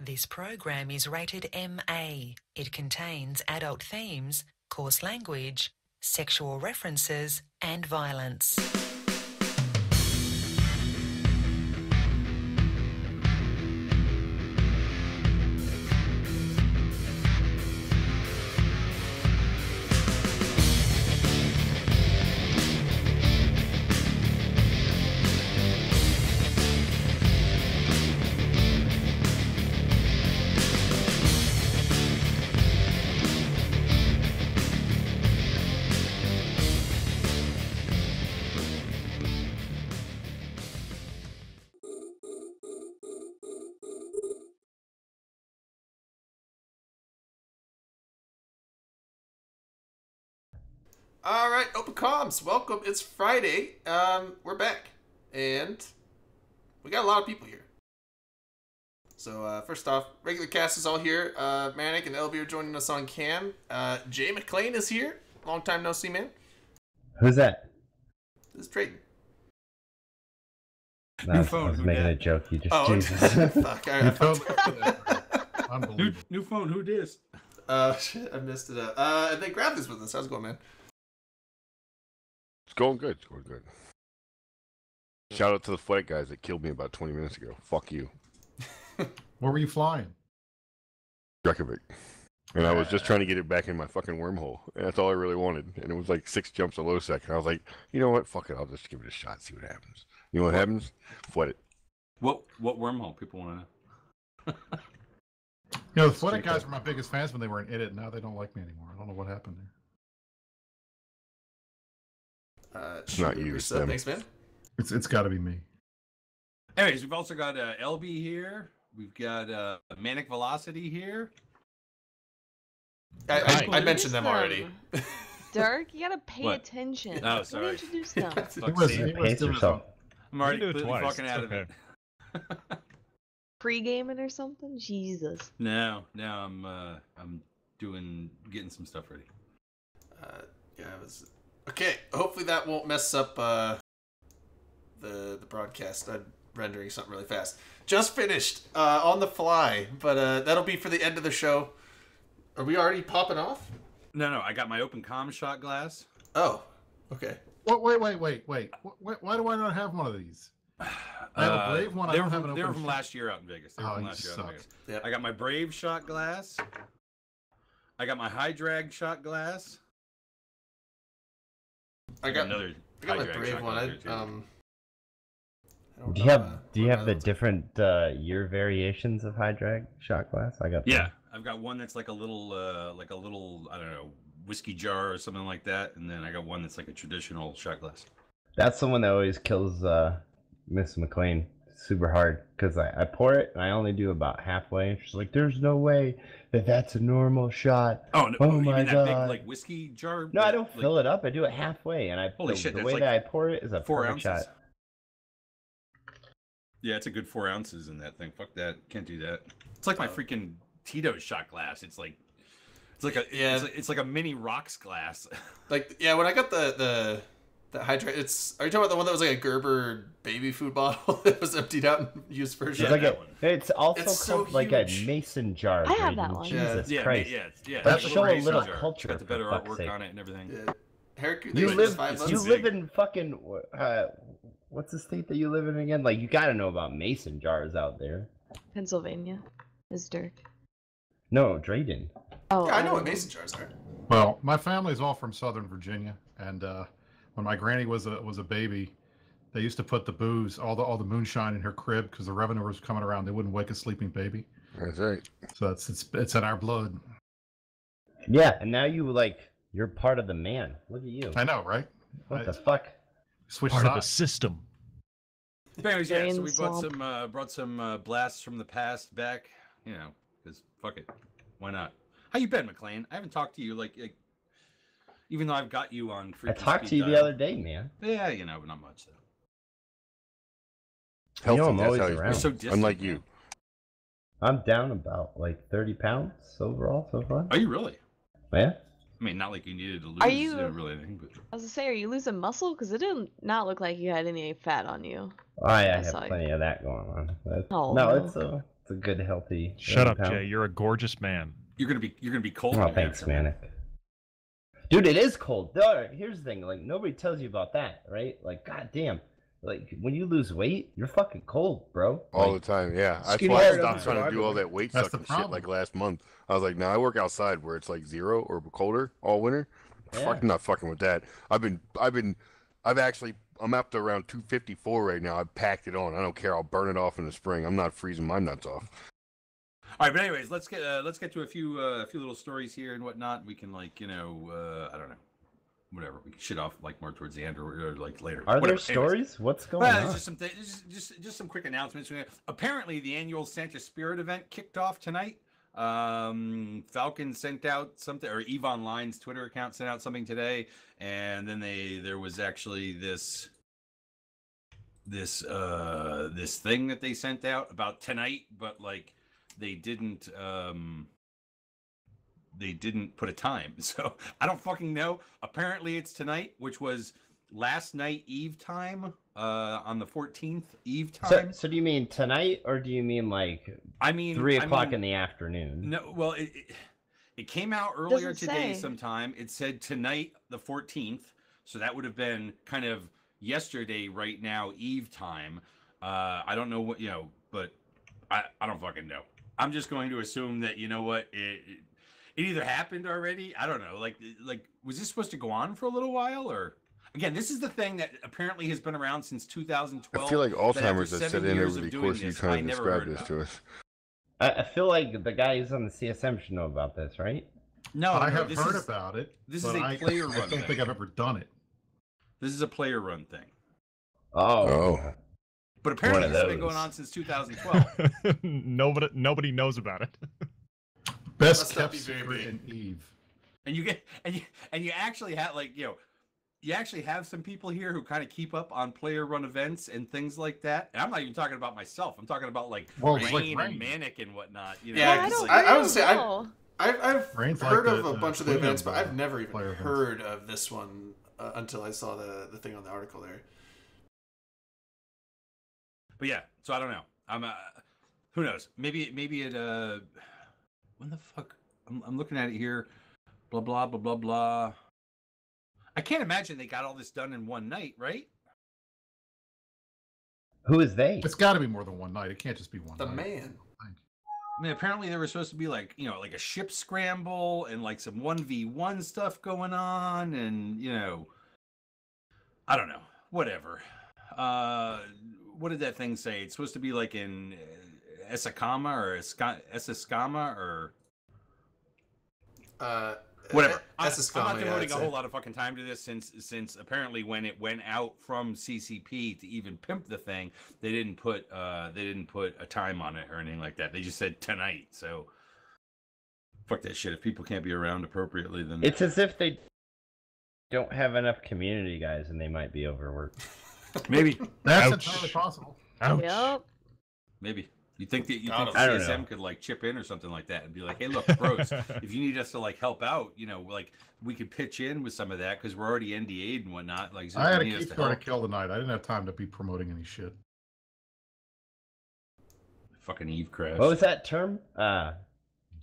This program is rated MA. It contains adult themes, coarse language, sexual references, and violence. All right, Open Comms, welcome. It's Friday. We're back, and we got a lot of people here. So first off, regular cast is all here. Manic and LB are joining us on cam. Jay McLean is here. Long time no see, man. Who's that? This is Trayton. No, I was making a joke. You just Jesus. Fuck. Unbelievable. New phone. Who dis? Shit, I messed it up. And then Graph is with us. How's it going, man? It's going good. It's going good. Shout out to the flight guys that killed me about 20 minutes ago. Fuck you. Where were you flying? Reykjavik. And I was just trying to get it back in my fucking wormhole. And that's all I really wanted. And it was like 6 jumps a low sec. And I was like, you know what? Fuck it. I'll just give it a shot, see what happens. You know what happens? Flood it. What wormhole? People want to know. You know, the Flight guys were my biggest fans when they were in it. Now they don't like me anymore. I don't know what happened there. It's not you, it's them. Thanks, man. It's got to be me. Anyways, we've also got LB here. We've got Manic Velocity here. I mentioned them already. Dirk, you gotta pay What? attention. Oh, sorry. Introduce them. Pace yourself. I'm already You can do it completely twice. fucking out of It's it. Pre-gaming or something? Jesus. No, I'm getting some stuff ready. Yeah, it was okay. Hopefully that won't mess up the broadcast. I'm rendering something really fast. Just finished on the fly, but that'll be for the end of the show. Are we already popping off? No, I got my open comm shot glass. Oh, okay. Wait. Why do I not have one of these? I have a Brave one. I They don't were have from, an they were open from shot. last year out in Vegas. They were Oh, from you last year out in suck. Vegas. Yep. I got my Brave shot glass. I got my high drag shot glass. I got another. I got high my drag Brave shot one. glass I here, too. don't Do you know, have what the ones- different year variations of high drag shot glass? I got Yeah, I've got one that's like a little I don't know, whiskey jar or something like that, and then I got one that's like a traditional shot glass. That's the one that always kills Miss McLean super hard because I pour it and I only do about halfway. She's like, "There's no way that that's a normal shot." Oh no! Oh you my mean that God. big like whiskey jar? No, I that, don't like, fill it up. I do it halfway, and Holy the shit, that's way like that I pour it is a 4 perfect ounces. shot. Yeah, it's a good 4 ounces in that thing. Fuck that, can't do that. It's like my freaking Tito's shot glass. It's like it's like a mini rocks glass. Like, yeah, when I got the hydrate, are you talking about the one that was like a Gerber baby food bottle that was emptied out and used for a It's shot? like that a, one. it's also It's called so like a huge. mason jar. I have Braden. that one. Jesus yeah, Christ. yeah. Let's it's show a mason little jar. culture, It's got the better for fuck's artwork sake. on it and everything. Yeah. Haircut, You they live, just 5 it's you months. big. live in fucking what's the state that you live in again? Like, you gotta know about mason jars out there. Pennsylvania is Dirk. No, Drayden. Oh, Yeah, I know don't what mason jars are. Well, my family's all from Southern Virginia, and when my granny was a baby, they used to put the booze, all the moonshine in her crib because the revenue was coming around. They wouldn't wake a sleeping baby. That's right. So it's in our blood. Yeah, and now you're part of the man. Look at you. I know, right? What the fuck? Switch Part of the sides. system. But anyways, yeah, so Drain we swamp. brought some blasts from the past back, you know, because fuck it, why not? How you been, McLean? I haven't talked to you like even though I've got you on. I talked to you the other day, man. Yeah, you know, but not much though. Healthy, I'm that's always how he's around. You're been. so distant. Unlike man. you. I'm down about like 30 pounds overall so far. Are you really? Yeah. I mean, not like you needed to lose. Are you- really anything, but I was gonna say, are you losing muscle? Because it didn't not look like you had any fat on you. I I have saw you. plenty of that going on. But Oh, no, no. it's It's a good, healthy. Shut up, pound. Jay. You're a gorgeous man. You're gonna be cold. Oh, when you thanks, have some. Manic. Dude, it is cold. Here's the thing. Like, nobody tells you about that, right? Like, goddamn. Like, when you lose weight, you're fucking cold, bro. All Like, the time, yeah. That's skinny why I hair stopped doesn't trying to do all survive. that weight That's the sucking shit problem. like last month. I was like, nah, I work outside where it's like 0 or colder all winter. Yeah. Fucking not fucking with that. I'm up to around 254 right now. I've packed it on. I don't care. I'll burn it off in the spring. I'm not freezing my nuts off. All right, but anyways, let's get to a few little stories here and whatnot. We can I don't know, whatever. We can shit off like more towards the end or like later. Are there Whatever. stories? Anyways. What's going Well, on? it's just some just some quick announcements. Apparently, the annual Santa Spirit event kicked off tonight. Falcon sent out something, or EVE Online's Twitter account sent out something today, and then there was actually this thing that they sent out about tonight, but like they didn't put a time, so I don't fucking know. Apparently it's tonight, which was last night Eve time, on the 14th Eve time. So do you mean tonight, or do you mean like I mean 3 o'clock in the afternoon? No, well, it came out earlier Doesn't today say. sometime. It said tonight, the 14th, so that would have been kind of yesterday right now, Eve time. I don't know what, but I don't fucking know. I'm just going to assume that, you know what, it either happened already. I don't know. Like, was this supposed to go on for a little while, or? Again, this is the thing that apparently has been around since 2012. I feel like that after Alzheimer's has 7 set in years over of the doing course of you this, trying I to never describe heard this about to it. us. I feel like the guy who's on the CSM should know about this, right? No, I no, have this heard is, about it. this but is a I player I run don't thing. think I've ever done it. This is a player run thing. Oh. But apparently One of this has been those. going on since 2012. Nobody knows about it. Best Must not kept be very secret big. in Eve. And you actually have you actually have some people here who kind of keep up on player run events and things like that. And I'm not even talking about myself. I'm talking about like Well, Rain it's like and Rain. Manic and whatnot. You Yeah, know, I it's don't, like- I would don't say know. I've Rain's heard like of the- a bunch of the the queen events, of, but I've never even player events. heard of this one until I saw the thing on the article there. But yeah, so I don't know. I'm who knows? Maybe it when the fuck I'm looking at it here. Blah blah blah blah blah. I can't imagine they got all this done in one night, right? Who is they? It's got to be more than one night. It can't just be one The night. man. I mean, apparently there was supposed to be like, like a ship scramble and like some 1v1 stuff going on, and I don't know, whatever. What did that thing say? It's supposed to be like in Esakama or Esakama or whatever. I'm not devoting a whole lot of fucking time to this since apparently when it went out from CCP to even pimp the thing, they didn't put a time on it or anything like that. They just said tonight. So fuck that shit. If people can't be around appropriately, then It's as if they don't have enough community guys and they might be overworked. maybe That's Ouch. entirely possible. Ouch. Yep. you think that I don't CSM know. could like chip in or something like that and be like, hey, look, bros, if you need us to like help out, like we could pitch in with some of that because we're already NDA'd and whatnot. Like, so I if had a you need us key to card to help, kill tonight. I didn't have time to be promoting any shit. fucking Eve crash. What was that term?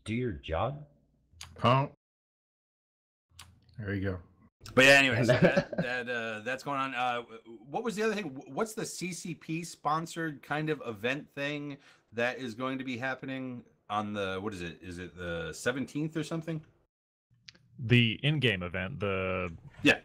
Do your job? Oh. There you go. But yeah, anyway, so that's going on. What was the other thing? What's the CCP sponsored kind of event thing that is going to be happening on the, what is it? Is it the 17th or something? The in-game event, Yeah.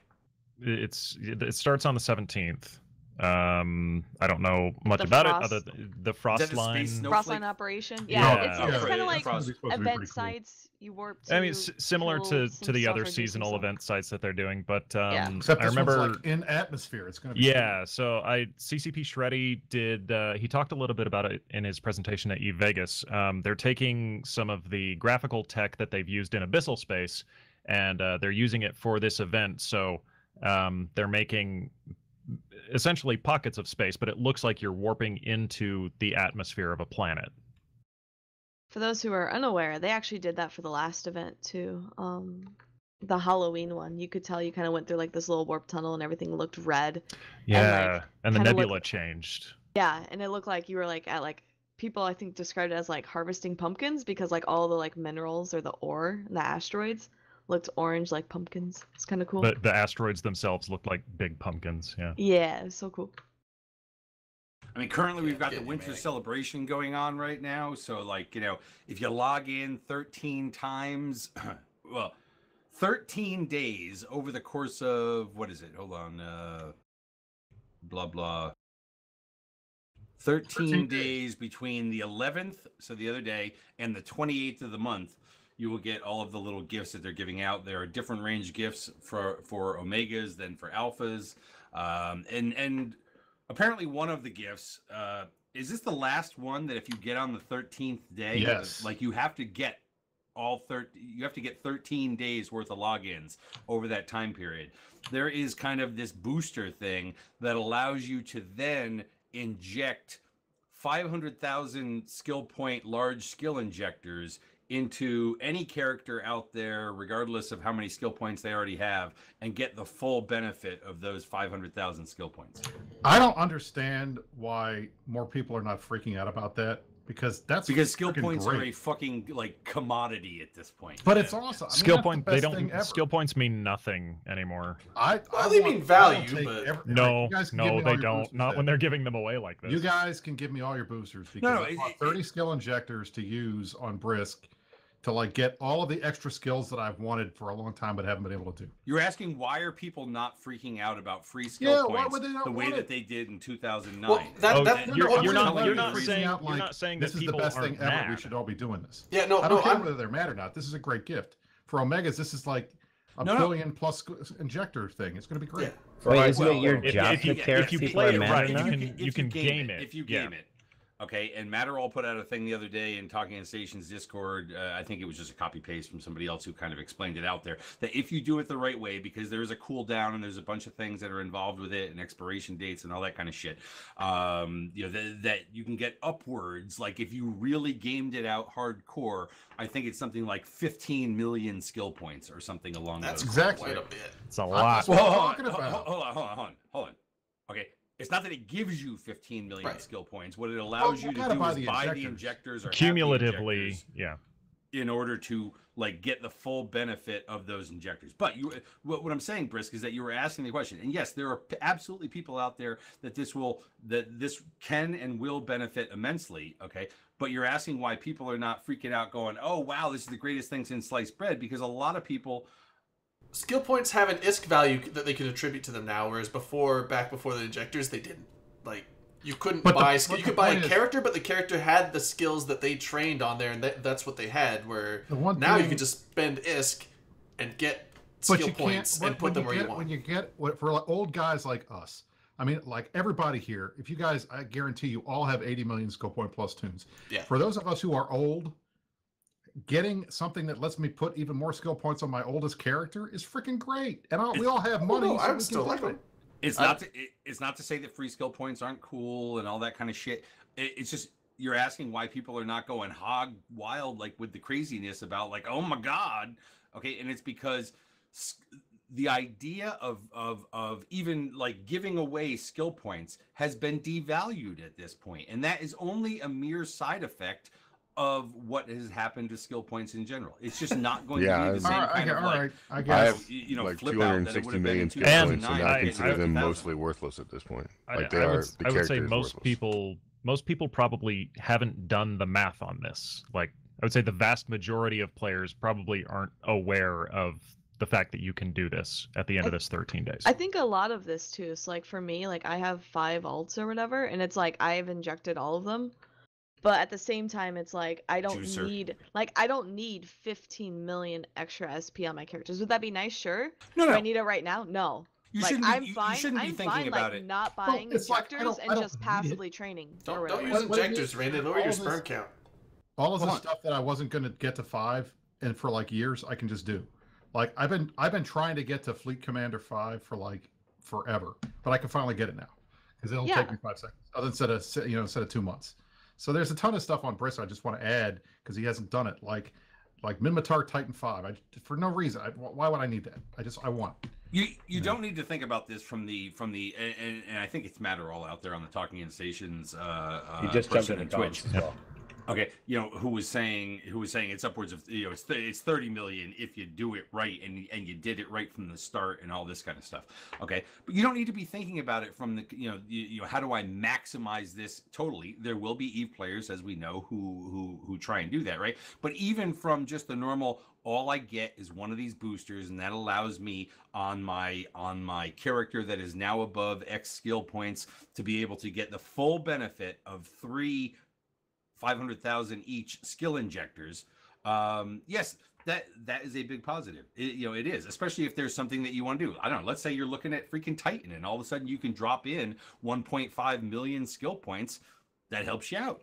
it starts on the 17th. I don't know much The about Frost- it other than the Is Frost that the line. Space Snowflake? Frostline operation. Yeah. Yeah, Yeah. it's kind of like Frost- It's supposed to be event pretty cool. sites you warp to. I mean, similar pull to some the stuff other or do some seasonal stuff. event sites that they're doing, but Yeah. Except I this remember. one's like in atmosphere. It's going to be Yeah, so CCP Shreddy did. He talked a little bit about it in his presentation at Eve Vegas. They're taking some of the graphical tech that they've used in Abyssal Space, and they're using it for this event. So they're making essentially pockets of space, but it looks like you're warping into the atmosphere of a planet. For those who are unaware, they actually did that for the last event too. The Halloween one, you could tell you kind of went through like this little warp tunnel and everything looked red. Yeah, and the kinda nebula look- changed. Yeah, and it looked like you were like at like people I think described it as like harvesting pumpkins because like all the like minerals or the ore, the asteroids looked orange like pumpkins. It's kind of cool. The asteroids themselves looked like big pumpkins. Yeah. Yeah, it's so cool. I mean, currently we've got the getting winter manic. celebration going on right now. So, like, if you log in 13 times, well, 13 days over the course of, what is it? Hold on. Blah, blah. 13 days between the 11th, so the other day, and the 28th of the month, you will get all of the little gifts that they're giving out. There are different range gifts for Omegas than for Alphas. And apparently one of the gifts, is this the last one that if you get on the 13th day, Yes. like you have to get you have to get 13 days worth of logins over that time period. There is kind of this booster thing that allows you to then inject 500,000 skill point large skill injectors into any character out there, regardless of how many skill points they already have, and get the full benefit of those 500,000 skill points. I don't understand why more people are not freaking out about that because skill points great. are a fucking like commodity at this point. But it's awesome. I mean, Skill that's the point. They best thing don't. ever. Skill points mean nothing anymore. Well, they mean value, but- No, You guys can give me no, all they your don't. boosters Not then. when they're giving them away like this. You guys can give me all your boosters because No, I bought 30 skill injectors to use on Brisk to like get all of the extra skills that I've wanted for a long time but haven't been able to do. You're asking why are people not freaking out about free skill Yeah, why points would they not the way want that it? they did in 2009? Well, you're what I'm not telling you is- saying out you're not saying this that is the people best aren't thing ever. We mad. should all be doing this. Yeah, no, I don't care I'm, whether they're mad or not. This is a great gift for Omegas. This is like a No, no. billion plus injector thing. It's going to be great. Wait, isn't it your If- job if you- to care if you if people play are it mad right, or not? you can game it. If you Yeah. game it. Okay, and Matterall put out a thing the other day in Talking in Stations Discord. I think it was just a copy paste from somebody else who kind of explained it out there. That if you do it the right way, because there's a cooldown and there's a bunch of things that are involved with it and expiration dates and all that kind of shit, that you can get upwards. Like if you really gamed it out hardcore, I think it's something like 15 million skill points or something along that's those. Exactly. quite a bit. It's a lot. That's what Well, I'm hold talking on, about. hold on. Okay, it's not that it gives you 15 million Right. skill points. What it allows Well, you you to gotta do buy is the buy the injectors. injectors or have the Cumulatively, injectors yeah. in order to like get the full benefit of those injectors. But what I'm saying, Brisk, is that you were asking the question, and yes, there are absolutely people out there that this can and will benefit immensely. Okay, but you're asking why people are not freaking out, going, "Oh wow, this is the greatest thing since sliced bread," because a lot of people. Skill points have an ISK value that they can attribute to them now, whereas back before the injectors, they didn't. Like you couldn't But buy. the You could buy a point is- character, but the character had the skills that they trained on there, and that's what they had. Where The one now you thing- can just spend ISK and get But skill you points can't and put them where you want. When you get for like old guys like us. I mean, like everybody here. If you guys, I guarantee you all have 80 million skill point plus tunes. Yeah. For those of us who are old, getting something that lets me put even more skill points on my oldest character is freaking great. And we all have money. no, so I we would can still do like it. them. It's not to say that free skill points aren't cool and all that kind of shit. It's just you're asking why people are not going hog wild like with the craziness about like, oh my god, okay, and it's because the idea of even like giving away skill points has been devalued at this point, and that is only a mere side effect of what has happened to skill points in general. It's just not going Yeah, to be the same kind of like. I I guess. have Like like flip out that it 260 would have been in million skill 2009, points, and I I- consider I- them 2000. mostly worthless at this point. I- Like they I are. would, The I would character say is most people probably haven't done the math on this. Like I would say the vast majority of players probably aren't aware of the fact that you can do this at the end of this 13 days. I think a lot of this too. So like for me, like I have 5 alts or whatever, and it's like I've injected all of them. But at the same time, it's like I don't Juicer. need 15 million extra SP on my characters. Would that be nice? Sure. No, Do no. I need it right now? No. You Like shouldn't. I'm You fine. shouldn't be I'm thinking fine, about like it. not buying it's like, I injectors don't and need just it. passively training. or Don't whatever. use What do you injectors, mean? Randy. Lower All your of sperm this- count. All of the Hold on. stuff that I wasn't going to get to 5 and for like years, I can just do. Like I've been trying to get to Fleet Commander 5 for like forever, but I can finally get it now because it'll Yeah. take me 5 seconds instead of 2 months. So there's a ton of stuff on Brisk I just want to add because he hasn't done it. Like like Minmatar Titan 5. For no reason. Why would I need that? I want. You don't need to think about this from the and I think it's Matt all out there on the Talking In Stations. He just jumped in Twitch. as well. Okay, who was saying it's upwards of it's 30 million if you do it right and you did it right from the start and all this kind of stuff. Okay, but you don't need to be thinking about it from the how do I maximize this totally? There will be Eve players, as we know, who try and do that, right? But even from just the normal, all I get is one of these boosters, and that allows me on my character that is now above X skill points to be able to get the full benefit of 3 500,000 each skill injectors. Yes, that is a big positive. It is, especially if there's something that you want to do. I don't know. Let's say you're looking at freaking Titan, and all of a sudden you can drop in 1.5 million skill points. That helps you out.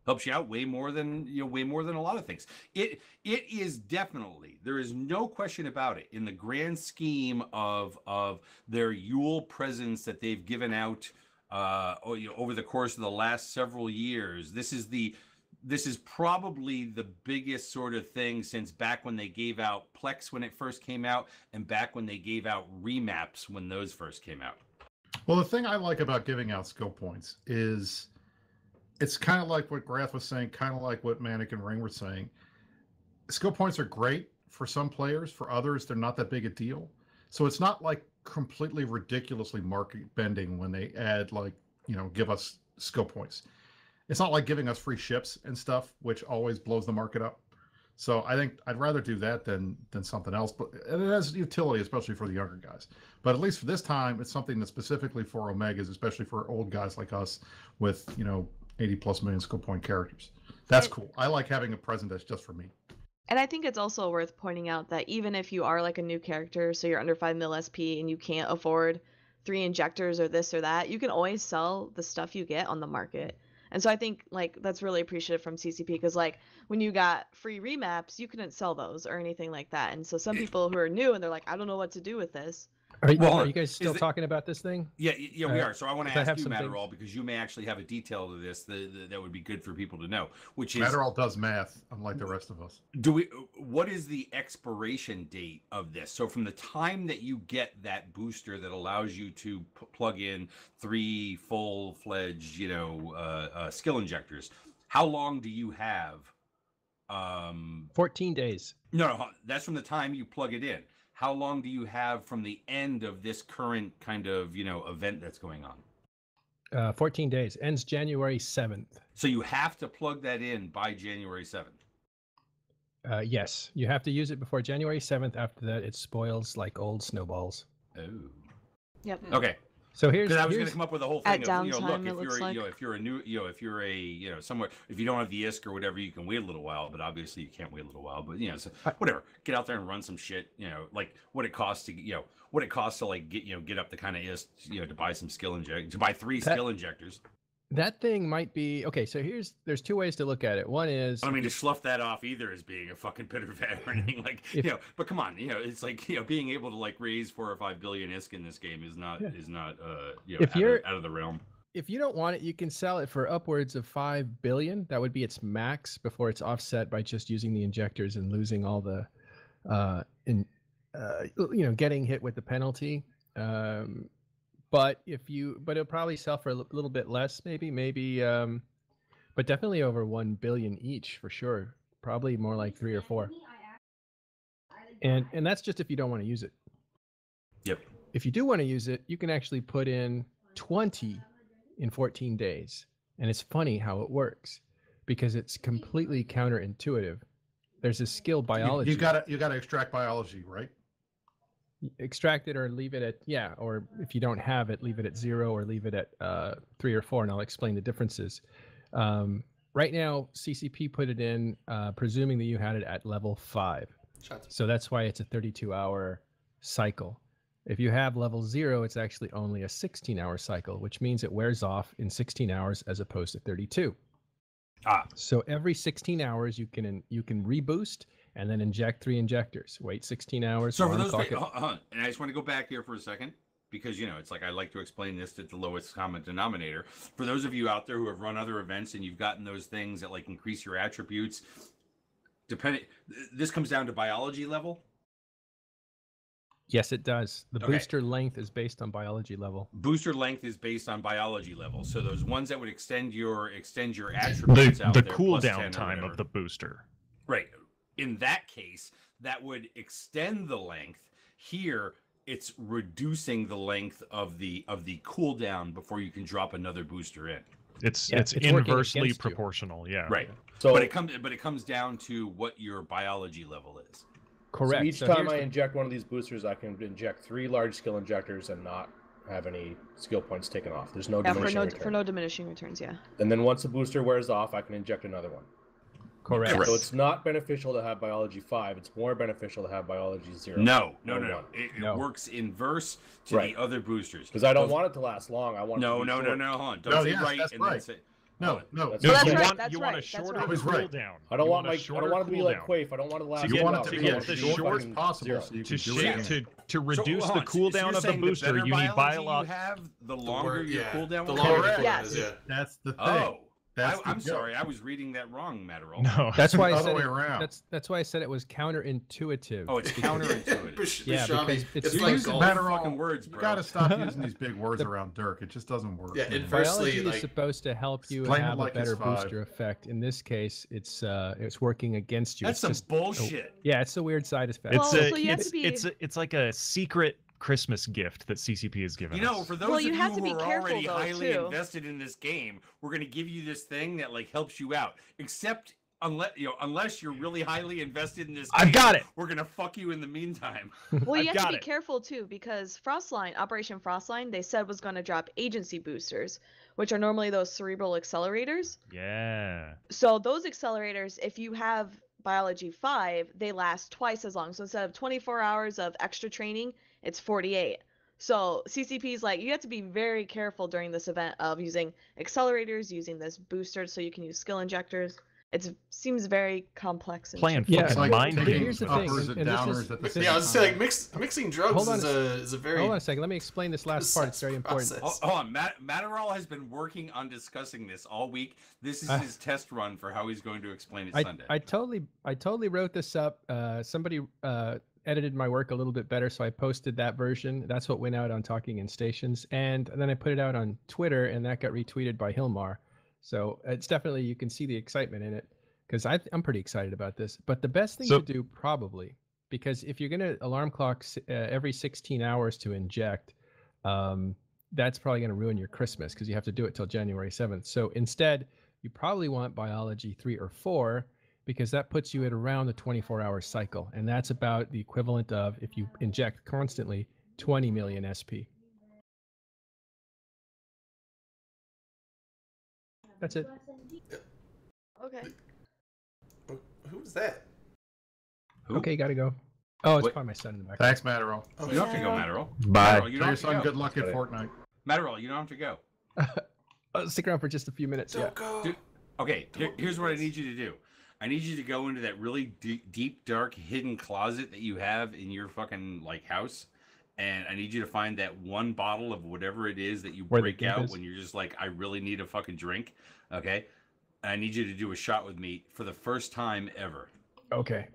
Helps you out way more than a lot of things. It is definitely, there is no question about it, in the grand scheme of their Yule presents that they've given out over the course of the last several years. This is probably the biggest sort of thing since back when they gave out Plex when it first came out, and back when they gave out remaps when those first came out. Well, the thing I like about giving out skill points is it's kind of like what Grath was saying, kind of like what Manic and Ring were saying. Skill points are great for some players. For others, they're not that big a deal. So it's not like completely ridiculously market bending when they add, like, give us skill points. It's not like giving us free ships and stuff, which always blows the market up. So I think I'd rather do that than something else. But it has utility, especially for the younger guys. But at least for this time, it's something that's specifically for Omegas, especially for old guys like us with 80+ million skill point characters. That's cool. I like having a present that's just for me. And I think it's also worth pointing out that even if you are like a new character, so you're under 5 mil SP and you can't afford 3 injectors or this or that, you can always sell the stuff you get on the market. And so I think like that's really appreciative from CCP, because like when you got free remaps, you couldn't sell those or anything like that. And so some people who are new and they're like, I don't know what to do with this. Are you guys still talking about this thing? Yeah, we are. So I want to ask you, Matterall, because you may actually have a detail to this that would be good for people to know, which is Matterall does math, unlike the rest of us. What is the expiration date of this? So from the time that you get that booster that allows you to plug in 3 full-fledged, skill injectors, how long do you have? 14 days. No, that's from the time you plug it in. How long do you have from the end of this current kind of, event that's going on? 14 days. Ends January 7th. So you have to plug that in by January 7th? Yes. You have to use it before January 7th. After that, it spoils like old snowballs. Oh. Yep. Okay. So here's because I was going to come up with a whole thing at of, downtime, look, if you're a new, somewhere, if you don't have the ISK or whatever, you can wait a little while, but obviously you can't wait a little while, but so whatever, get out there and run some shit, like what it costs to like get up the kind of ISK, to buy some to buy 3 skill injectors. That thing might be okay. So there's 2 ways to look at it. One is, I don't mean to slough that off either as being a fucking bitter vet or anything like, but come on, it's like, being able to like raise 4 or 5 billion ISK in this game is not out of the realm. If you don't want it, you can sell it for upwards of 5 billion. That would be its max before it's offset by just using the injectors and losing all the, getting hit with the penalty. But it'll probably sell for a little bit less, maybe, but definitely over 1 billion each for sure. Probably more like 3 or 4. And that's just if you don't want to use it. Yep. If you do want to use it, you can actually put in 20 in 14 days. And it's funny how it works because it's completely counterintuitive. There's a skill biology. You gotta extract biology, right? Extract it or leave it at or if you don't have it, leave it at 0 or leave it at 3 or 4, and I'll explain the differences. Right now CCP put it in presuming that you had it at level 5. So that's why it's a 32-hour cycle. If you have level 0, it's actually only a 16-hour cycle, which means it wears off in 16 hours as opposed to 32. So every 16 hours you can reboost and then inject 3 injectors. Wait 16 hours. So for those, and I just want to go back here for a second because it's like I like to explain this at the lowest common denominator. For those of you out there who have run other events and you've gotten those things that like increase your attributes, This comes down to biology level. Yes, it does. The Okay. booster length is based on biology level. Booster length is based on biology level. So those ones that would extend your The attributes out the there, plus 10 cooldown or time whatever. of the booster. Right. In that case, that would extend the length. Here, it's reducing the length of the cooldown before you can drop another booster in. It's working inversely against you. proportional. Yeah. Right. So, But it comes down to what your biology level is. Correct. so each So time here's I the- inject one of these boosters, I can inject 3 large skill injectors and not have any skill points taken off. There's no Yeah, diminishing for return. no diminishing returns. Yeah. And then once the booster wears off, I can inject another one. correct. Correct. So it's not beneficial to have biology 5. It's more beneficial to have biology 0. No. or 1. It No. works inverse to Right. the other boosters. Because I don't Those- want it to last long. I want it to No. be short. Hold on. Don't No, say yes, right that's and then right. say. No, no. That's No, Well, that's you right, want that's you want right, a that's shorter right. Always right. cooldown. I don't You want a my. I shorter don't want it to be like cooldown. Quaif. I don't want it to last. To You get- want long. it to to be get as the short as short- possible zero. so you To can do it shape again. to reduce hold the on, so you're cooldown of the saying booster, better you need biology biology. you have, the longer your cooldown the will longer be? the cooldown Yes. is, yeah. That's the thing. Oh, That's the I'm joke. sorry. I was reading that wrong, Matterall. No. That's why I Other said way it, around. that's why I said it was counterintuitive. Oh, it's counterintuitive. Yeah, Bashami, because it's it's like using golf. better fucking words, You bro. got to stop using these big words around Dirk. It just doesn't work. Yeah, man. inversely, Biology like- is supposed to help you Explain it have like a it's better 5. booster effect. In this case, it's working against you. That's It's some just, bullshit. yeah, it's a weird side effect. It's Well, a so you have it's to be- it's like a secret Christmas gift that CCP has given You know, us. for those Well, of you you have to who be are careful, already though, highly too. invested in this game, we're going to give you this thing that like helps you out. Except unless you're really highly invested in this game, I've got it. We're going to fuck you in the meantime. Well, you I've have to got be it. careful too, because Operation Frostline, they said was going to drop agency boosters, which are normally those cerebral accelerators. Yeah. So those accelerators, if you have biology 5, they last twice as long. So instead of 24 hours of extra training, it's 48. So CCP is like, you have to be very careful during this event of using accelerators, using this booster so you can use skill injectors. It seems very complex. And Playing tricky. Yeah, It's fucking like mind taking here's the games. thing, uppers and and this downers is- at the this same is- Yeah, I was time. saying like mixing drugs Hold on is a very Hold on a second. Let me explain this last part. It's very important. process. Hold on, Matterall has been working on discussing this all week. This is his test run for how he's going to explain it Sunday. I totally wrote this up. Somebody edited my work a little bit better, so I posted that version. That's what went out on Talking in Stations, and then I put it out on Twitter, and that got retweeted by Hilmar. So it's definitely, you can see the excitement in it, because I'm pretty excited about this. But the best thing So- to do probably, because if you're gonna alarm clock every 16 hours to inject, that's probably gonna ruin your Christmas because you have to do it till January 7th. So instead, you probably want biology 3 or 4, because that puts you at around the 24-hour cycle, and that's about the equivalent of, if you inject constantly, 20 million SP. That's it. Okay. Who was that? Who? Okay, gotta go. Oh, it's What? probably my son in the back. Thanks, Matterall. Oh, You don't have to go, Yeah. Matterall. Bye. Matterall, you Tell don't your have to son go. good luck at Got it. Fortnite. Matterall, you don't have to go. Stick around for just a few minutes. Yeah. Don't go. Dude, Okay, here's what I need you to do. I need you to go into that really deep, dark, hidden closet that you have in your fucking like house, and I need you to find that one bottle of whatever it is that you Where the break drink out is? when you're just like, I really need a fucking drink. Okay, and I need you to do a shot with me for the first time ever. Okay.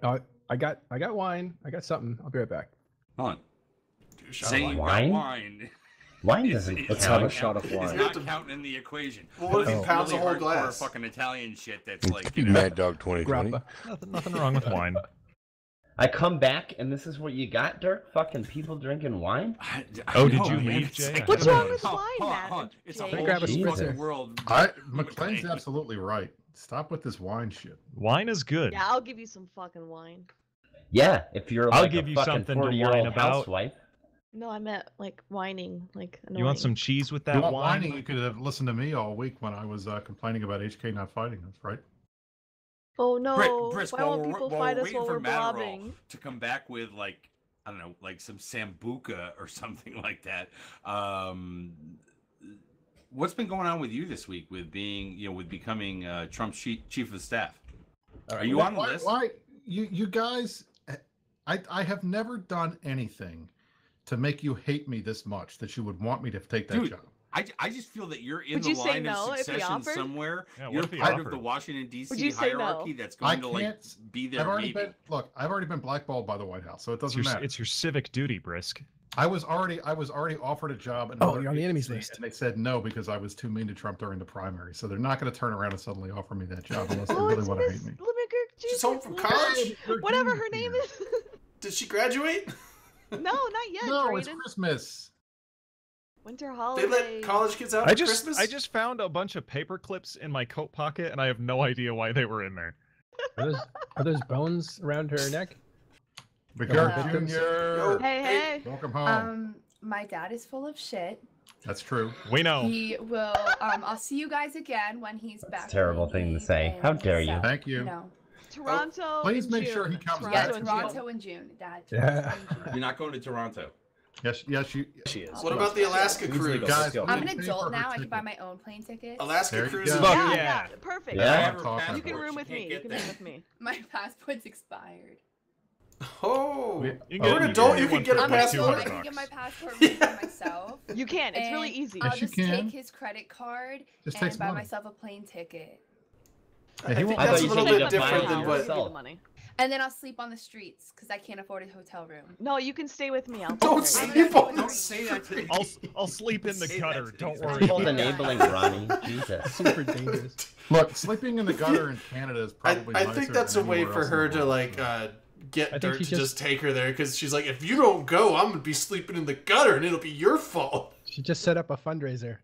I got wine. I got something. I'll be right back. Hold on. Do a shot Saying of you wine. got Wine? wine. Wine is- doesn't is Let's count. have a shot of It's wine. not counting in the equation. Well, what if he It's pounds a really whole hardcore glass? Fucking Italian shit that's like, you know. Mad Dog 2020. Grappa. Nothing wrong with wine. I come back and this is what you got, Dirk? Fucking people drinking wine? Oh, did you man, leave, it's Jay? like- What's wrong with Hold on, wine, hold on, Matt? hold on. It's a Jay? whole Grab a new fucking spritzer. world. McLean's absolutely right. Stop with this wine shit. Wine is good. Yeah, I'll give you some fucking wine. Yeah, if you're I'll like give a you fucking something to 40-year-old whine about. housewife. No, I meant like whining, like annoying. You want some cheese with You that want wine? whining? You could have listened to me all week when I was complaining about HK not fighting us, right? Oh no! Brisk, Why won't people fight us waiting while for we're Matterall blobbing? to come back with like, I don't know, like some sambuca or something like that. What's been going on with you this week with being, with becoming Trump's chief of staff? Are you on the list? Why you guys? I have never done anything to make you hate me this much that you would want me to take that Dude, job. I just feel that you're in Would the you say line no of if he succession offered? somewhere. Yeah, what You're if he part of offered? the Washington D.C. Would you say no? hierarchy that's I going to like can't. be there. I've already Maybe. been. Look, I've already been blackballed by the White House, so it It's doesn't your, matter. it's your civic duty, Brisk. I was already offered a job. In Oh, another you're on the enemies agency, list. And they said no because I was too mean to Trump during the primary. So they're not going to turn around and suddenly offer me that job unless they Oh, really it's want to Miss hate me. She's home from college. Whatever her name is. Did she graduate? No, not yet. No, it's Drayden. Christmas. Winter They holiday. let college kids out I for just Christmas? I just found a bunch of paper clips in my coat pocket, and I have no idea why they were in there. Are those bones around her neck? McGurk victims. Jr. Hey, hey. Welcome home. My dad is full of shit. That's true. We know. He will. I'll see you guys again when he's back. That's a terrible from thing to leave say. and How dare so, you. Thank you. know. Toronto. Please in make June. sure he comes Yeah, back. in June. Toronto in June, Dad. Yeah. In June. You're not going to Toronto. Yes, you. She is. What about the Alaska Easily cruise? go Guys, skill. I'm Pay an for adult her now. I can ticket. buy my own plane ticket. Alaska There you cruise. go. is- Fuck Yeah, yeah. perfect. Yeah. I'm Never talking passed You can for it. room She with can't me. You get can there. room with me. My passport's expired. Oh, You you're get- an adult. You one can get a for I'm an like adult. I passport. can get my $200. passport renewed myself. You can. It's really And easy. I'll Yes, you just can. take his credit card Just and takes buy money. myself a plane ticket. I think I that's thought a you little said you bit had to buy different it than I'll what. give you the yourself. money. And then I'll sleep on the streets because I can't afford a hotel room. No, you can stay with me. I'll Don't take care of sleep on Don't the say that to street. I'll sleep in the Say gutter. that to Don't these worry. It's called about it. enabling, Ronnie. Jesus. Super dangerous. Look, sleeping in the gutter in Canada is probably. I nicer think that's a than way anywhere for else in her the to world. like get I think Dirt she to just- just take her there because she's like, if you don't go, I'm gonna be sleeping in the gutter and it'll be your fault. She just set up a fundraiser.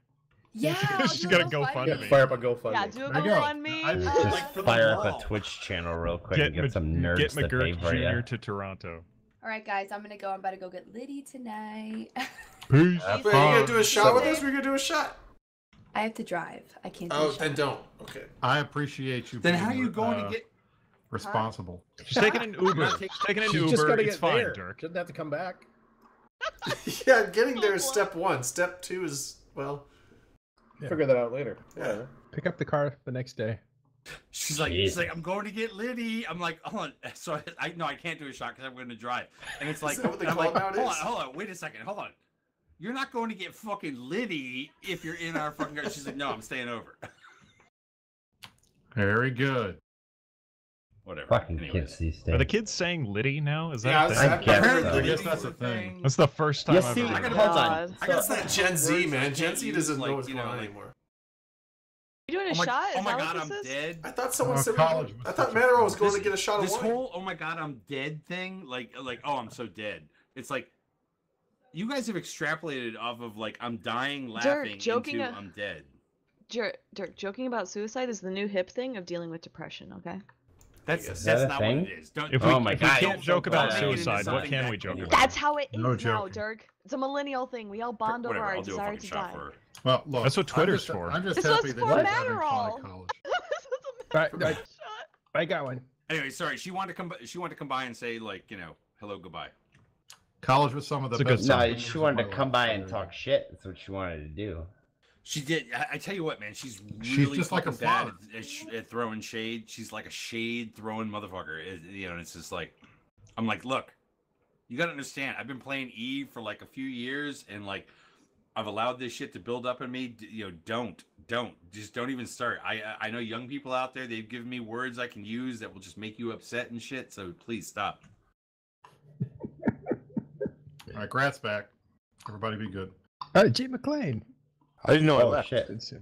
Yeah, I'll She's do got a GoFundMe. GoFundMe. Fire up a GoFundMe. Yeah, do a There you go. GoFundMe. I- Just Like for the fire up wall. a Twitch channel real quick Get, and get some Mc- nerds get to pay McGurk for Jr. you. to Toronto. All right, guys, I'm gonna go. I'm about to go get Liddy tonight. Peace. Have Wait, you fun. gonna do a shot with us? We're gonna do a shot. I have to drive. I can't. Do Oh, a shot. then don't. Okay. I appreciate you. Then being, how are you going to get? responsible? She's taking an Uber. She's taking an She's Uber. just gotta It's get fine, there. Dirk. Doesn't have to come back. Yeah, getting there is step one. Step two is well. Yeah. Figure that out later. Yeah. Whatever. Pick up the car the next day. She's like, I'm going to get Liddy. I'm like, hold on. So I can't do a shot because I'm going to drive. And it's like, that what they I'm call like, it nowadays? hold on, wait a second, hold on. You're not going to get fucking Liddy if you're in our fucking car. She's like, no, I'm staying over. Very good. Whatever. Fucking Anyways. kids these Are the days. kids saying Liddy now? Is that Yeah, a thing? I guess apparently so. I guess Liddy's that's a a thing. That's the first time You I've see, ever I heard gotta- of it. hold on. God. I guess that Gen Z, Words I man. can't Gen Z use, doesn't like, know what's you going know, on like- anymore. You doing a Oh my, shot? oh Is my that god, what I'm this is? dead. I thought someone Oh, said college was I thought such a Manaro was fun- going This- to get a shot of This wine. whole oh my god, I'm dead thing, like oh I'm so dead. It's like you guys have extrapolated off of like I'm dying laughing joking into a- I'm dead. Dirk, joking about suicide is the new hip thing of dealing with depression, okay? That's Is that a not thing? what it is. Don't, If Oh we, my if we God. can't joke about Don't make it into suicide, what something can that- we joke about? That's how it is No now, joking. Dirk. It's a millennial thing. We all bond over whatever, our I'll do a desire fucking to shot die. for her. Well, look. That's what Twitter's I'm just, for. I'm just This happy was that for you're having fun Adderall. at college. Right, I got one. Anyway, sorry. She wanted to come by and say like hello, goodbye. College was some of the It's a good best. song. No, years she of wanted my to come life. by and talk shit. That's what she wanted to do. She did. I tell you what, man. She's She's really just like a fucking bad father. at throwing shade. She's like a shade throwing motherfucker. And it's just like, I'm like, look, you gotta understand. I've been playing Eve for like a few years, and like, I've allowed this shit to build up in me. Don't even start. I know young people out there. They've given me words I can use that will just make you upset and shit. So please stop. All right, Grat's back. Everybody be good. Jay McLean. I didn't know I Oh left. shit! You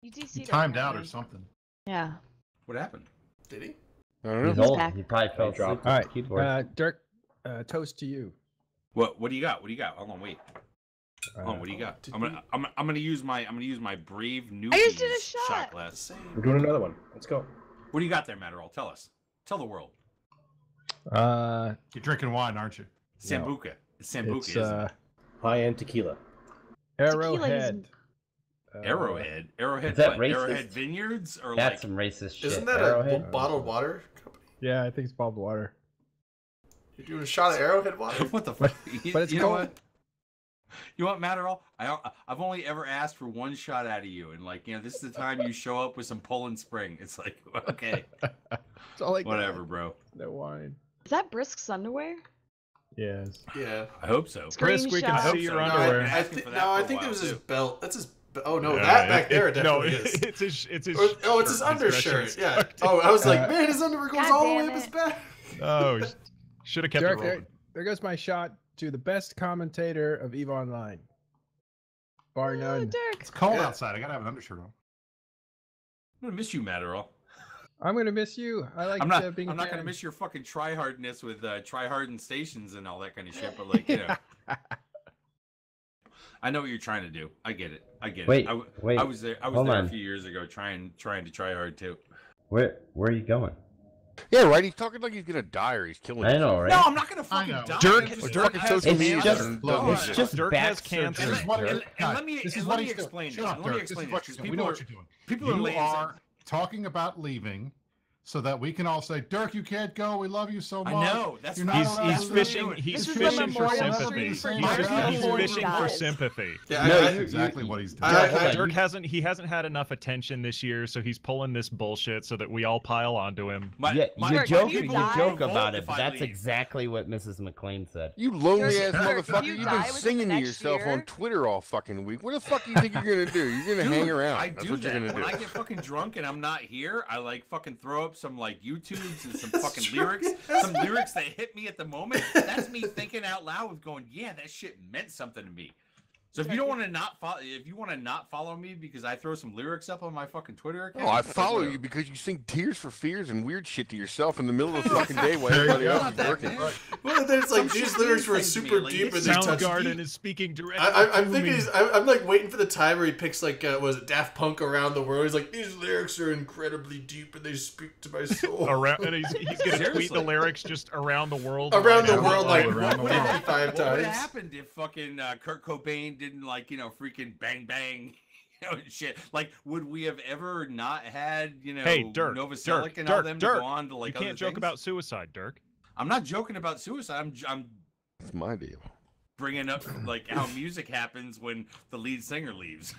He DC'd timed out or apparently. something. Yeah. What happened? Did he? I don't know. He's He's old. back. He probably fell asleep. dropped. on All the right, keyboard. Dirk. Toast to you. What do you got? What do you got? Hold on, wait. Hold on, what do you got? Did I'm gonna use my brave new I just did a shot. glass. Same. We're doing another one. Let's go. What do you got there, Matterall? Tell us. Tell the world. You're drinking wine, aren't you? Sambuca. It's Sambuca, It's isn't it? High-end tequila. Arrowhead. Arrowhead. Arrowhead. Is that what? racist? Arrowhead Vineyards or That's like some racist shit. Isn't that Arrowhead? a bottled water company? Yeah, I think it's bottled water. You're doing a shot of Arrowhead water? what the fuck? But it's you know cold. what? You want Matterall? I've only ever asked for one shot out of you, and like this is the time you show up with some Poland Spring. It's like okay, It's all like whatever, bro. No wine. Is that Brisk's underwear? Yes. Yeah. I hope so. Chris, we can Screenshot. see your No, underwear. I think that was his belt. That's his. Oh no, Yeah, that back there no, definitely is. it's his. It's his. Oh, it's his shirt. undershirt. dress Yeah. shirt's Oh, I was like, man, his underwear goes God all the way damn up his it. back. Oh, should have kept Derek, it there, rolling. there goes my shot to the best commentator of EVE Online. Bar Oh, none. Dirk. It's cold Yeah. outside. I gotta have an undershirt on. I'm gonna miss you, Matterall. I'm gonna miss you. I like I'm not. being. I'm not gonna miss your fucking tryhardness with tryharden stations and all that kind of shit. But like, you know, I know what you're trying to do. I get it. I get Wait, it. wait. I was there. I was hold there on. a few years ago, trying to try hard too. Where are you going? Yeah, right. He's talking like he's gonna die or he's killing. I know, right? No, I'm not gonna fucking know. die. Dirk, I'm just Dirk fucking has It's media just- and look, doesn't It's just Dirk back has cancer. This is what- surgery. Dirk. and let me This is and what let me he's doing. explain Shut this. up, Let me Dirk. explain This is what this you're because doing. We people know are what you're doing. people are You laying. are talking about leaving so that we can all say, Dirk, you can't go. We love you so much. I know. That's You're not not He's allowed he's to fishing. leave." He's This is the fishing for memorial sympathy. stream for He's, Dirk he's before he fishing for dies. sympathy. Yeah, No, That's you- exactly what he's doing. Dirk hasn't had enough attention this year, so he's pulling this bullshit so that we all pile onto him. Yeah, you Dirk, joke, if you you die- joke about it, If but I that's leave. exactly what Mrs. McLean said. You lonely ass Dirk, if motherfucker! you You've die been within the singing to next yourself year- on Twitter all fucking week. What the fuck do you think you're gonna do? You're gonna hang around. I That's do what that. you're gonna When do. I get fucking drunk and I'm not here, I like fucking throw up some like YouTubes and some That's fucking true. lyrics, some lyrics that hit me at the moment. That's me thinking out loud with going, yeah, that shit meant something to me. So if you don't want to not follow, if you want to not follow me because I throw some lyrics up on my fucking Twitter account, Oh, I like, follow whatever. you because you sing Tears for Fears and weird shit to yourself in the middle of the fucking day while There you everybody go. else Not is that working. bad. Well, then it's like Some these shit lyrics were means things to super me, like, deep it's and they touched Soundgarden deep. is speaking directly. I'm to thinking me. I'm like waiting for the time where he picks like was it Daft Punk Around the World? He's like, these lyrics are incredibly deep and they speak to my soul. around, and he's gonna tweet the Seriously. lyrics just around the world. Around the right now. world, like around the world. 55 What would have times. happened if fucking Kurt Cobain didn't like freaking bang bang, and shit? Like, would we have ever not had Hey, Dirk, Novoselic Dirk, and all Dirk, them Dirk. to go on to like You other can't joke things? about suicide, Dirk. I'm not joking about suicide. I'm That's my deal. bringing up like how music happens when the lead singer leaves.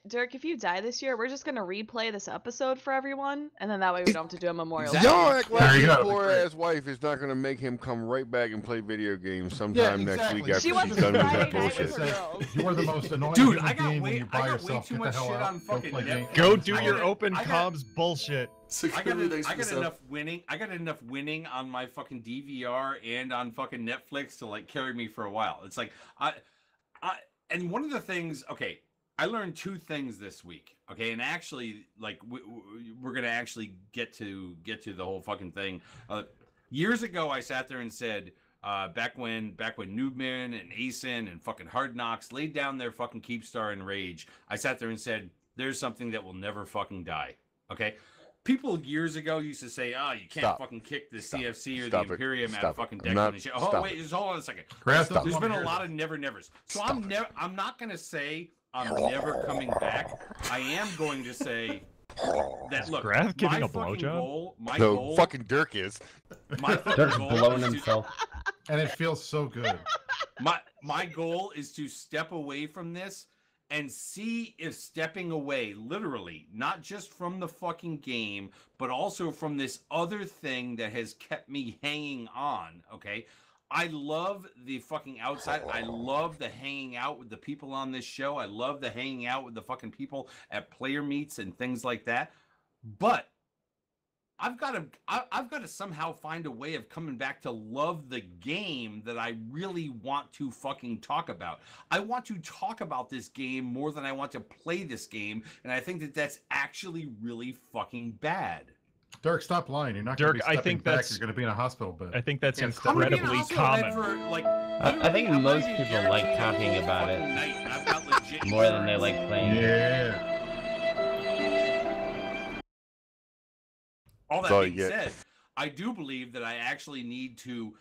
Dirk, if you die this year, we're just gonna replay this episode for everyone, and then that way we don't have to do a memorial. Exactly. Y'all act There like you his go. poor ass wife is not gonna make him come right back and play video games sometime next exactly. week after She wants she's to done with Friday that night bullshit. with her girls. You are the most annoying Dude, human I got being when way- you're I by got way yourself. too Get the much hell shit out. on Go fucking play Netflix. games. Go I do got- your open I got- comms bullshit. Security, thanks I for got the sub. enough winning. I got enough winning on my fucking DVR and on fucking Netflix to like carry me for a while. It's like and one of the things. Okay, I learned two things this week. Okay, and actually, like we're gonna actually get to the whole fucking thing. Years ago, I sat there and said, back when Noobman and Asen and fucking Hard Knocks laid down their fucking Keepstar and Rage, I sat there and said, there's something that will never fucking die. Okay. People years ago used to say, "Oh, you can't Stop. fucking kick the Stop. CFC or Stop the it. Imperium out Stop of fucking it. Deccan I'm not- and shit." Oh, stop wait, it. just hold on a second. Grant, There's stop. been a lot of never nevers. So Stop it. I'm not gonna say I'm never coming back. I am going to say that look, Graf giving my a fucking blowjob? goal, my No, goal, fucking Dirk is. my fucking Dirk's goal blowing is to- himself. And it feels so good. My goal is to step away from this and see if stepping away, literally, not just from the fucking game, but also from this other thing that has kept me hanging on, okay? I love the fucking outside. I love the hanging out with the people on this show. I love the hanging out with the fucking people at player meets and things like that. But I've got to somehow find a way of coming back to love the game that I really want to fucking talk about. I want to talk about this game more than I want to play this game, and I think that that's actually really fucking bad. Dirk, stop lying. You're not Dirk, going to be I stepping think back. that's- You're going to be in a hospital bed. I think that's Can't step I'm gonna be in a incredibly hospital bed common. for, like, I think literally, most I'm people guaranteed like to talking go about fucking it night, and I've got legit more than they insurance. like playing. Yeah. All That's all that you being get. said, I do believe that I actually need to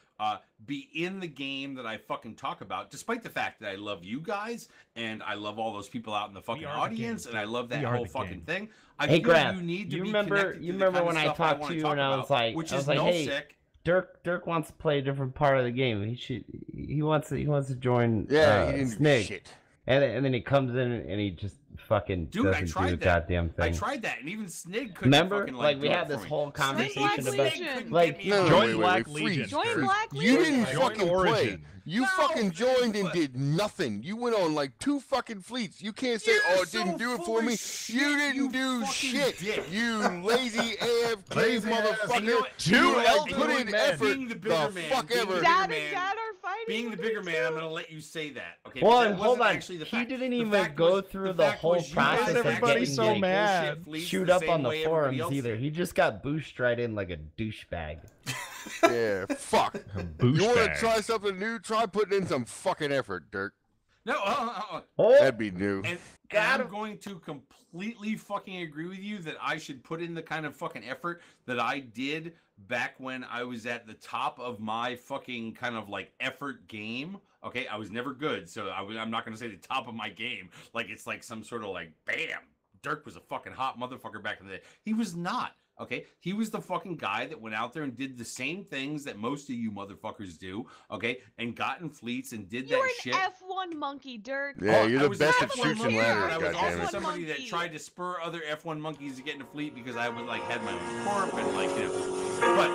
be in the game that I fucking talk about, despite the fact that I love you guys and I love all those people out in the fucking are the audience game, and I love that We are whole the fucking game. thing. I Hey, feel Graf, you need to you be remember connected to the remember kind when of I stuff talked wanna to you talk and I was about, like, which I was is like, no hey, sick. Dirk wants to play a different part of the game. He wants to join Yeah, he didn't do Snig. shit. And then he comes in and he just fucking Dude, I doesn't do tried the that. goddamn I thing. tried that, and even Snig couldn't Remember, fucking like we do it had for this me. whole Black conversation about, Legion. like, No, Join wait, Black freeze, Legion. Join freeze. Black You Legion. didn't Join fucking play. Origin. You No, fucking joined and but- did nothing. You went on like 2 fucking fleets. You can't say, You're "Oh, it so didn't do it full for of me." shit, You you didn't do fucking shit. dick. You lazy AFK Lazy ass. motherfucker. And you know what? Two You like elderly put in men. effort. Being the bigger The man, fuck being ever. the Dad bigger and man, Dad are fighting. being the over bigger it, man, I'm too. gonna let you say that. Okay. Well, but that and hold wasn't on. actually the He fact. didn't The even fact go was- through the fact whole was you process guys of actually getting did like, mad. bullshit fleets shoot the up same on the way everybody forums else either. did. He just got boosted right in like a douchebag. Yeah, fuck. Boosh You want to bag. try something new? Try putting in some fucking effort, Dirk. No, Oh, That'd be new. and Got I'm him. going to completely fucking agree with you that I should put in the kind of fucking effort that I did back when I was at the top of my fucking kind of like effort game. Okay, I was never good, so I'm not going to say the top of my game like it's like some sort of like bam. Dirk was a fucking hot motherfucker back in the day. He was not. Okay, he was the fucking guy that went out there and did the same things that most of you motherfuckers do. Okay, and got in fleets and did You're that an shit. F1 monkey, Dirk. Yeah, Oh, you're I the was best an at F1 shoots and monkey, ladders, but I was goddammit. also somebody Monkey. that tried to spur other F1 monkeys to get into fleet because I was like had my own corp and like you know. But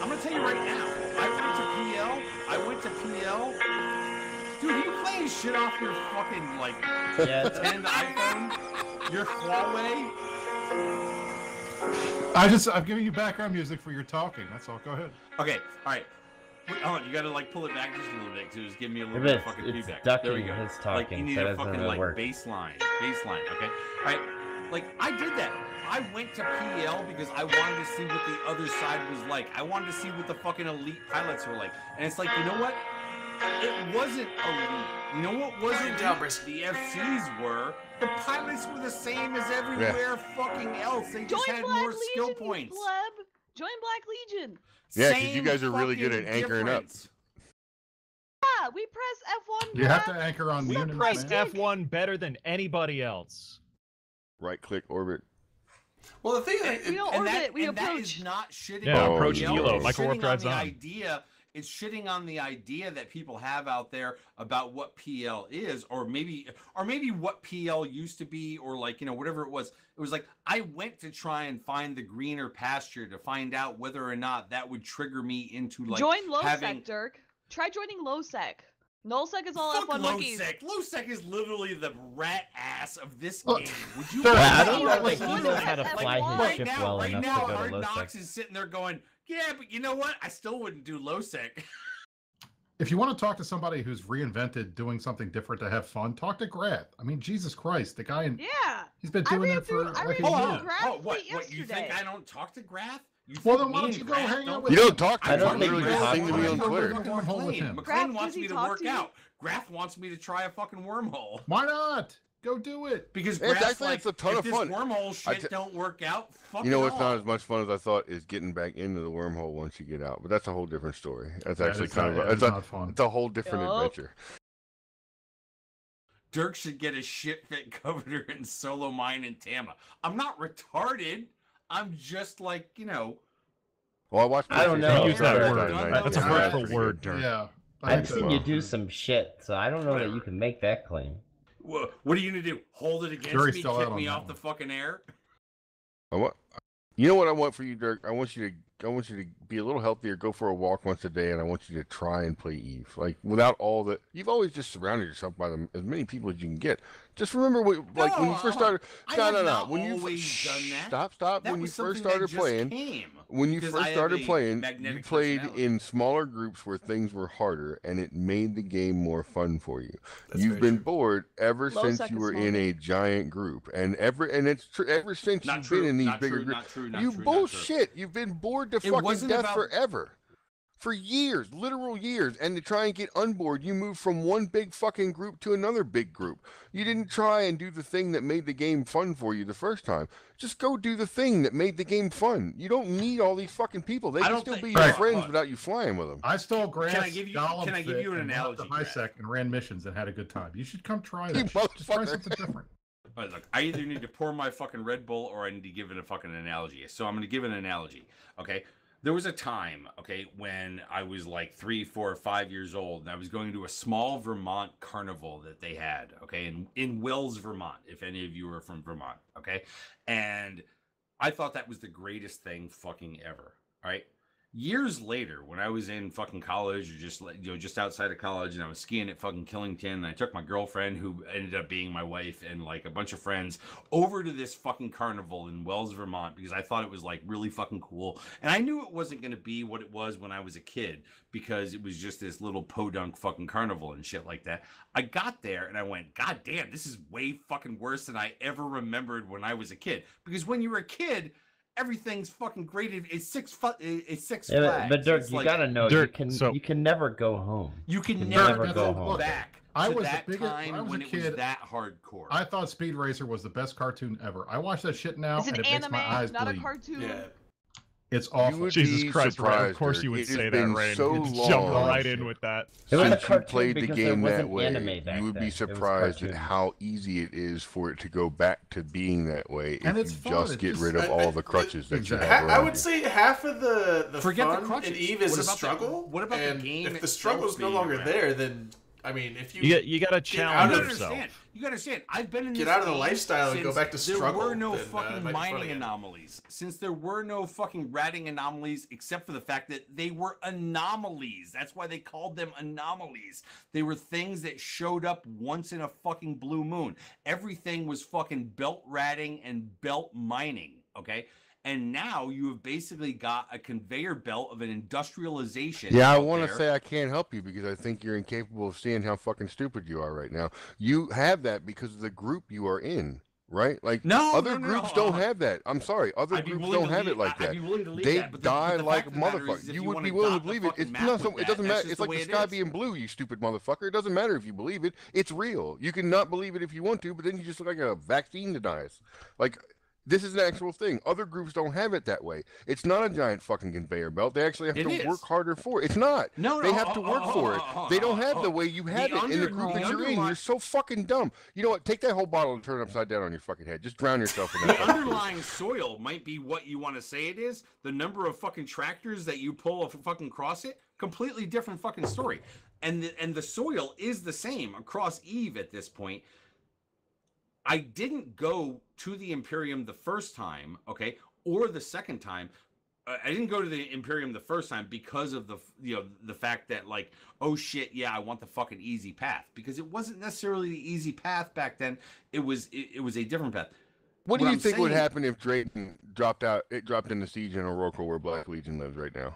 I'm gonna tell you right now, I went to PL. Dude, you playing shit off your fucking like yeah. 10 iPhone, your Huawei. I'm giving you background music for your talking. That's all. Go ahead. Okay, all right. Wait, hold on, you gotta like pull it back just a little bit to just give me a little It's- bit of fucking it's feedback. ducking There we go. his Like talking, you need so a that's fucking gonna like work. baseline, okay? All right, like I did that. I went to PL because I wanted to see what the other side was like. I wanted to see what the fucking elite pilots were like, and it's like you know what? It wasn't elite. You know what wasn't down, elite? Brisk. The FCs were. The pilots were the same as everywhere fucking else. They just Join had Black more skill Legion, you points. pleb. Join Black Legion. Yeah, 'cause you Same guys are really good fucking at anchoring up. difference. Yeah, we press F1. You have to pleb. anchor on We units, Press man. F1 better than anybody else. Right click orbit. Well, the thing We don't and orbit, that, we and that approach. is not shitting Yeah, on approach PL, Hilo, it's Michael shitting Warp drives on the on. idea. It's shitting on the idea that people have out there about what PL is, or maybe what PL used to be, or like you know whatever it was. It was like I went to try and find the greener pasture to find out whether or not that would trigger me into like Join LowSec, having. Dirk. Try joining LowSec. NullSec is all Fuck F1 monkeys. LowSec. LowSec is literally the rat ass of this Look, game. Would you? Dirk, I don't know think if he knows how to Like, fly his right ship now, well right enough now, to go Hard to Knocks LowSec. is sitting there going, yeah, but you know what? I still wouldn't do LowSec. If you want to talk to somebody who's reinvented doing something different to have fun, talk to Grath. I mean, Jesus Christ, the guy in Yeah. he's been I doing ran it for through- I like a ran Hold through year. on. Graph Oh, what? Fleet What? You think yesterday. I don't talk to Graph? You Well, think then why me don't and you go Graph hang out don't with You him? don't talk to I him. don't You think literally Graph just sing to me wants on to do a Twitter. fucking wormhole with him. McLean Graph, wants does he me to talk work to you? out. Graph wants me to try a fucking wormhole. Why not? Go do it. Because It's Graph's actually- like, it's a ton if of this fun. wormhole I shit t- don't work out, fuck You know it what's not all. as much fun as I thought is getting back into the wormhole once you get out, but that's a whole different story. That's That actually is kind not- of that it's is a, not fun. it's a whole different Yup. adventure. Dirk should get a shit fit governor in solo mine in Tama. I'm not retarded. I'm just like, you know. Well, I watched. I don't know. Use that Yeah, word. yeah, That's a yeah. word Pretty for good. word, Dirk. Yeah. I I've think seen so. you do some shit, so I don't know that Whatever. you can make that claim. What are you gonna do? Hold it against Jury's me? still Kick out on me that off the one. fucking air? I want. You know what I want for you, Dirk? I want you to be a little healthier, go for a walk once a day, and I want you to try and play Eve. Like without all the, you've always just surrounded yourself by as many people as you can get. Just remember, like when you first started. I No, have no, no. not When you always done that. stop. That When you was first something that started just playing, came when you because first I have started a playing, you magnetic played personality. in smaller groups where things were harder, and it made the game more fun for you. That's You've very been bored ever Low since sec you is were small in game. a giant group, and ever since Not you've true. been in these Not bigger true. groups. Not true. Not You true. Not true. bullshit. You've been bored to fucking wasn't death about- forever. For years, literal years. And to try and get unboard, you moved from one big fucking group to another big group. You didn't try and do the thing that made the game fun for you the first time. Just go do the thing that made the game fun. You don't need all these fucking people. They I can don't still think- be your Right. friends without you flying with them. I stole Graph's Can I give you- Gollum can I give fit you an and went up to analogy, HiSec and ran missions and had a good time. You should come try You that. shit. Just try motherfucker. something different. All right, look, I either need to pour my fucking Red Bull or I need to give it a fucking analogy. So I'm going to give an analogy. Okay. There was a time, okay, when I was like 3, 4, 5 years old, and I was going to a small Vermont carnival that they had, okay, in Wells, Vermont, if any of you are from Vermont, okay? And I thought that was the greatest thing fucking ever, all right? Years later, when I was in fucking college, or just outside of college, and I was skiing at fucking Killington, and I took my girlfriend, who ended up being my wife, and like a bunch of friends, over to this fucking carnival in Wells, Vermont, because I thought it was like really fucking cool, and I knew it wasn't going to be what it was when I was a kid, because it was just this little podunk fucking carnival and shit like that. I got there and I went, God damn, this is way fucking worse than I ever remembered when I was a kid, because when you were a kid, everything's fucking great. It's Six Flags. But Dirk, It's you like, gotta know, Dirk, you can never go home. you can can never never go go home. back I to was the that biggest- when I time was when a it was kid, that hardcore. I thought Speed Racer was the best cartoon ever. I watch that shit now, It's and an it makes anime, my eyes not bleed. a cartoon. Yeah. It's You awful. would Jesus be Christ, Ray, surprised, of course you Dirk. would It say has that, been Ray. so You just jumped long right in with that. It was a since you cartoon played the because game there that wasn't way. anime back You would then. be It was surprised at cartoon. how easy it is for it to go back to being that way And if it's you fun. just It get just- rid of I- all the crutches that you exactly. have I around would you. say half of the Forget the fun crutches. in Eve is What a about the- struggle. what about the and game if the itself struggle's no being longer around? there, then I mean, if You got to out challenge of- yourself. You gotta understand. I've been in Get this out of the game lifestyle and go since back to struggle, There were no then, it fucking might be fun mining again. anomalies. Since there were no fucking ratting anomalies, except for the fact that they were anomalies. That's why they called them anomalies. They were things that showed up once in a fucking blue moon. Everything was fucking belt ratting and belt mining. Okay. And now you have basically got a conveyor belt of an industrialization. Yeah, I out want to there. say I can't help you because I think you're incapable of seeing how fucking stupid you are right now. You have that because of the group you are in, right? Like other groups don't have that. I'm sorry, other I'd be groups willing don't to have leave- it like I'd that. be willing to leave They that, but die the like fact of the matter is, motherfuckers. if You you would wanna be willing to dot the believe it. fucking It's map not. with It doesn't that, that's matter. just It's the like way the it sky is. being blue. You stupid motherfucker. It doesn't matter if you believe it. It's real. You can not believe it if you want to, but then you just look like a vaccine denies. Like. This is an actual thing. Other groups don't have it that way. It's not a giant fucking conveyor belt. They actually have It to is. work harder for it. It's not. No, They no, have to work for it. They don't have the way you have it in the group that you're in. You're so fucking dumb. You know what? Take that whole bottle and turn it upside down on your fucking head. Just drown yourself in that. The underlying soil might be what you want to say it is. The number of fucking tractors that you pull fucking across it, completely different fucking story. And the soil is the same across Eve at this point. I didn't go to the Imperium the first time, okay, or the second time. I didn't go to the Imperium the first time because of the fact that like, oh shit, yeah, I want the fucking easy path, because it wasn't necessarily the easy path back then. It was a different path. What do you I'm think would saying- happen if Drayton dropped into Siege in Oracle where Black Legion lives right now?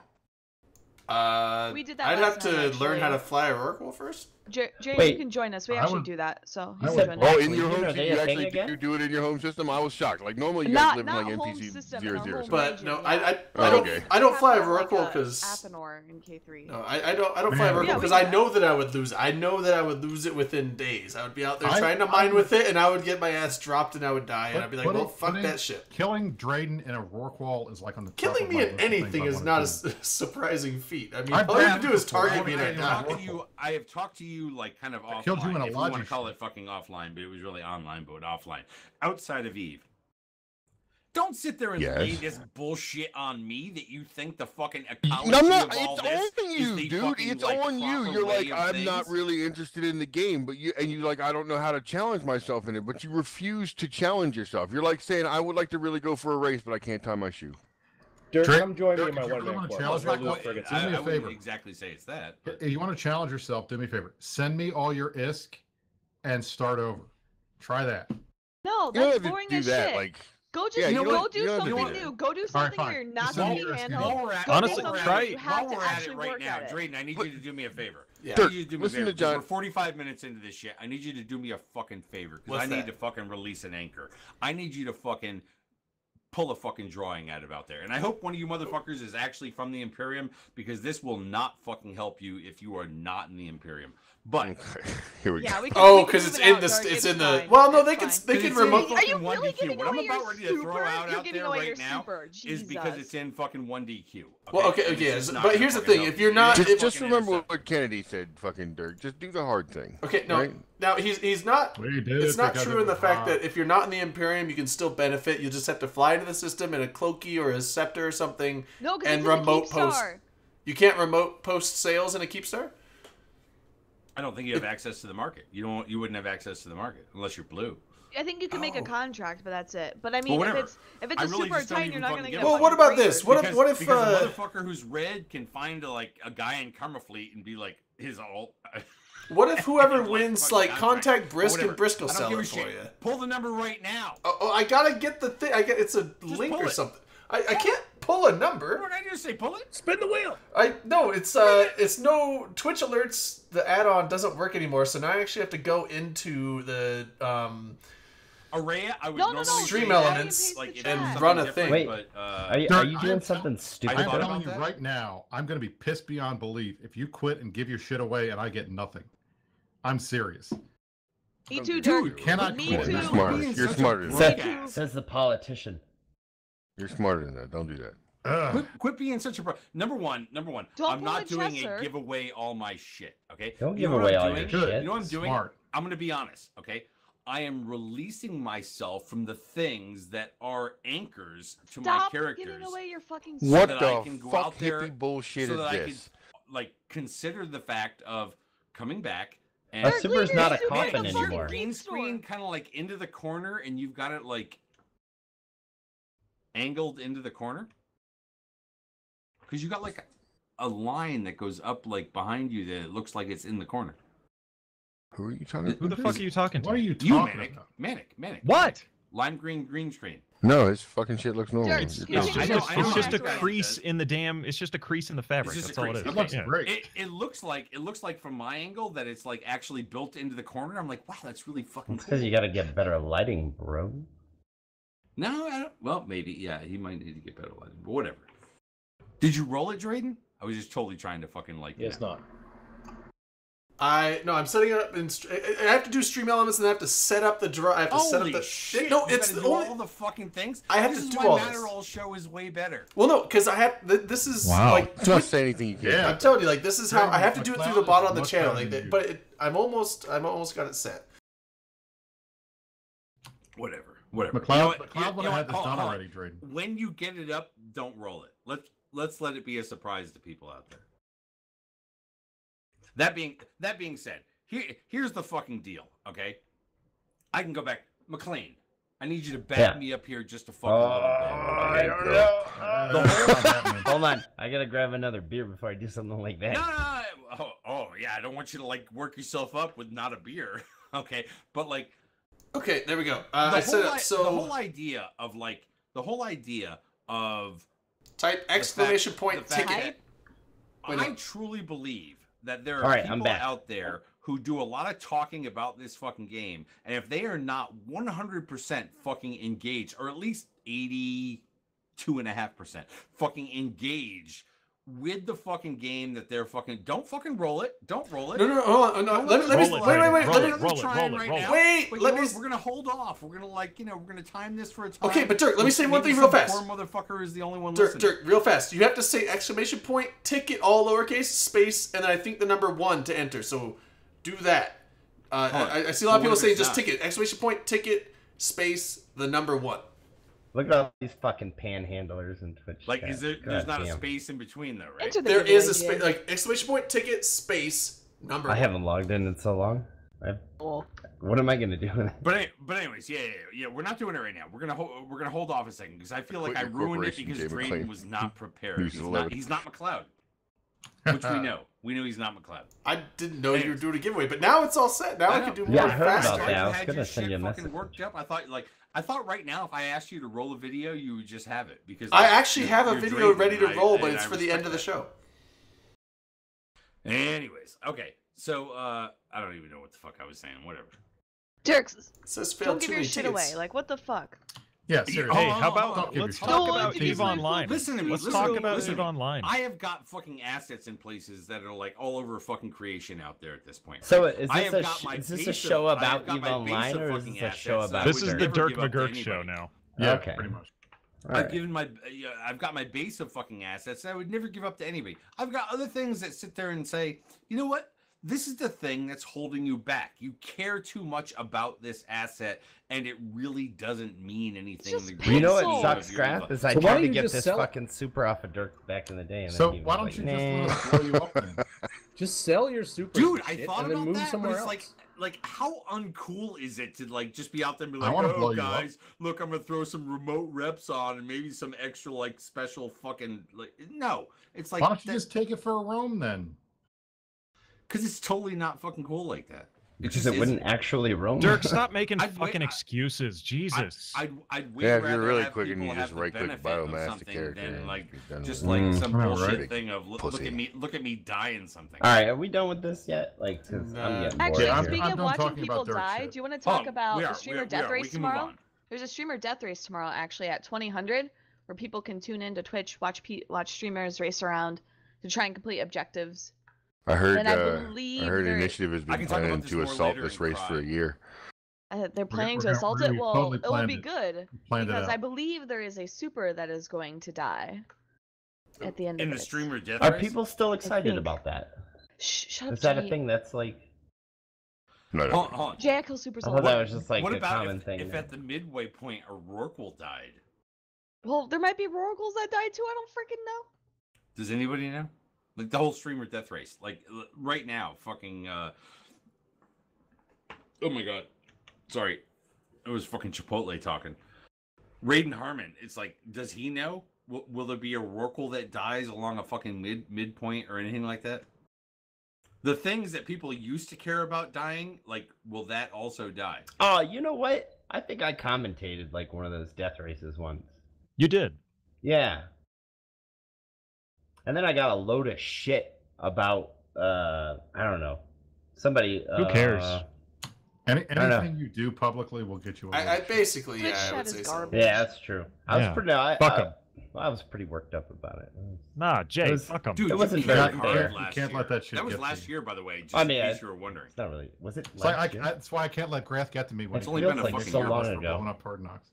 We did that I'd last have to night, learn how actually. to fly Oracle first. Jay, Wait, you can join us. We I actually would- do that. So You you said can join Black us. Oh, in your Legion, home are system, they you a thing actually again? you do it in your home system? I was shocked. Like normally you guys live in Not like home NPC system, 0 in a 0. home But no, region, I yeah. Oh, don't okay. I don't fly Have Oracle like a because Athanor in K3. no, I don't fly Man. Oracle Yeah, we because do I that. know that I would lose. I know that I would lose it within days. I would be out there I- trying to mine with it, and I would get my ass dropped, and I would die, and I'd be like, well, fuck putting- that shit. Killing Drayden in a Rorqual is like on the top Killing of me my in list of things anything I is wanna not do. a surprising feat. I mean, I've all you have been to do is before. target me and I I die. talked I have talked to you like kind of offline. killed you in a if you want to logic call shit. it fucking offline, but it was really online, but offline. Outside of Eve. Don't sit there and lay Yes. this bullshit on me that you think the fucking No, ecology I'm not. of all It's this on is you, the dude. fucking, It's like, on you. proper You're way like, of I'm not things. really interested in the game, but you're like, I don't know how to challenge myself in it. But you refuse to challenge yourself. You're like saying, I would like to really go for a race, but I can't tie my shoe. Dirk, Drake- come join me Dirk, in my if you one really man wanna club. challenge I'll that lose guy, frigates. do me a I wouldn't favor. exactly say it's that. but- If you want to challenge yourself, do me a favor. Send me all your ISK and start over. Try that. No, You don't that's have to boring do as that. shit. Like, Go just Yeah, you go don't- do you don't have to something do that. new. Go do something fine. where you're not Just gonna send get me your your hand ISK. held. While we're at, Go do Honestly, something try- where you have while to we're at actually it right work now, at it. Drayden, I need you to do me a favor. Yeah. I Dirk, need you to do me a listen favor. to John. We're 45 minutes into this shit. I need you to do me a fucking favor because What's I need that? to fucking release an anchor. I need you to fucking pull a fucking drawing out of out there. And I hope one of you motherfuckers is actually from the Imperium because this will not fucking help you if you are not in the Imperium. But here we Yeah, go. we can. Oh, we can because move it's it in out, the Dark, it's in the. fine. Well, no, It's they can fine. they Because can it's in remote. the Are you fucking really 1DQ. giving What I'm away about your ready to throw super? out You're out giving there away right your now super. is because Jesus. it's in fucking 1DQ. Well, okay, And it's okay, just not but gonna here's the fucking thing, help if you're you. not- It's if- Just fucking remember intercept. what Kennedy said, fucking Dirk. Just do the hard thing. Okay, no. Right? Now he's not. We did It's it not because true it in the was fact hot. that if you're not in the Imperium, you can still benefit. You just have to fly into the system in a Cloaky or a Scepter or something, No, because and it's in remote the post. Keepstar. You can't remote post sales in a Keepstar. I don't think you have access to the market. You don't. You wouldn't have access to the market unless you're blue. I think you can make a Oh. contract, but that's it. But I Well, mean, if whatever. it's I a really super just don't tight, even you're not fucking gonna give get. a Well, fucking what about free this? or What something. if because a motherfucker who's red can find like a guy in Karma Fleet and be like his all. What if whoever Like, wins, fucking like, contract. contact Or Brisk whatever. and Brisk will I don't sell give it a for shit. you? Pull the number right now. Oh, I gotta get the thing. It's a link pull or it. something. I can't pull a number. What did I just say? Pull it. Spin the wheel. It's no Twitch alerts. The add-on doesn't work anymore, so now I actually have to go into the Array. I would No, normally Stream say Elements like if and it was run something a thing. different, Wait, but, are you Dirk, doing I'm something stupid? I'm thought telling about you that. right now, I'm going to be pissed beyond belief if you quit and give your shit away and I get nothing. I'm serious. Me too, Dude, Dirk. You cannot Me quit. too. You're smarter. Being You're such a smarter than broke that. ass. Says the politician. You're smarter than that. Don't do that. Quit being such a pro. Number one. Don't I'm pull not a doing Chesser. a giveaway all my shit. Okay. Don't You give know what away I'm all your doing? Good. shit. You know what I'm doing? Smart. I'm gonna be honest. Okay. I am releasing myself from the things that are anchors to Stop my characters. giving away your fucking What that the I can go fuck out there hippie bullshit so is that I this? could like consider the fact of coming back and A Dirk, super's leave not your a stupid coffin fucking anymore. Keep green store. screen kind of like into the corner and you've got it like angled into the corner because you got like a line that goes up like behind you that it looks like it's in the corner. Who are you talking Who the to? fuck are you talking to? What are you You talking manic, about? manic. What? Lime green screen. No, his fucking shit looks normal. Dirk, You're it's It's dumb. I just, know, a, I know it's just a that's what it crease does. in the damn. It's just a crease in the fabric. It's just That's a all it crease. is. It looks Yeah. great. It looks like from my angle that it's like actually built into the corner. I'm like, wow, that's really fucking It's cool. because you got to get better lighting, bro. No, I don't. Well, maybe. Yeah, he might need to get better lighting, but whatever. Did you roll it, Drayden? I was just totally trying to fucking like. It's not. I'm setting it up in. I have to do Stream Elements and I have to set up the draw. I have to set up Holy the. shit! No, you it's gotta the do only. all the fucking things. I have this to is do why all this. Matterall show is way better. Well, no, because I have. This is Wow. like. Let's not say anything you can't. Yeah. I'm telling you, like this is how I have to do it through the McLeod bot is on the much channel, better like than you. but I'm almost got it set. Whatever. McLeod, You know what? McLeod would You know have had what? this Hold done on. already, Drayden. When you get it up, don't roll it. Let's let it be a surprise to people out there. That being said, here's the fucking deal, okay? I can go back. McLean, I need you to back me up here just a fucking little bit. I Okay? don't know. Batman. Hold on, I gotta grab another beer before I do something like that. No. Oh, yeah, I don't want you to like work yourself up with not a beer, okay? But like Okay, there we go. the I set whole up the so whole idea of type exclamation point the fact ticket. that Wait, I no. truly believe that there are All right, I'm people back. out there who do a lot of talking about this fucking game, and if they are not 100% fucking engaged, or at least 82.5% fucking engaged with the fucking game that they're fucking don't fucking roll it. Don't roll it. No, hold on. No, let me Roll it, wait. Brandon. Wait. Roll Let it, me. roll it, roll it, roll it. Wait, But let you know me- what? We're gonna hold off. We're gonna we're gonna time this for a time. Okay, but Dirk, let me say one Maybe thing real some fast. Poor motherfucker is the only one Dirk, listening. real fast. You have to say exclamation point ticket all lowercase space and then I think the number 1 to enter. So do that. I see a lot of people saying just ticket exclamation point ticket space the number 1. Look at all these fucking panhandlers in Twitch. Like, chat. is there? God There's not a damn. space in between though, right? Enter the There is a giveaway, space like exclamation point ticket space number I 1. haven't logged in so long. Oh. What am I gonna do? But anyways, yeah. We're not doing it right now. We're gonna hold off a second because I feel like Quit I your ruined it corporation, because Jay Drayden McClain. was not prepared. Who's 11? He's not McLeod, which we know. We knew he's not McLeod. I didn't know you were doing a giveaway, but now it's all set. Now I can do more Yeah, I heard faster. about that. I was had gonna your send shit you a fucking message. worked up. I thought right now if I asked you to roll a video, you would just have it because I like, actually you're- have a you're video Drayden, ready to and roll, but and it's I for the end of the respect show. that. Anyways, okay. So I don't even know what the fuck I was saying. Whatever. Dirk, It says failed don't give too your many shit tickets. away. Like, what the fuck? Yeah, seriously. Hey, how Don't about give let's your talk shit. about Don't EVE Online? Listen to me. Let's listen talk to me, about listen EVE to me. Online. I have got fucking assets in places that are like all over fucking creation out there at this point. So is I this have got my is this a base show of- I have about got EVE my base Online of or is fucking this a assets show that about? I This would is the never Dirk give up to McGurk show anybody. now. Yeah, Okay. pretty much. I've got my base of fucking assets that I would never give up to anybody. I've got other things that sit there and say, you know what? this is the thing that's holding you back. You care too much about this asset, and it really doesn't mean anything. just to pencil. You know what Pixel. sucks, Graph? Is I So why tried don't to you get just this sell it? fucking super off of Dirk back in the day. And So then he why was don't like, you nah. just let it blow you up then? Just sell your super. Dude, I shit thought and then about move that, but somewhere it's else. like how uncool is it to like just be out there and be I like, wanna blow oh you up." guys, look, I'm gonna throw some remote reps on and maybe some extra like special fucking like no. It's like Why don't you just take it for a roam then? because it's totally not fucking cool like that. Because it wouldn't actually roam. Dirk, stop making I'd wait- fucking excuses. Jesus. I'd way Yeah, if rather you're really have quick and people you have just the right-click benefit of biomass the something character than and like you're done just with like it. some I know, bullshit right? thing of look Pussy. at me dying something. All right, are we done with this yet? Like, 'cause I'm Nah. getting bored Actually, Yeah, I'm- speaking I'm of done watching talking people about Dirk die, shit. do you want to Hold talk on, about we the are, streamer we death are. We race can move tomorrow? on. There's a streamer death race tomorrow, actually at 2000, where people can tune in to Twitch, watch streamers race around to try and complete objectives. I heard. And I I believe heard they're- Initiative has I been can talk about planning this to more assault later this in race for a Pride. year. They're planning we're to gonna- assault we're it. gonna- Well, totally it will planned be it. good Planned it because I out. believe there is a super that is going to die at the end In of the it. streamer death Are race? people still excited think. about that? Shut up, Is that a Jay. thing that's like? No, no. Hold on. Jay kills super I soul. thought that was just like What a about common thing. if now. at the midway point a Rorqual died? Well, there might be Rorquals that died too. I don't freaking know. Does anybody know? Like the whole streamer death race. Like right now, fucking oh my god. Sorry. It was fucking Chipotle talking. Raiden Harmon, it's like, does he know? Will there be a Rorqual that dies along a fucking midpoint or anything like that? The things that people used to care about dying, like, will that also die? Oh, you know what? I think I commentated like one of those death races once. You did. Yeah. And then I got a load of shit about I don't know. Somebody Who cares? don't know. Anything you do publicly will get you. A I little shit. basically, Twitch yeah, I chat would is say so. garbage. Yeah, that's true. I was Yeah. pretty Fuck 'em. I was pretty worked up about it. Nah, Jay, It was- fuck him. Dude, It wasn't you very can't fair. hard You last can't let year. that shit That was get to last you. year, by the way, just I in mean, case you were wondering. It's not really. Was it It's like last year? that's why I can't let Grath get to me when It's he only feels been a like fucking so year. long for ago. blowing up Hard Knocks.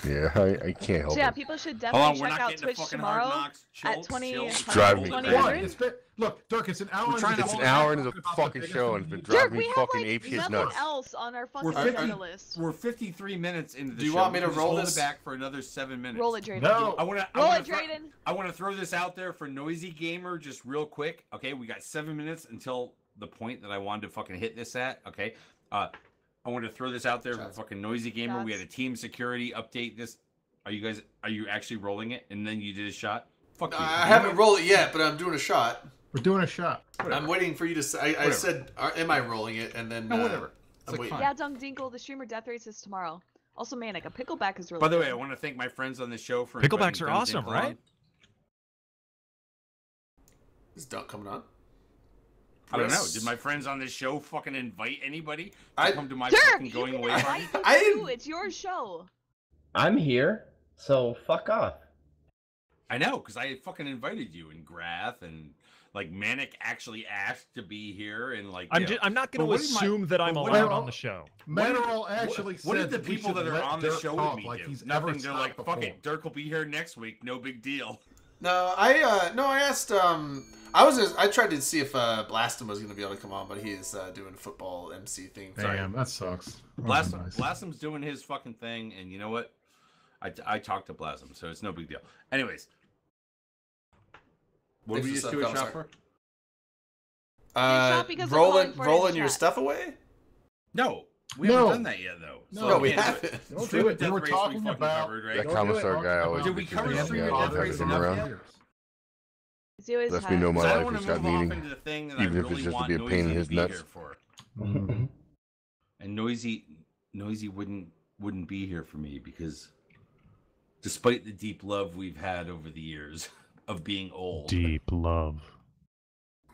Yeah, I can't help So yeah, it. people should Hold definitely on, we're check not out getting to Twitch fucking Hard tomorrow Knocks. at Chill, 20. chill. It's driving me 2000. What? crazy. Look, Dirk, it's an hour. We're trying and to- It's a an half hour into the talking about fucking biggest show and thing it's you been Dirk, driving we me have fucking like apeshit nothing nuts. else on our We're fucking 50 agenda list. We're 53 minutes into the Do you show. want me to Just roll hold this? it back for another 7 minutes. Roll it, Drayden. No. I want to. Roll it, Drayden. I want to throw this out there for Noisy Gamer, just real quick. Okay, we got 7 minutes until the point that I wanted to fucking hit this at. Okay, I want to throw this out there for fucking Noisy Gamer. We had a team security update. This, are you actually rolling it? And then you did a shot. Fuck you. I haven't rolled it yet, but I'm doing a shot. We're doing a shot. I'm waiting for you to say. I Whatever. said, am I rolling it? And then No, whatever. It's I'm like, waiting. fine. Yeah, Dunk Dinkle, the streamer death race is tomorrow. Also, Manic, a pickleback is really By the way, good. I want to thank my friends on the show for Picklebacks inviting are Dunk awesome, Dinkle right? on. Is Dunk coming on? I don't know. Chris? Did my friends on this show fucking invite anybody to I- come to my Dirk, fucking you going can away party? invite them I too. didn't- It's your show. I'm here, so fuck off. I know, because I fucking invited you and Grath and like Manic actually asked to be here and like. I'm you know. I'm not going But to what did my- assume that I'm but what allowed did- on the show. Manuel actually what said did the that we people should that are let on the Dirk show talk with me like do? he's ever Nothing. They're like, stopped fuck before. it, Dirk will be here next week. No big deal. No, I asked. I tried to see if Blastum was going to be able to come on, but he is doing a football MC thing. Damn, that sucks. Blastum's doing his fucking thing, and you know what? I talked to Blastum, so it's no big deal. Anyways, what did we Thanks just for do a the shot sub, for? shot because I'm calling for it in rolling the your chat. stuff away. No, we No. haven't done that yet, though. No, we can't do haven't. it. Don't Streamer do it. Death We're Race talking fucking about- covered, right? That Don't do commissar it. guy always. Did we bitches cover about Streamer that. Death I've Race them enough around. yet? He always Lets has. me know my So I life don't want has to got move off meaning, into the thing that even I if it's really just to want be a pain Noisy in to his be nuts. here for. Mhm. And Noisy wouldn't be here for me because despite the deep love we've had over the years of being old. Deep love.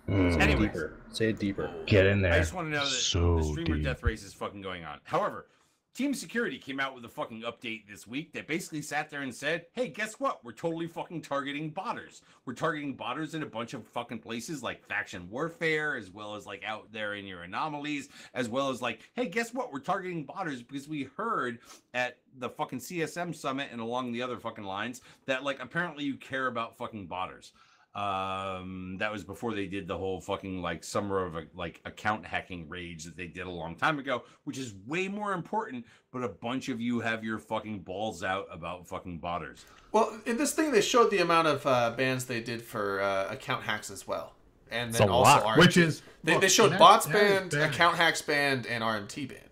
Anyways, Deeper. Say it deeper. Get in there. I just want to know that So the streamer deep. death race is fucking going on. However, Team Security came out with a fucking update this week that basically sat there and said, hey, guess what? We're totally fucking targeting botters. We're targeting botters in a bunch of fucking places like Faction Warfare, as well as like out there in your anomalies, as well as like, hey, guess what? We're targeting botters because we heard at the fucking CSM summit and along the other fucking lines that like apparently you care about fucking botters. That was before they did the whole fucking like summer of like account hacking rage that they did a long time ago, which is way more important. But a bunch of you have your fucking balls out about fucking botters. Well, in this thing, they showed the amount of bans they did for account hacks as well, and then a also lot. RMT. Which is They showed bots banned, account hacks banned, and RMT banned.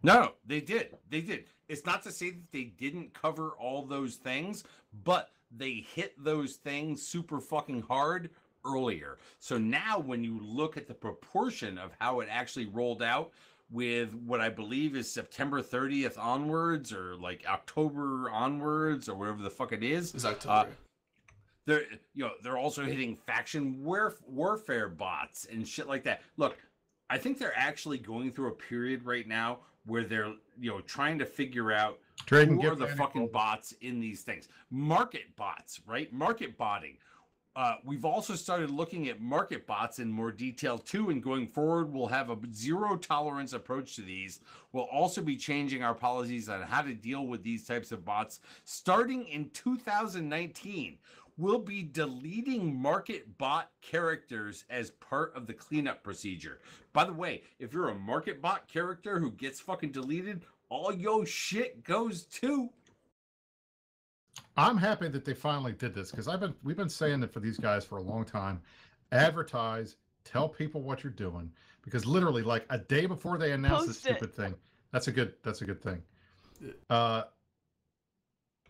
No, they did. They did. It's not to say that they didn't cover all those things, but they hit those things super fucking hard earlier. So now when you look at the proportion of how it actually rolled out with what I believe is September 30th onwards, or like October onwards, or whatever the fuck it is. It's October. They're also hitting faction warfare bots and shit like that. Look, I think they're actually going through a period right now where they're trying to figure out who are the fucking bots in these things. Market bots, right? Market botting. We've also started looking at market bots in more detail too, and going forward, we'll have a zero tolerance approach to these. We'll also be changing our policies on how to deal with these types of bots starting in 2019. We'll be deleting market bot characters as part of the cleanup procedure. By the way, if you're a market bot character who gets fucking deleted, all your shit goes too. I'm happy that they finally did this, because we've been saying that for these guys for a long time. Advertise, tell people what you're doing, because literally like a day before they announce this stupid thing, that's a good thing.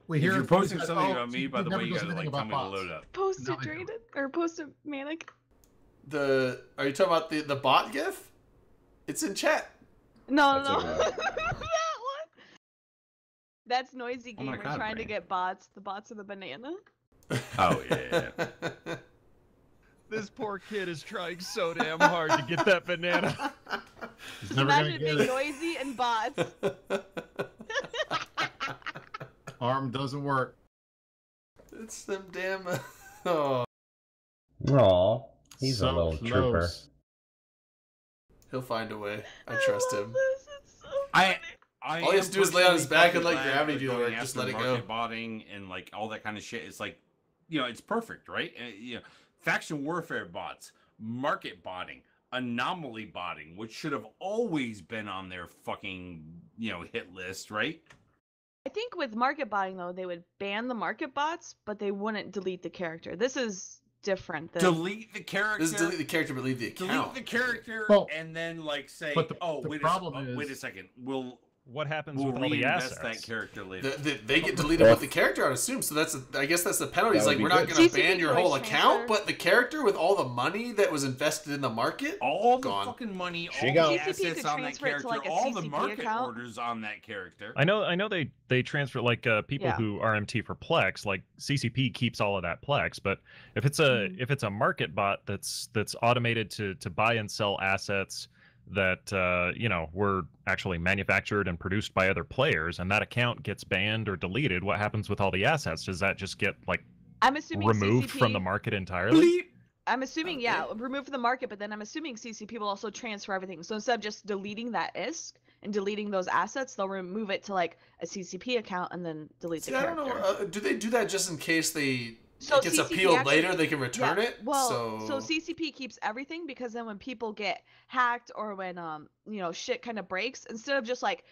We hear if you're posting guys, something about me, by the way, you gotta anything like tell about me to bots. load up. Post it, Drayden, or post it, Manic. Are you talking about the bot GIF? It's in chat. No. That's that one. That's Noisy Oh my Gamer God, trying to man. get bots. The bots are the banana. Oh yeah. This poor kid is trying so damn hard to get that banana. He's never gonna Imagine get being it. noisy and bots. Arm doesn't work. It's them damn. Oh, Aw, he's So a little trooper. close. he'll find a way. I trust love him. This. It's so I funny. I All he has am to do is lay on his personally back and fucking let glad gravity they're do the going work. Just after let it go. market botting and like all that kind of shit. It's like, it's perfect, right? Faction warfare bots, market botting, anomaly botting, which should have always been on their fucking hit list, right? I think with market botting though, they would ban the market bots, but they wouldn't delete the character. This is different. Than... Delete the character. This is delete the character, but leave the account. Delete the character, Well, and then like say, but the wait problem wait a is- second, we'll What happens we'll with all the reinvest assets? that character later. They get deleted with the character, I'd assume. So I guess that's the penalty. It's That like, would we're be not good. going to CCP ban your can whole always account, transfer. but the character with all the money that was invested in the market, All the gone. fucking money, She all gone. the CCP assets could on that transfer it to, character, like, a all the CCP market account. orders on that character. I know they transfer like people Yeah. who RMT for Plex, like CCP keeps all of that Plex, but if it's a market bot that's automated to buy and sell assets that were actually manufactured and produced by other players, and that account gets banned or deleted, what happens with all the assets? Does that just get like I'm assuming removed CCP... from the market entirely? Bleep. I'm assuming, removed from the market, but then I'm assuming CCP will also transfer everything. So instead of just deleting that ISK and deleting those assets, they'll remove it to like a CCP account and then delete see, the I character. don't know. Do they do that just in case So it gets CCP appealed actually- later? They can return it. Well, so CCP keeps everything, because then when people get hacked or when shit kind of breaks, instead of just like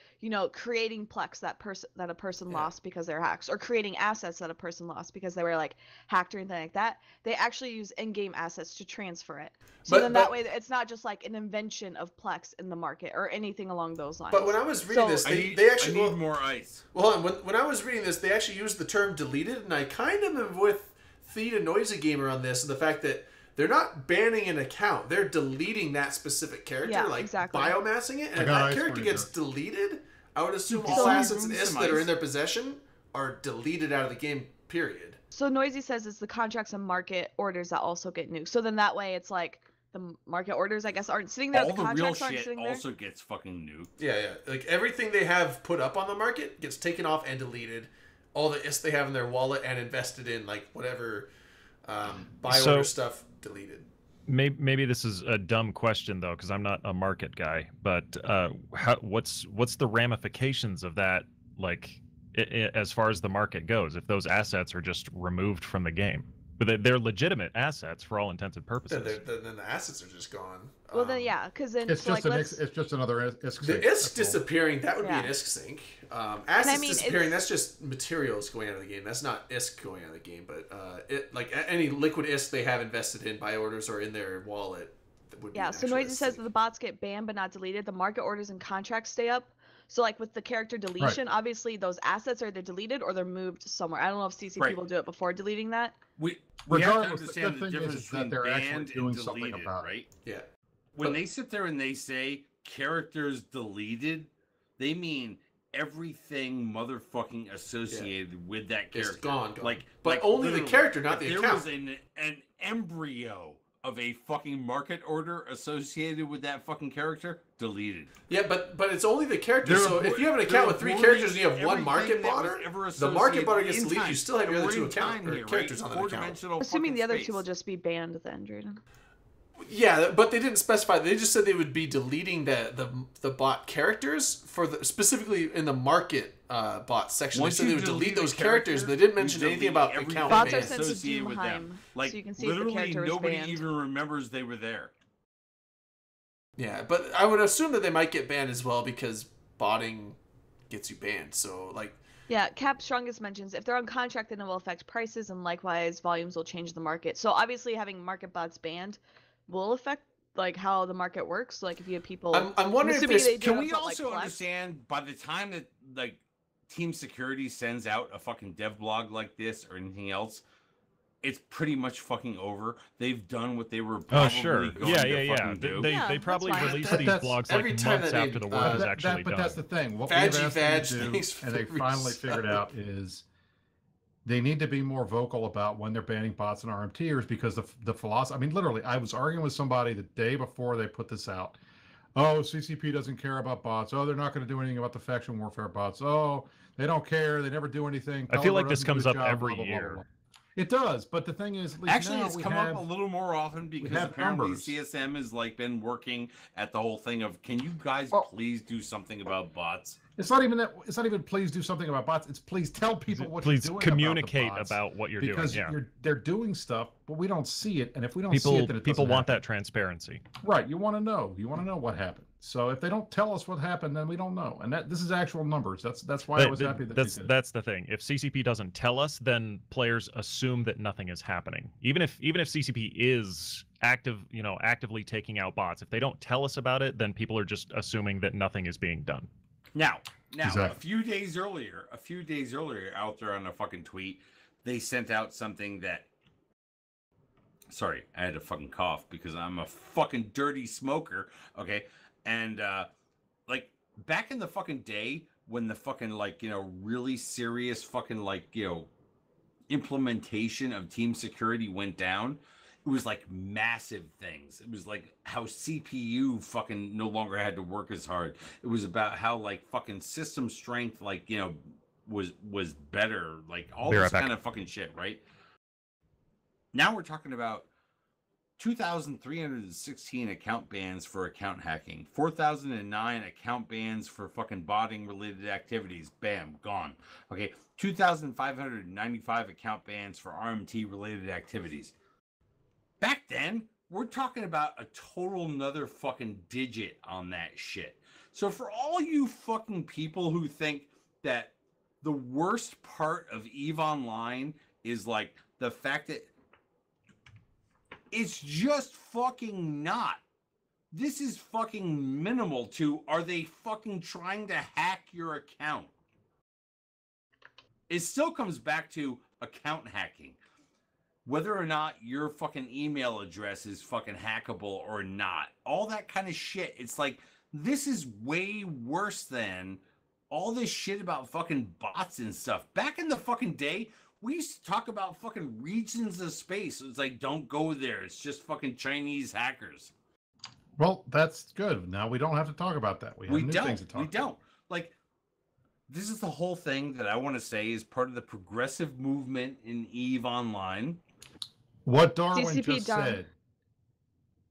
creating Plex that a person lost because they're hacked, or creating assets that a person lost because they were like hacked or anything like that, they actually use in-game assets to transfer it. So then that way it's not just like an invention of Plex in the market or anything along those lines. But when I was reading this, I they need, actually I need more ice. Well, hold on. When I was reading this, they actually used the term deleted, and I kind of am with Theed and Noisy Gamer on this, and the fact that they're not banning an account, they're deleting that specific character, Yeah, like exactly. biomassing it, and I if got that ice character for you, gets deleted, I would assume So- all assets and Some ISK that are ice. in their possession are deleted out of the game, period. So Noisy says it's the contracts and market orders that also get nuked. So then that way it's like the market orders, I guess, aren't sitting there. All The the real contracts aren't shit sitting there. also gets fucking nuked. Yeah. Like, everything they have put up on the market gets taken off and deleted. All the ISK they have in their wallet and invested in, like, whatever buy So- order stuff, deleted. Maybe this is a dumb question though, because I'm not a market guy. But what's the ramifications of that? Like, as far as the market goes, if those assets are just removed from the game, But they're legitimate assets for all intents and purposes. Then the assets are just gone. Well, then yeah, because then it's so, just like, it's just another ISK the sync. ISK disappearing. That would Yeah. be an ISK sync. Assets mean, disappearing. That's just materials going out of the game. That's not ISK going out of the game. But any liquid ISK they have invested in buy orders or in their wallet. Would be Yeah, an so actual Noisy ISK says sync. that the bots get banned but not deleted. The market orders and contracts stay up. So like with the character deletion, obviously those assets are either deleted or they're moved somewhere. I don't know if CCP will do it before deleting that. We have to Regardless, understand the the thing difference is that between they're actually banned doing and something deleted, about it. right? Yeah. When they sit there and they say characters deleted, they mean everything motherfucking associated with that character. It's gone. Like, but only the literally, character, not if the there account. was an embryo of a fucking market order associated with that fucking character, deleted. Yeah, but it's only the character. They're So if you have an they're account with 3 avoiding characters and you have one everything market that was botter, ever the market botter associated gets in deleted. You time. still have your And other we're 2 in time or here, characters right? on that account. Four-dimensional Assuming fucking the other space. two will just be banned then, Drayden. Yeah, but they didn't specify. They just said they would be deleting the bot characters for specifically in the market bot section. Once they said they you would delete the those character, characters, but they didn't you mention anything delete about everything account Bots are bans. sent to associated with them. Doomheim, Like, so you can see if the literally character was nobody banned. even remembers they were there. Yeah, but I would assume that they might get banned as well because botting gets you banned. So like, Yeah, Cap Strongest mentions if they're on contract, then it will affect prices, and likewise volumes will change the market. So obviously, having market bots banned will affect like how the market works. Like if you have people, I'm wondering if assuming this- they do Can have we something like also Flex. understand by the time that like Team Security sends out a fucking dev blog like this or anything else, it's pretty much fucking over. They've done what they were probably Oh, sure. going Yeah, to yeah, yeah. fucking do. They that's probably fine. release But these that's blogs every like time months that they, after the work is actually but done. that's the thing. What Fadgy we've asked them Fadge, to do, thanks and they for finally figured resub. out is they need to be more vocal about when they're banning bots and RMTers because the philosophy. I mean, literally, I was arguing with somebody the day before they put this out. Oh, CCP doesn't care about bots. Oh, they're not going to do anything about the faction warfare bots. Oh, they don't care. They never do anything. I feel like Pelibur this doesn't do comes his up job, every blah, blah, blah, year. blah, blah. It does, but the thing is, at least Actually, now it's we come have, up a little more often because have apparently numbers. CSM has like been working at the whole thing of can you guys Well- please do something about bots? It's not even that. It's not even please do something about bots. It's please tell people what Please you're doing communicate about, the bots, about what you're because doing. Yeah. they're doing stuff, but we don't see it. And if we don't see People it, then it people doesn't want happen. that transparency. Right. You want to know. You want to know what happened. So if they don't tell us what happened, then we don't know. And this is actual numbers. That's why I was happy that that's they did. that's the thing. If CCP doesn't tell us, then players assume that nothing is happening. Even if CCP is actively taking out bots, if they don't tell us about it, then people are just assuming that nothing is being done. Now, Exactly. a few days earlier, out there on a fucking tweet, they sent out something that. Sorry, I had to fucking cough because I'm a fucking dirty smoker. Okay, and like back in the fucking day when the fucking really serious fucking implementation of team security went down. It was like massive things. It was like how CPU fucking no longer had to work as hard. It was about how like fucking system strength was better. Like all Be right this back. kind of fucking shit, right? Now we're talking about 2,316 account bans for account hacking, 4,009 account bans for fucking botting related activities. Bam, gone. Okay, 2,595 account bans for RMT related activities. Back then, we're talking about a total another fucking digit on that shit. So for all you fucking people who think that the worst part of EVE Online is like the fact that it's just fucking not. This is fucking minimal to are they fucking trying to hack your account? It still comes back to account hacking. Whether or not your fucking email address is fucking hackable or not. All that kind of shit. It's like, this is way worse than all this shit about fucking bots and stuff. Back in the fucking day, we used to talk about fucking regions of space. It's like, don't go there. It's just fucking Chinese hackers. Well, that's good. Now we don't have to talk about that. We have new things to talk We about. don't. Like, this is the whole thing that I want to say is part of the progressive movement in EVE Online. What Darwin CCP just done. said.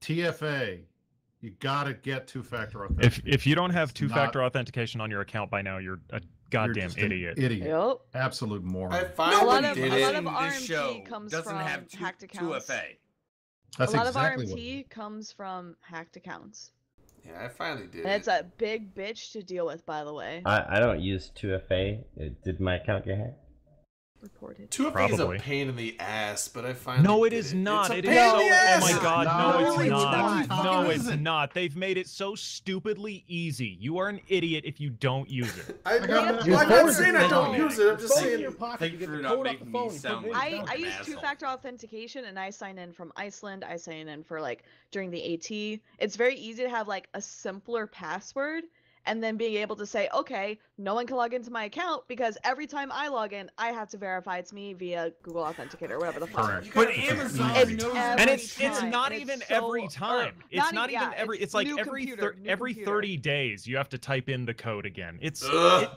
TFA, you gotta get two-factor authentication. If you don't have It's two-factor authentication on your account by now, you're a goddamn just an idiot. Idiot. Yep. Absolute moron. I A finally lot of did a lot it. of This show RMT comes doesn't from have hacked two accounts. FA. That's a lot exactly of what it RMT comes from hacked accounts. Yeah, I finally did And it. it's a big bitch to deal with, by the way. I don't use 2FA. Did my account get hacked? Reported. 2FA is a Probably. pain in the ass, but I finally No, it did is it. not. It's a It pain is in so. the Oh ass. my god, No, no, it's it's not. not. No, it's isn't. not. They've made it so stupidly easy. You are an idiot if you don't use it. I'm got not that. saying I don't Phone use it. I'm just Phone in saying. your pocket, Thank you you get for the not code off making the me phone. you sound put it like in I the use asshole. two-factor authentication, and I sign in from Iceland. I sign in for like during the AT. It's very easy to have like a simpler password, and then being able to say, okay, no one can log into my account because every time I log in, I have to verify it's me via Google Authenticator or whatever the fuck. Correct. But Amazon It's knows every And that it's time, not and even it's every so- time. or It's not not even- even yeah, every. it's It's like new every computer, new every computer. 30 days you have to type in the code again. It's Ugh.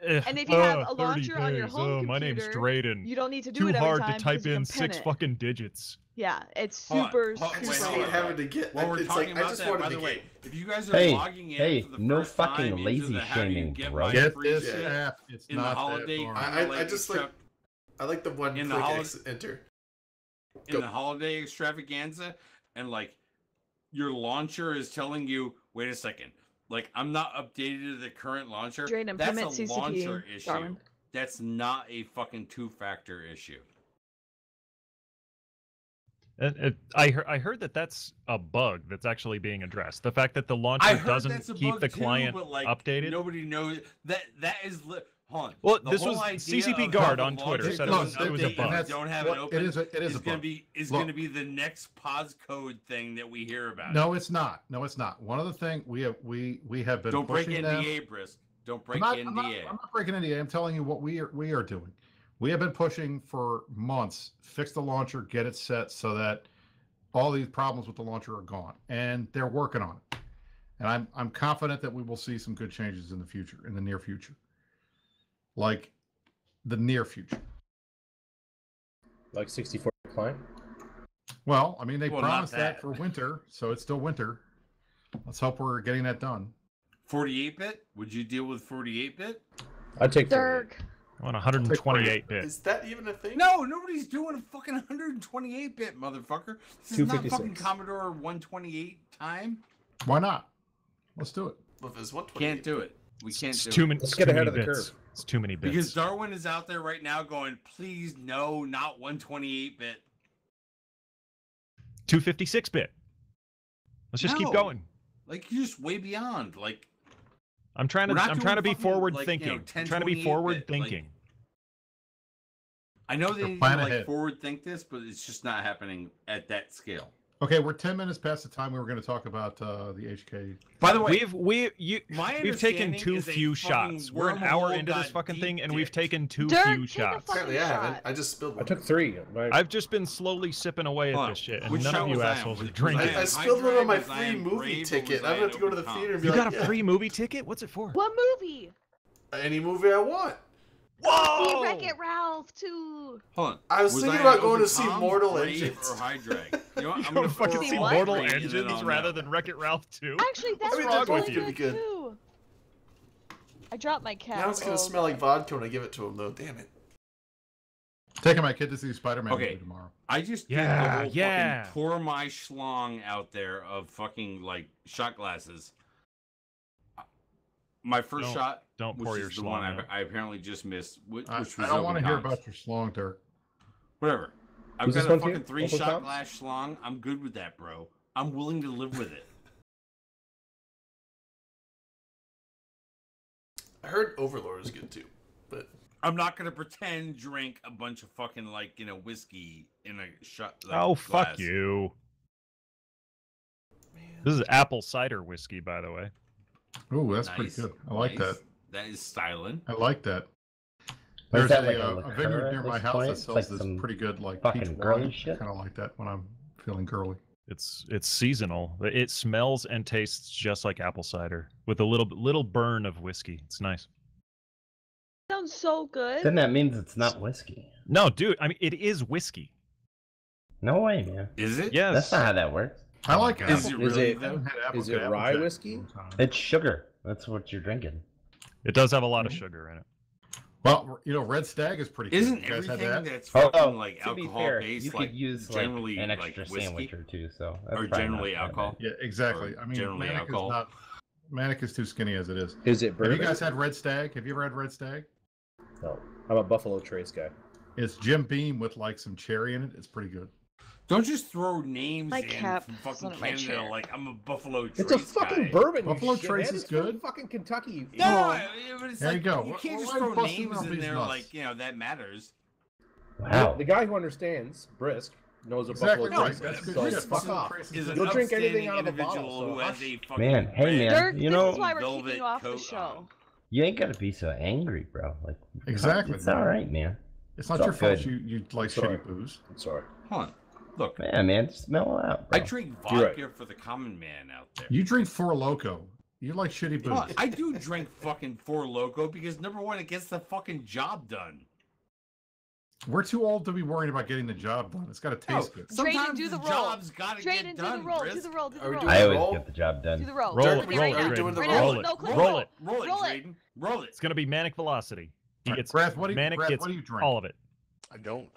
And if you have a 30 launcher on your days. home Oh, my name's computer, Drayden. you don't need to do Too it every hard time to type because you in can pin 6 it. fucking digits. Yeah, it's Hold on, super, hold on, I super just wait, hate hold on. having to get. While we're It's talking like I about just that, wanted by to the get. way, if you guys are Hey, logging in hey, for the no first fucking time into lazy the how do you shaming, get bro. my Get free this shit app. It's in the not holiday, that hard. I just like. I like the one In the click holiday- enter. in Go. the holiday extravaganza, and like your launcher is telling you, wait a second, like I'm not updated to the current launcher. Drayden, That's permit a CCP, launcher issue. Darwin. That's not a fucking two-factor issue. I heard that that's a bug that's actually being addressed. The fact that the launcher I heard doesn't that's a keep bug the too, client but like updated. nobody knows that. That is hold on. Well, The this whole was idea CCP of Guard how on the Twitter launcher said doesn't it was a update bug. if you don't have it open. It is a Is bug. going to be the next pause code thing that we hear about. No, it's not. No, it's not. One of the things we have been Don't break pushing NDA, them. Brisk. Don't break I'm NDA. not breaking NDA. I'm telling you what we are doing. We have been pushing for months. Fix the launcher, get it set so that all these problems with the launcher are gone, and they're working on it. And I'm confident that we will see some good changes in the future, in the near future, like the near future. Like 64 client. Well, I mean, they Well, not promised that that. for winter, so it's still winter. Let's hope we're getting that done. 48-bit? Would you deal with 48-bit? I'd take 48. Dirk. On 128 bit. Is that even a thing? No, nobody's doing a fucking 128-bit, motherfucker. This is not 256. fucking Commodore 128 time. Why not? Let's do it. Well, if it's 128. Can't do it. We can't It's do too it. many. Let's It's get too ahead many of the bits. curve. It's too many bits. Because Darwin is out there right now going, please, no, not 128-bit. 256 bit. Let's just keep No. going. Like, you're just way beyond. Like, I'm trying We're to. not I'm doing trying to be fucking, forward like, thinking. you know, I'm trying to be 1028 forward bit, like- thinking. I know they So need to, plan like, ahead. forward think this, but it's just not happening at that scale. Okay, we're 10 minutes past the time we were going to talk about the HK. By the way, We've taken too is a few fucking shots. We're an hour wormhole into this got fucking deep thing, and we've dicked. taken too Dirk, few take a shots. fucking Apparently, I haven't. shot. I just spilled I one. took 3. I've just been slowly sipping away at Hold this on. shit, and Which none shot of you was I on? assholes are Was it- drinking. I spilled one on my Was I free on movie Brave or ticket. was I'm I gonna have to go to the Open theater and be You like, got a yeah, free movie ticket? What's it for? What movie? any movie I want. See Whoa! Wreck-It Ralph too. Hold on. I was thinking I about on going to Open see Comms, Mortal Brave, Engines. or High Drag. You know what? You I'm go gonna to fucking See see what? Mortal Brave, and then Engines I'll rather know. than Wreck-It Ralph 2? Actually, that's I mean, wrong they're with both you? gonna be good. too. I dropped my cat. Now it's gonna Oh. smell like vodka when I give it to him, though. Damn it. Taking my kid to see Spider-Man Okay. movie tomorrow. I just did Yeah, the whole yeah. fucking pour my schlong out there of fucking like shot glasses. My 1st shot, Don't which pour your is the one schlong out. I apparently just missed, which I was don't want to Open hear Comms. about your schlong, Dirk. Whatever. I've Was this got a one for you? fucking Open 3-shot Comms? glass schlong. I'm good with that, bro. I'm willing to live with it. I heard Overlord is good too, but I'm not gonna pretend drink a bunch of fucking like whiskey in a shot. Like, Oh, fuck glass. you. man. This is apple cider whiskey, by the way. Ooh, that's Nice, pretty good. I like nice. that. That is styling. I like that. Is There's that a, like a a liqueur vineyard at near my this house point? that It's sells like this some pretty good like fucking peach girly wine. shit? Kind of like that when I'm feeling girly. It's seasonal. It smells and tastes just like apple cider with a little burn of whiskey. It's nice. Sounds so good. Then that means it's not whiskey. No, dude. I mean, it is whiskey. No way, man. Is it? Yes. That's not how that works. I like God. apple. Is it Is really it- I though? haven't had apple Is it good apple rye jack in a whiskey? long time. It's sugar. That's what you're drinking. It does have a lot of sugar in it. Well, Red Stag is pretty. Isn't You guys had everything that? that's fucking like to be alcohol fair, based you like could use generally like an extra like whiskey? sandwich or two, so that's Or probably generally not that alcohol? bad. Yeah, exactly. Or I mean, generally Manic alcohol. is not. Manic is too skinny as it is. Is it Have bourbon? you guys had Red Stag? Have you ever had Red Stag? No. I'm a Buffalo Trace guy. It's Jim Beam with like some cherry in it. It's pretty good. Don't just throw names My in cap from is fucking on my Canada chair. like I'm a Buffalo Trace It's a fucking guy. bourbon. Buffalo you Trace shithead. is It's from good. Fucking Kentucky. No, but it's There you like go. you Why- can't just why throw busting names up in these there nuts? like that matters. Wow. The guy who understands Brisk knows a Exactly Buffalo right. Trace. That's good So shit. fuck Buffalo off. Trace Is an You'll drink anything upstanding out of a individual bottle, so who has hush. a fucking Man, hey, red man, Dirk, you this know- is why we're velvet kicking you off the coat show. on. You ain't gotta be so angry, bro. Like Exactly, It's man. all right, man. It's not It's your all fault. good. You like Sorry. shitty booze. I'm sorry. Hold on. Look, Yeah, man, just mellow out, bro. I drink You're right. vodka for the common man out there. You drink Four Loko. You like shitty booze. Hold on, I do drink fucking Four Loko because number one, it gets the fucking job done. We're too old to be worrying about getting the job done. It's got to taste good. Sometimes do the the roll. job's gotta Drayden, get do done, the roll, Brisk. do the roll, do the Are we roll. doing I the always roll? get the job Do done. the roll. Roll Dirk, it, we- roll are it, you Drayden. doing the Right roll? now, Roll it, no, click roll it. it. Roll it, Roll it. Drayden. Roll it. It's gonna be Manic Velocity. He Alright, gets Grath, what do you- Manic Grath, gets what do you drink? all of it. I don't.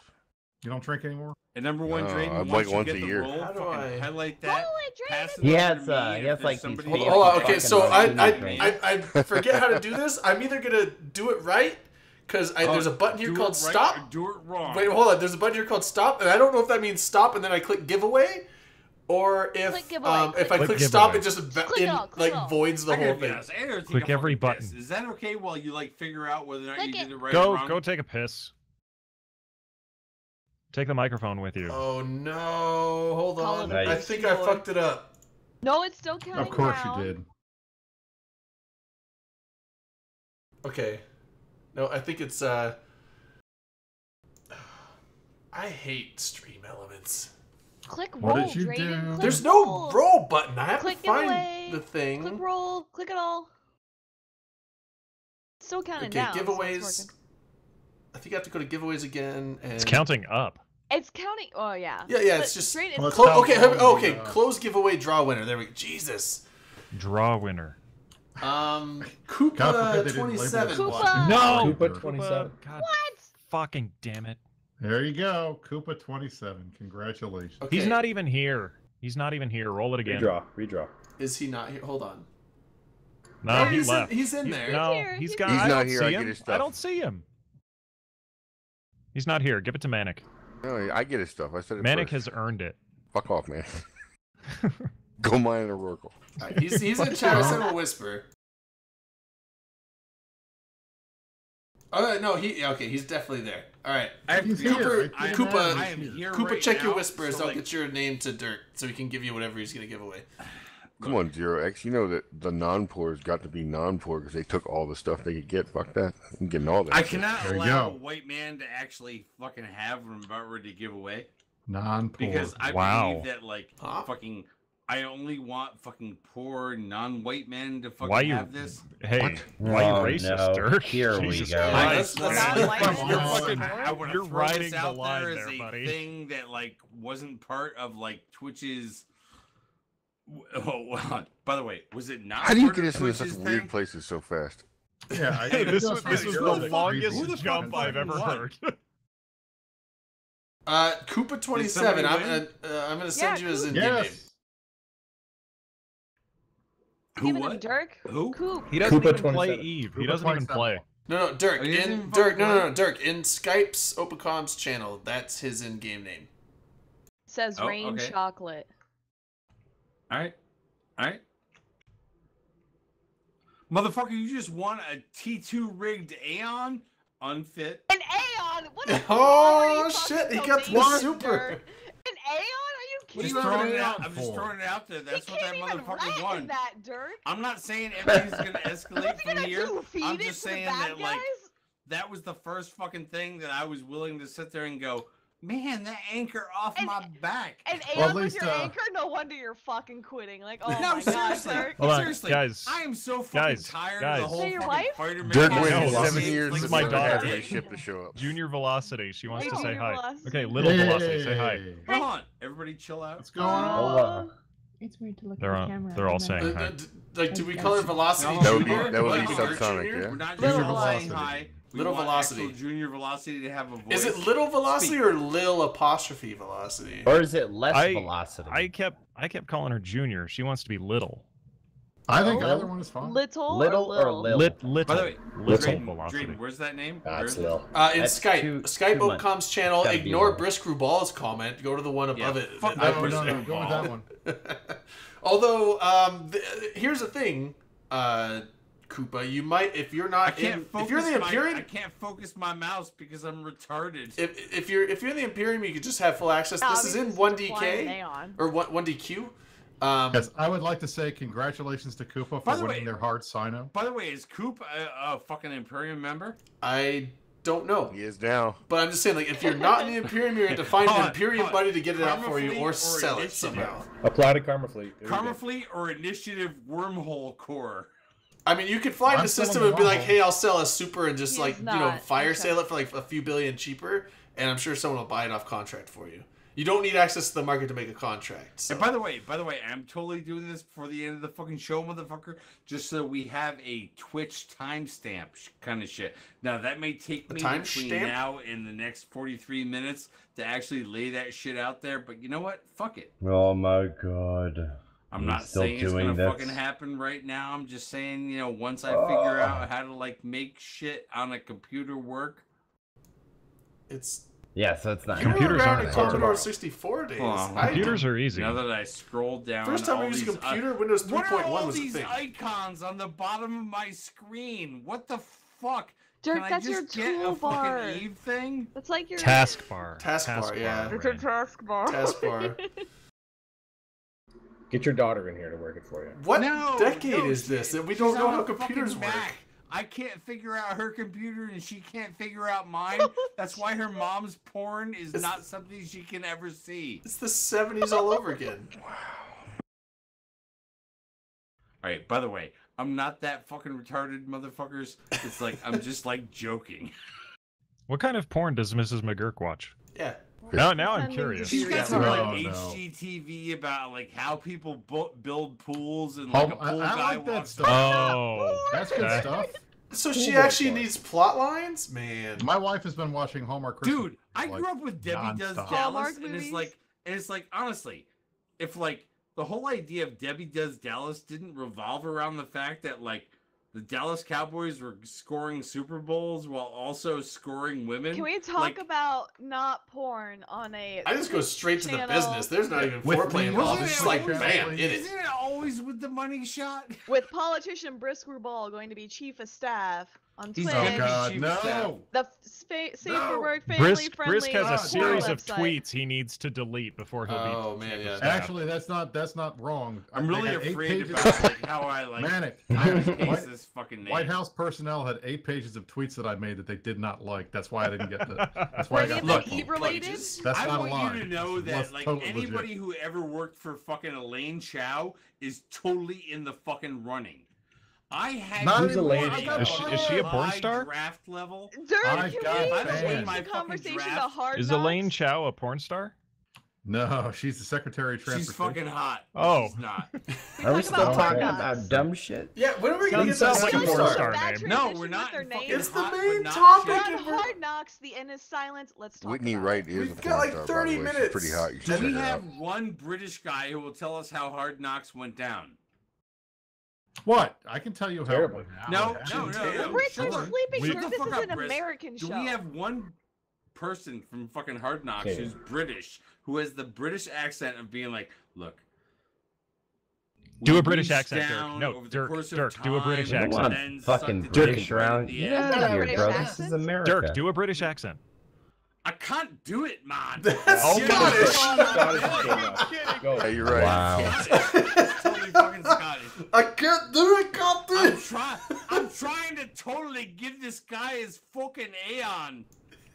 You don't drink anymore? And number one, No, Drayden, I'd once like you once get a the year. roll, How do fucking I- highlight Roll that. it, Pass Drayden. it He over has, to me, he and has if like there's these somebody fake Hold on. else- Okay, fucking so martini drinks. I forget how to do this. I'm either gonna do it right because there's a button here do called it right stop. or do it wrong. Wait, hold on. There's a button here called stop, and I don't know if that means stop, and then I click giveaway, or if Click giveaway, if I click click stop, giveaway. it just Click it all, click it all. voids the I whole gotta be thing. honest, I gotta take Click a every fucking piss. button. Is that okay while you like figure out whether or not Click you it. did it right or Go, wrong? go take a piss. Take the microphone with you. Oh no! Hold Call on. it I nice. think I fucked it up. No, it's still counting Of course down. you did. Okay. No, I think it's I hate Stream Elements. Click What roll, did you Drayden. do? Click There's no roll. roll button. I have Click to find giveaway. the thing. Click roll. Click it all. It's still counting Okay, down. so it's giveaways. working. I think I have to go to giveaways again. And It's counting up. It's counting. Oh yeah. Yeah, yeah. But It's just Drayden, Well, it's it's okay. counting Okay. down. Close giveaway. Draw winner. There we go. Jesus. Draw winner. God forbid Koopa they didn't 27. label it. won. No! Koopa 27. God What? fucking damn it. There you go. Koopa 27. Congratulations. Okay. He's not even here. He's not even here. Roll it again. Redraw. Is he not here? Hold on. No, Oh, he he's left. he's in there. No, here, he's he's got. He's I not don't here, see I get him. his I stuff. don't see him. He's not here. Give it to Manic. No, I get his stuff. I said it Manic first. has earned it. Fuck off, man. Go mine an Oracle. All right, he's in chat. I sent him a whisper. No, he's definitely there. All right. I have He's to be here. honest, Koopa- I am here Koopa, right check your now, whispers. so, I'll like, get your name to Dirk so he can give you whatever he's gonna give away. Come on, Zero X. You know that the non-poors got to be non-poor because they took all the stuff they could get. Fuck that. I'm getting all that. I shit. cannot There you allow a go. white man to actually fucking have what I'm about ready to give away Non-poor. because I Wow. believe that like Huh? fucking I only want fucking poor non-white men to fucking Why you? have this. Hey, why Oh, you racist, no. Dirk? Here we Jesus go. Christ. Let's- Not white Come men. You're on. fucking. I want You're to throw riding this the out line there as there, a buddy. thing that like wasn't part of like Twitch's. Oh, by the way, was it not? How do you part get of us into such Twitch's weird thing? places so fast? Yeah, Hey, this was Who the longest Who the jump fuck I've ever won? heard. Koopa 27. I'm somebody gonna send you his in-game Yes. name. Who Giving him what? Dirk. Who? Coop. He doesn't Koopa even play 27. Eve. He Koopa doesn't even 27. play. No, Dirk. Oh, he doesn't In even Dirk. fucking No, Dirk. In Skype's Opacom's channel, that's his in-game name. Says Oh, rain okay. chocolate. All right. Motherfucker, you just won a T2 rigged Aeon? Unfit. An Aeon. What? Is Oh, already shit, fucking he got so the basic, super. Dirk. An Aeon? Are you What kidding are Just you me? throwing it having out. an I'm just for? throwing it out there. That's he what that can't even motherfucker rat won. in that, Dirk. I'm not saying everything's gonna escalate What's he from gonna here. do? Feed I'm it just to the saying bad that like guys? that was the first fucking thing that I was willing to sit there and go, man, that anchor off And- my back. An Well, Aeon at with least, your anchor? No wonder you're fucking quitting. Like, oh No, my god, seriously. Dirk. Hold on, Seriously, guys. I am so fucking Guys, tired guys. of the whole Is that your fucking wife? Spider-Man. Dirk No, waited no, 7 this years is to my never daughter. have a ship to show up. Junior Velocity. She wants Hey, to say Junior hi. Velocity. Okay, Little Velocity, say hi. Hey. Hold on, everybody chill out. What's going on? Hola. It's weird to look They're at the on- camera. they're all and then- saying hi. Like, do we call her Velocity No, That would be- Junior? that would be Like, Dirk subsonic, Junior? yeah? We're not Little just all saying Velocity. hi. We Little want Velocity. actual Junior Velocity to have a voice. Is it Little Velocity Speak. or Lil apostrophe Velocity? Or is it less velocity? I kept calling her Junior. She wants to be Little. I think Oh. either one is fine. Little or Lil? Little. By the way, Little Drayden, Velocity. Drayden, where's that name? Nah, Where it's is it? Lil. In That's Skype. too Skype much. Oakcom's channel. Gotta be Ignore Lil. Brisk Rubal's comment. Go to the one above Yeah, it. fuck That- No, Brisk no, go with that one. Although, here's the thing, Koopa, you might if you're not I can't if you're in the Imperium, I can't focus my mouse because I'm retarded. if you're in the Imperium, you could just have full access. This is in 1DK or 1DQ. Yes, I would like to say congratulations to Koopa By for the winning way- their hard sign-up. By the way, is Coop a fucking Imperium member? I don't know, He is now. but I'm just saying, like, if you're not in the Imperium, you have to find Hold an on, Imperium hold on. buddy to get it out Karma for you, Fleet or or sell it Initiative? somehow. Apply to Karma Fleet. There you Karma go. Fleet or Initiative Wormhole Core? I mean, you could fly I'm the selling system the and be like, Rumble. "Hey, I'll sell a super and just He like is you know not fire interested. sale it for like a few billion cheaper," and I'm sure someone will buy it off contract for you. You don't need access to the market to make a contract. So. And by the way, I'm totally doing this before the end of the fucking show, motherfucker, just so we have a Twitch timestamp kind of shit. Now that may take A me timestamp? between now and the next 43 minutes to actually lay that shit out there, but you know what? Fuck it. Oh my god. I'm You're not still saying it's doing gonna this? fucking happen right now. I'm just saying, you know, once I figure out how to like make shit on a computer work. It's Yeah, so it's not. you were Computers around aren't in hard. Commodore 64 days. Computers are easy. Now that I scroll down, First time I all used a these, computer, Windows what are 3.1 all was a these thing. icons on the bottom of my screen? What the fuck? Dirk, Can I that's just your get a toolbar. fucking Eve thing? That's like your Taskbar. Taskbar, yeah. It's a taskbar. Taskbar. Get your daughter in here to work it for you. What No, decade no, is this? That we she's don't know on how a computers fucking work. Mac. I can't figure out her computer and she can't figure out mine. That's why her mom's porn is not something she can ever see. It's the 70s all over again. All right, by the way, I'm not that fucking retarded, motherfuckers. It's like, I'm just like joking. What kind of porn does Mrs. McGurk watch? Yeah. Now I'm Sending curious. She's got some No, like no. HGTV about like how people build pools and Oh, like a pool I guy like that walks stuff. Oh, That's good okay. stuff. So Cool she boy actually porn. needs plot lines? Man. My wife has been watching Hallmark Christmas. Dude, I like, grew up with Debbie Does nonstop. Dallas, Hallmark and movies? it's like honestly, if like the whole idea of Debbie Does Dallas didn't revolve around the fact that like the Dallas Cowboys were scoring Super Bowls while also scoring women. Can we talk like, about not porn on a I just go straight to the channel business. There's not even With foreplay me, involved. wasn't It's it just like, always- bam, in it. Isn't it always with the money shot? with politician Brisk Rubal going to be chief of staff on He's Twitch? gonna Oh be God, chief of staff. no! The safe No. for work, family friendly Brisk has a God, series porn of website. tweets he needs to delete before he'll be. Oh, man, yeah. Actually, that's not wrong. I'm They really had 8 afraid pages- about like how I like Manic. paste White, this fucking name. White House personnel had 8 pages of tweets that I made that they did not like. That's why I didn't get the. That's why Were I any got of them lucky. heat related? Pages. That's I not a want lie. you to know that That's like totally anybody legit. who ever worked for fucking Elaine Chow is totally in the fucking running. I had Not Who's anymore. Elaine I Chow? got Is she a fired. porn high star? Draft level. Dirk, I can got we fans. change My the fucking conversation to draft. hard Is knocks? Elaine Chow a porn star? No, she's the Secretary of She's Transportation. fucking hot. Oh. She's not. Are we talk still about talking hard about knocks. dumb shit? Yeah, when are we going to get Sounds to like the a second porn star? star. name. No, we're not. Their fucking name. It's the hot, main but not topic. We're shit. on Hard Knocks. The N is silent. Let's talk Whitney about Wright it. is We've a got, porn like, star, 30 by the way. minutes. She's pretty hot. You Do should we check her have out. one British guy who will tell us how Hard Knocks went down? What? I can tell you how. Terribly. No, it no, happened. no, no. Rich Shut is the- sleeping. We- Dirk. Shut the This fuck is up, an Brisk. American Do show. we have one person from fucking Hard Knocks Okay. who's British who has the British accent of being like, look. Do we a British reached accent, Dirk. down No, over the Dirk, course of Dirk, do a British time I and don't want then fucking sucked a British dick right at around. the Get end. out of Not a here, British bro. This accent? is America. Dirk, do a British accent. I can't do it, man. That's Oh, Scottish. Scottish came up. Go. Yeah, you're right. Wow. It's totally fucking Scottish. I can't do it, Captain. I'm trying to totally give this guy his fucking Aeon.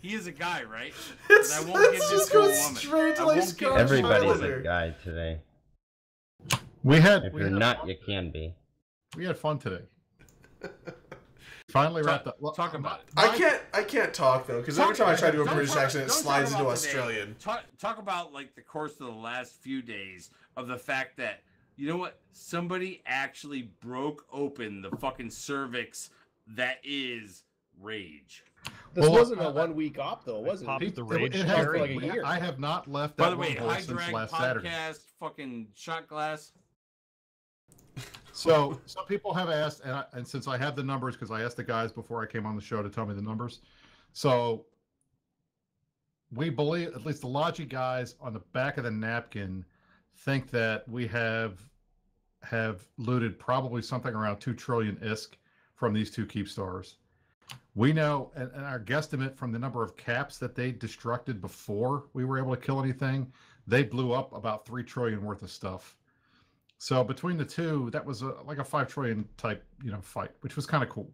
He is a guy, right? It's, I won't give let's this just to a go woman. straight to I like won't give Scottish Everybody's Highlander. a guy today. We had. If we you're had not, fun- you can be. We had fun today. Finally wrapped up. Well, Talk about it. I can't talk though because every time I try to do a Don't British talk- accent, it don't slides talk into about today. Australian. Talk about like the course of the last few days of the fact that you know what, somebody actually broke open the fucking cervix that is rage. This Well, wasn't a 1 week op though, was it? popped It- the it rage has cherry. like a year. I have not left By that the way, wormhole High since Drag last podcast, Saturday. fucking shot glass. So some people have asked, and since I have the numbers, because I asked the guys before I came on the show to tell me the numbers. So we believe, at least the Logi guys on the back of the napkin, think that we have looted probably something around 2 trillion ISK from these 2 keep stars. We know, and our guesstimate from the number of caps that they destructed before we were able to kill anything, they blew up about 3 trillion worth of stuff. So between the two, that was like a 5 trillion type, fight, which was kind of cool.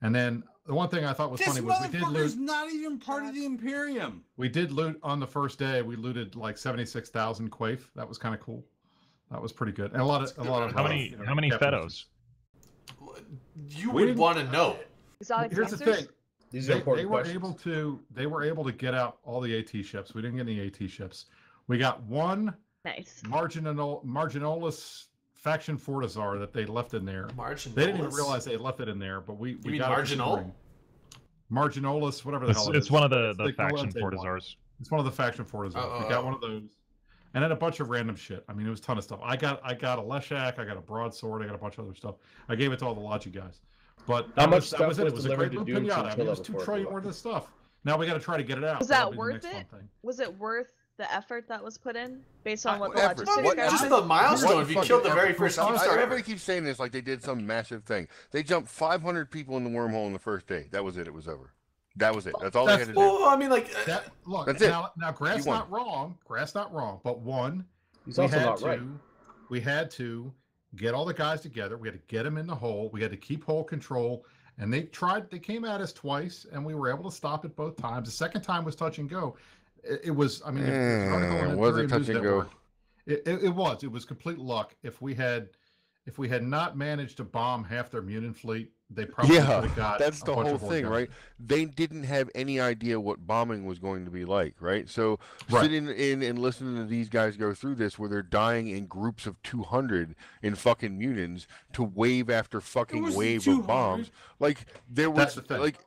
And then the one thing I thought was funny was we did motherfucker's loot. not even part of the Imperium. We did loot on the first day. We looted like 76,000 Quaif. That was kind of cool. That was pretty good. And a lot of How many Fetos? You We would didn't- want to know. Exotic Here's the dancers? thing. These are They important were questions. able to get out all the AT ships. We didn't get any AT ships. We got one Nice. Marginolus faction Fortizar that they left in there. Marginolus. They didn't even realize they had left it in there, but we mean got Marginal? it. Marginolus, whatever the hell it is. It's one of the It's faction Galente one. Fortizars. It's one of the faction Fortizars. We got one of those. And then a bunch of random shit. I mean, it was a ton of stuff. I got a Leshak, I got a broadsword, I got a bunch of other stuff. I gave it to all the Logi guys. But How that much was, stuff that was it. was It was a delivered great to loot Doom pinata. I mean, it was Chinchilla 2 before it trillion blew worth of stuff. Now we got to try to get it out. Was That'll that be the worth next fun it? thing. Was it worth the effort that was put in based on what the Whatever. logistics What guys Just did? the milestone. What If you fucking killed the very effort? first keep star Everybody ever. keeps saying this like they did some massive thing. They jumped 500 people in the wormhole in the first day. That was it. It was over. That was it. That's all they had to do. Well, I mean, like, Look, That's it. now Grass You won. not wrong. Grass not wrong. But one, He's we also had not to, right. we had to get all the guys together. We had to get them in the hole. We had to keep hole control. And they came at us twice, and we were able to stop it both times. The second time was touch and go. It was, I mean, there's an article in was it Imperium touch News and Network. go? It was complete luck. If we had not managed to bomb half their Munin fleet, they probably could have got that's a the bunch whole of more thing, guys. right? They didn't have any idea what bombing was going to be like, right? So Right. sitting in and listening to these guys go through this, where they're dying in groups of 200 in fucking Munins to wave after fucking was wave 200. of bombs, like there That's was the thing. like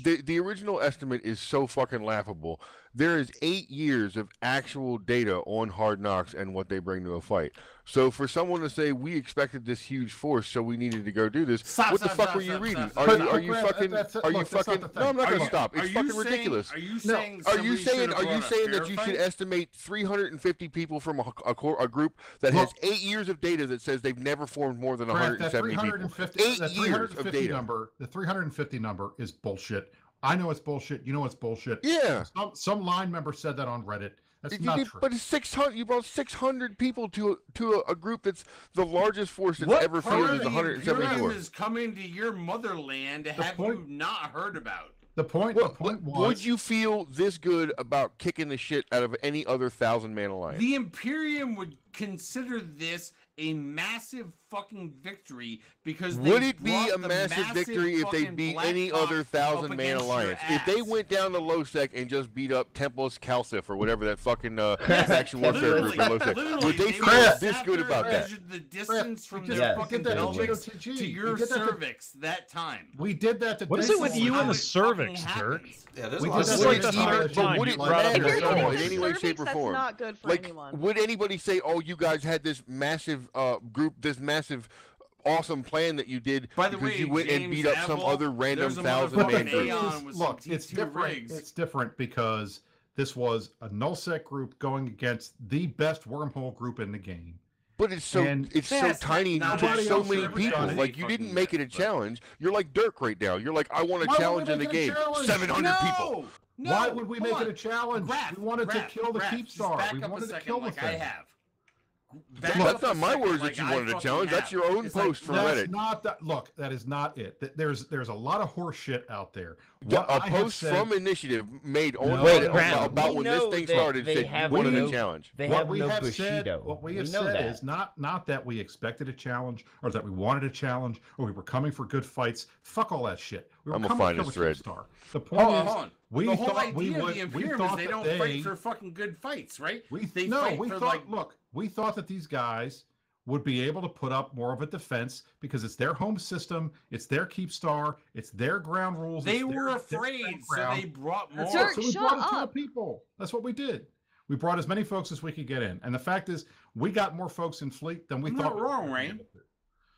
the original estimate is so fucking laughable. There is 8 years of actual data on Hard Knocks and what they bring to a fight. So for someone to say we expected this huge force, so we needed to go do this, what the fuck were you reading? Are you But fucking? that's it. Are you Look, that's not fucking? the No, I'm not thing. gonna stop. It's fucking saying, ridiculous. Are you No. saying? Are you somebody saying? should Are have you brought a saying that fair you fight? should estimate 350 people from a group that has 8 years of data that says they've never formed more than Correct, 170 people? 350 8 that years of 350 data. number, the 350 number is bullshit. I know it's bullshit. You know it's bullshit. Yeah. Some line member said that on Reddit. That's not true. But it's 600. You brought 600 people to a group that's the largest force that's What ever part fielded of the 174. Imperium is coming to your motherland? Have you not heard about? The point was, Would you feel this good about kicking the shit out of any other 1,000-man alliance? The Imperium would consider this a massive fucking victory because they Would it be brought a the massive victory if they fucking beat Black any Hawk other up 1,000-man against your alliance? If they ass? went down to Losec and just beat up Templos Calcif or whatever that fucking faction warfare Literally, group in Losec, literally, would they they feel would this sat good there about and that? measured the distance from just- their yeah, fucking did that to pelvics GOTG. to your We did that to- cervix that time. we did that to What is Disney. it with you and the cervix, fucking Dirk? happens. Yeah, there's We a lot did of that Would to it stuff. even- Disney. fine, Would you it brought up matter your at all in cervix. any way, Cervix, shape, or that's form? not good for Like, anyone. would anybody say, "Oh, you guys had this massive group, this massive, awesome plan that you did By the because way, you went and James beat up some Apple, other random there's a 1,000-man motherfucking group"? Aeon with Look, some it's T2 different. rigs. It's different because this was a nullsec group going against the best wormhole group in the game. But it's so And that's tiny not to nobody so else many ever people. done it. Like you didn't Fucking make it a but- challenge. You're like Dirk right now. You're like, I want a Why would challenge we in the make it a game. challenge? 700 people. No, Why would we make hold it a on. challenge? Graph, We wanted Graph, to kill the Graph, keep just star. back We up a wanted to second kill the like I thing. have. That's Back up not a my second words like that you I wanted to fucking challenge. That's have. your own It's like, post for That's Reddit. not that. Look, that is not it. There's a lot of horse shit out there. A What I have post said- from Initiative made on No, Reddit Graham, about we when this know thing that started they said you have wanted no- a challenge. They what have we no have Bushido. said, what we We have know said that. is not that we expected a challenge or that we wanted a challenge or we were coming for good fights. Fuck all that shit. We were I'm gonna coming find to this kill the thread. Keep Star. The point Hold is, on. we The whole thought we idea of would. the We Imperium is thought they that don't they. fight for fucking good fights, right? They no, fight we for thought. like Look, we thought that these guys would be able to put up more of a defense because it's their home system, it's their keep star, it's their ground rules. They were afraid, so they brought more. Dirk, So we shut brought a ton up. of people. That's what we did. We brought as many folks as we could get in. And the fact is, we got more folks in fleet than we I'm thought. not wrong, Rain.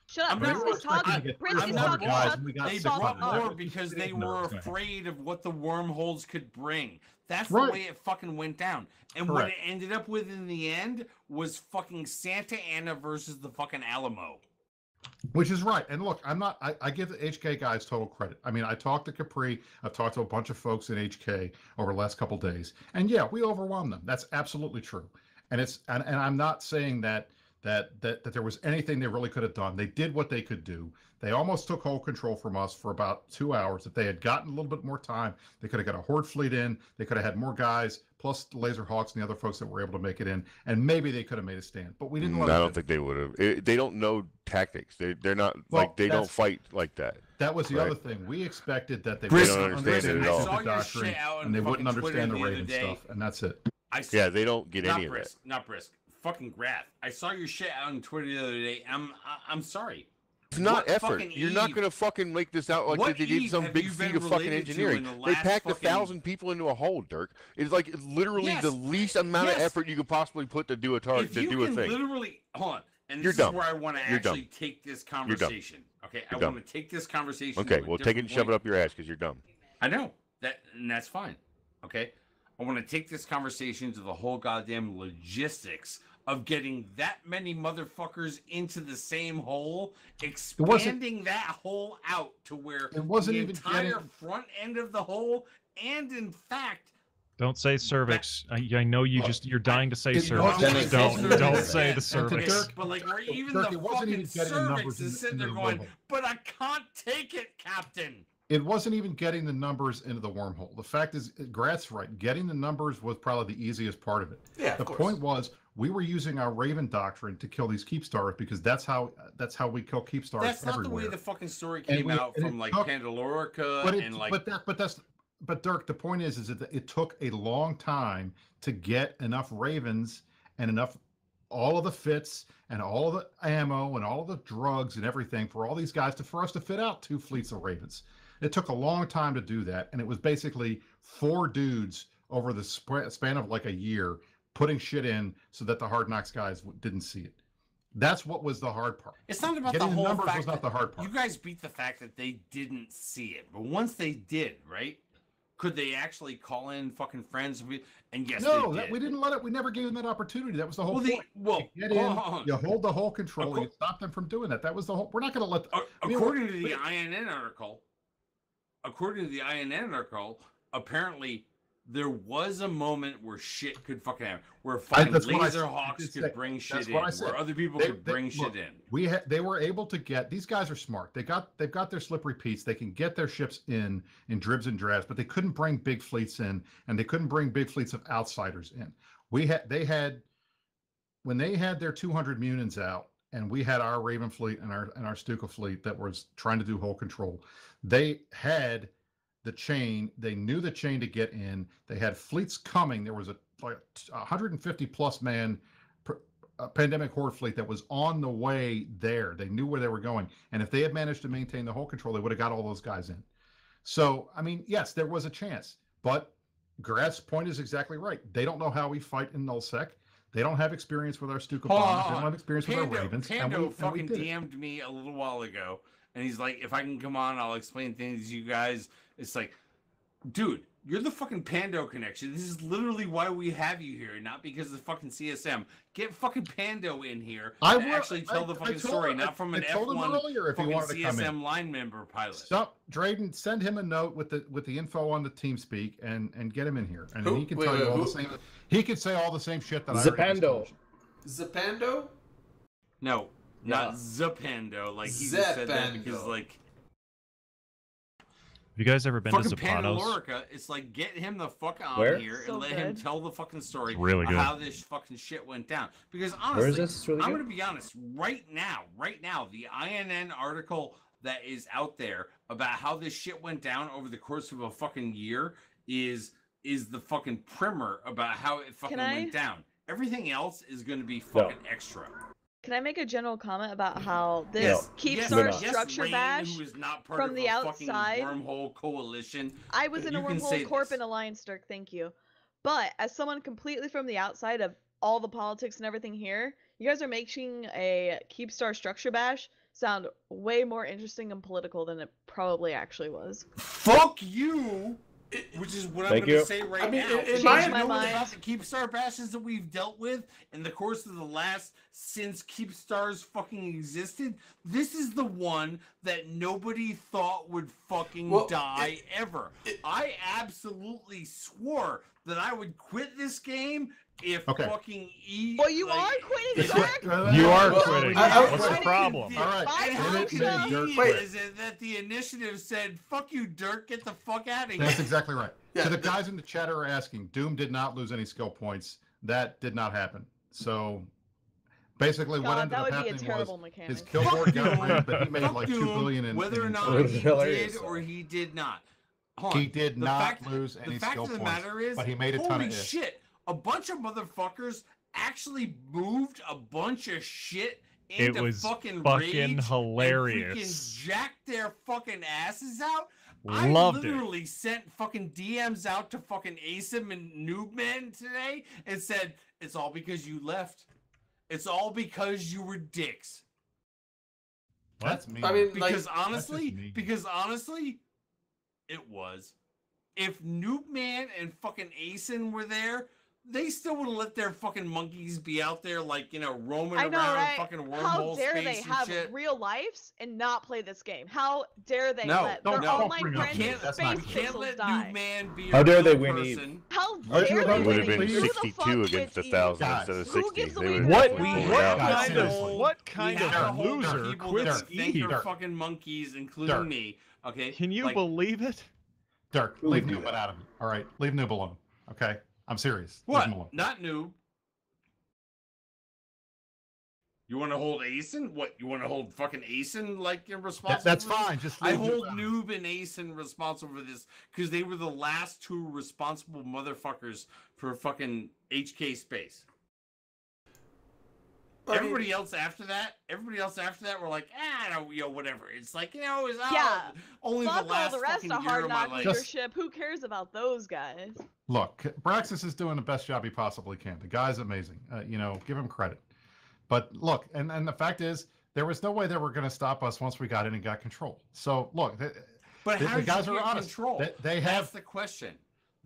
Shut up. I'm Prince not- is talking. I'm Prince is not talking. guys, Shut and we got They the fuck brought up. more because they were afraid of what the wormholes could bring. That's Right. the way it fucking went down. And what Correct. it ended up with in the end was fucking Santa Ana versus the fucking Alamo. Which is right. And look, I give the HK guys total credit. I mean, I talked to Capri, I've talked to a bunch of folks in HK over the last couple of days. And yeah, we overwhelmed them. That's absolutely true. And I'm not saying that there was anything they really could have done. They did what they could do. They almost took whole control from us for about 2 hours. If they had gotten a little bit more time, they could have got a horde fleet in. They could have had more guys, plus the Laser Hawks and the other folks that were able to make it in. And maybe they could have made a stand. But we didn't. I don't think they would have. They don't know tactics. They're not Well, they don't that's- fight like that. That was the Right. other thing. We expected that they They would don't understand it at all. I saw the your doctrine, shit out on and they wouldn't fucking understand the Twitter Raven the other day. stuff, and that's it. Yeah, they don't get not any of that. brisk, not brisk. Fucking Grath. I saw your shit out on Twitter the other day. I'm sorry. It's not What effort. fucking You're not Eve- going to fucking make this out like What they did Eve some have big you feat been of fucking related to engineering. in the They last packed fucking- 1,000 people into a hole, Dirk. It's like literally Yes. the least amount of Yes. effort you could possibly put to do a target, If to you do a can thing. literally hold on, and You're this dumb. is where I want to You're dumb. actually take this You're dumb. conversation. Okay, I You're dumb. want to take this conversation. Okay, to a well, take it and different shove it point. up your ass because you're dumb. I know that, and that's fine. Okay, I want to take this conversation to the whole goddamn logistics of getting that many motherfuckers into the same hole, expanding that hole out to where It wasn't the even entire getting- front end of the hole, and in fact, Don't say cervix. I know you're dying to say It cervix. wasn't Don't even- don't say the And to cervix. Dirk- but like, where even Dirk, the it wasn't fucking even getting the cervix numbers is sitting in there the going, wormhole. but I can't take it, Captain. It wasn't even getting the numbers into the wormhole. The fact is, Grath's right. Getting the numbers was probably the easiest part of it. Yeah, of The course. point was, we were using our Raven doctrine to kill these keep stars because that's how we kill keep stars That's not everywhere. the way the fucking story And came we- out and it from like took- Pandalorica but and like. but Dirk, the point is that it took a long time to get enough Ravens and enough all of the fits and all of the ammo and all of the drugs and everything for all these guys for us to fit out 2 fleets of Ravens. It took a long time to do that, and it was basically 4 dudes over the span of like a year putting shit in so that the Hard Knocks guys didn't see it. That's what was the hard part. It's not about Getting the the whole numbers fact was not the hard part. You guys beat the fact that they didn't see it, but once they did, right? Could they actually call in fucking friends? And yes, No, they did. we didn't let it. We never gave them that opportunity. That was the whole Well, point. You get in, hold on. you hold the whole control, you stop them from doing that. That was the whole. We're not going to let. I mean, According to the INN article, apparently there was a moment where shit could fucking happen, where fucking that's what I Laser said. Hawks That's could bring shit that's in, what I said. where other people They- could bring shit look, in. They were able to get. These guys are smart. They've got their slippery Pete's. They can get their ships in dribs and drabs, but they couldn't bring big fleets in, and they couldn't bring big fleets of outsiders in. They had when they had their 200 Munins out, and we had our Raven fleet and our Stuka fleet that was trying to do whole control. They had the chain. They knew the chain to get in. They had fleets coming. There was a 150 plus man pandemic horde fleet that was on the way there. They knew where they were going, and if they had managed to maintain the whole control, they would have got all those guys in. So, I mean, yes, there was a chance, but Grath's point is exactly right. They don't know how we fight in nullsec. They don't have experience with our Stuka bombs. They don't have experience with our Ravens. Pando we fucking did it. DM'd me a little while ago, and he's like, "If I can come on, I'll explain things to you guys." It's like, dude, you're the fucking Pando connection. This is literally why we have you here, not because of fucking CSM. Get fucking Pando in here I and will- actually tell the I fucking told story, him- not from I an told him F1 earlier if he fucking wanted to come in. CSM line member pilot. Stop, Drayden. Send him a note with the info on the TeamSpeak and get him in here, and Who? he can Wait, tell you wait, all who? the same. He could say all the same shit that I already just told Zapando. you. Zapando? No, not Yeah. Zapando. Like he just said that because Zapando. like Have you guys ever been to fucking Zapatos? Pandalorica, it's like get him the fuck on Where? here So and let him good. tell the fucking story It's really of good. how this fucking shit went down. Because Where honestly, is this? It's really I'm good. gonna be honest, right now, the INN article that is out there about how this shit went down over the course of a fucking year is the fucking primer about how it fucking Can I- went down. Everything else is gonna be fucking extra. Can I make a general comment about how this Yes, Keepstar yes, structure Rain, bash who is not part from of the a fucking outside? wormhole coalition. I was in a You can say wormhole corp this. in Alliance, Dirk. Thank you. But as someone completely from the outside of all the politics and everything here, you guys are making a Keepstar structure bash sound way more interesting and political than it probably actually was. Fuck you! Which is what I'm Thank going to you. say right I mean, now. in You my know mind- about the Keepstar bashes that we've dealt with in the course of the last, since Keepstars fucking existed, this is the one that nobody thought would fucking die ever. I absolutely swore that I would quit this game if Okay. fucking Well, you are quitting, Dirk. You are Well, quitting. I- What's the problem? All right. And how Minute, convenient Dirk. is it that the initiative said, fuck you, Dirk, get the fuck out of here. That's exactly right. Yeah, So the guys in the chat are asking, Doom did not lose any skill points. That did not happen. So basically what God, ended that up would be a happening terrible was mechanic. his kill board got rigged, but he made Fuck like Doom, 2 billion in whether or in not It was he hilarious, did though. or he did not. Hold He on. did The not fact- lose any the fact skill of the points, matter is, but he made a ton holy of ifs. shit, a bunch of motherfuckers actually moved a bunch of shit It into was fucking fucking rage hilarious. and freaking jacked their fucking asses out. Loved I it. literally sent fucking DMs out to fucking Asim and Noobman today and said, it's all because you left. It's all because you were dicks. That's me. I mean, Because like, honestly, it was. If Noobman and fucking Asen were there, they still would have let their fucking monkeys be out there, like, you know, roaming I know, around right? fucking wormhole How dare space they and have shit. real lives and not play this game? How dare they No, let don't their don't online bring up friends Doom. and That's not space cool. Can't thistles let die? Noobman be a How dare real they win Eve? person. How Aren't dare you they right? It would have win been Eve? Who the 62 fuck against quits 1,000 Eve? instead of Who 60. gives They away would their have What definitely time? pulled it out. Guys, kind seriously. of what We kind have of a whole loser people quits that think Eve? they're fucking monkeys, including Dirk. me. Okay, Can you Like, believe it? Dirk, Who leave would do Noob that? out of it. All right, leave Noob alone. Okay, I'm serious. Leave what? him alone. Not Noob. You want to hold Asen? What? You want to hold fucking Asen like you're responsible? That's for this? fine. Just I leave Noob hold out of it. Noob and Asen responsible for this because they were the last two responsible motherfuckers for fucking HK space. I mean, Everybody else after that were like, no, you know, whatever. It's like, you know, it's Yeah. only Fuck the last all the rest fucking of year Hard of my Knock life. Just- leadership. Who cares about those guys? Look, Braxis is doing the best job he possibly can. The guy's amazing. You know, give him credit. But look, and the fact is, there was no way they were going to stop us once we got in and got control. So look, But the how did guys you are get honest. control? They That's have the question.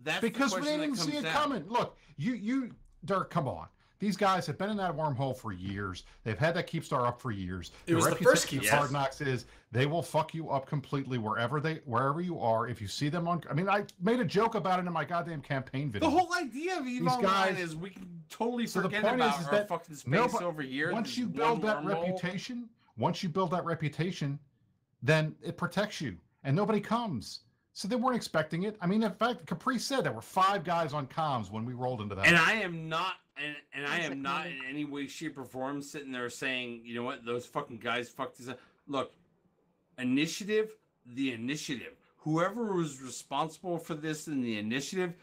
That's because the we question didn't that see comes it down. coming. Look, you, Dirk, come on. These guys have been in that wormhole for years. They've had that Keepstar up for years. It was the first reputation of Keepstar. Hard Knocks is they will fuck you up completely wherever you are. If you see them on, I mean, I made a joke about it in my goddamn campaign video. The whole idea of EVE These Online guys- is we can totally So the forget point about is our that fucking space nobody- over here. Once There's you one build that wormhole. reputation, then it protects you, and nobody comes. So they weren't expecting it. I mean, in fact, Capri said there were 5 guys on comms when we rolled into that. And I am not, and I That's am not in any way, shape, or form sitting there saying, you know what, those fucking guys fucked this up. Look, the initiative, whoever was responsible for this in the initiative,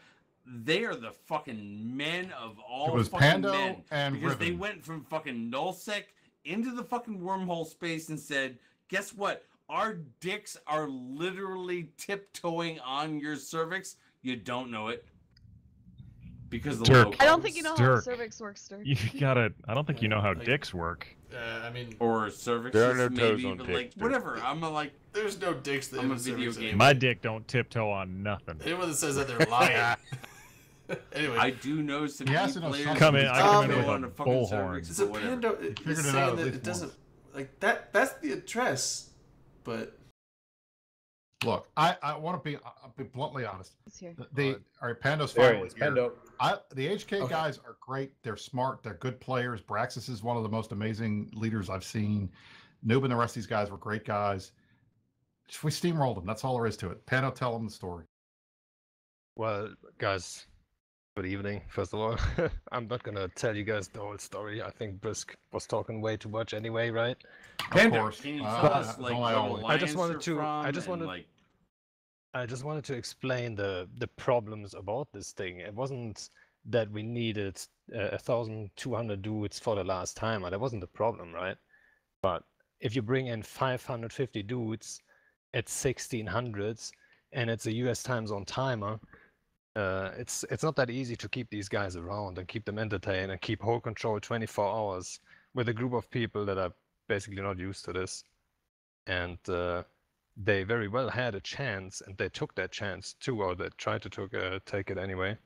they are the fucking men of all It was fucking Pando men. and Because they Riven. went from fucking nullsec into the fucking wormhole space and said, guess what? Our dicks are literally tiptoeing on your cervix. You don't know it. Because the Dirk. low I don't think you know how Dirk. cervix works, Dirk. You gotta. I don't think you know how dicks work. I mean, or cervix. There are no maybe, toes on but dicks, like Dirk. whatever. I'm a, like there's no dicks that I'm a have video cervix game. anymore. My dick don't tiptoe on nothing. Anyone that says that they're lying. Anyway, I do know some He has key to know players. something. Come in. I come in Um, with on a a fucking bullhorn. cervix, it's a but whatever. Pando. figured It's it out saying at that least it doesn't once. like that. That's the address, but Look, I want to be bluntly honest. He's here. All right, Pando's There he finally is. here. Pando. The HK Okay. guys are great. They're smart. They're good players. Braxis is one of the most amazing leaders I've seen. Noob and the rest of these guys were great guys. We steamrolled them. That's all there is to it. Pando, tell them the story. Well, guys, good evening, first of all. I'm not gonna tell you guys the whole story. I think Brisk was talking way too much anyway, right? Of course. Can you Uh, tell us like don't what I always? I just alliance wanted you're to- from I just and, wanted- like I just wanted to explain the problems about this thing. It wasn't that we needed 1,200 dudes for the last timer. That wasn't the problem, right? But if you bring in 550 dudes at 1600s and it's a US time zone timer, it's not that easy to keep these guys around and keep them entertained and keep whole control 24 hours with a group of people that are basically not used to this. And they very well had a chance, and they took that chance too, or they tried to take it anyway.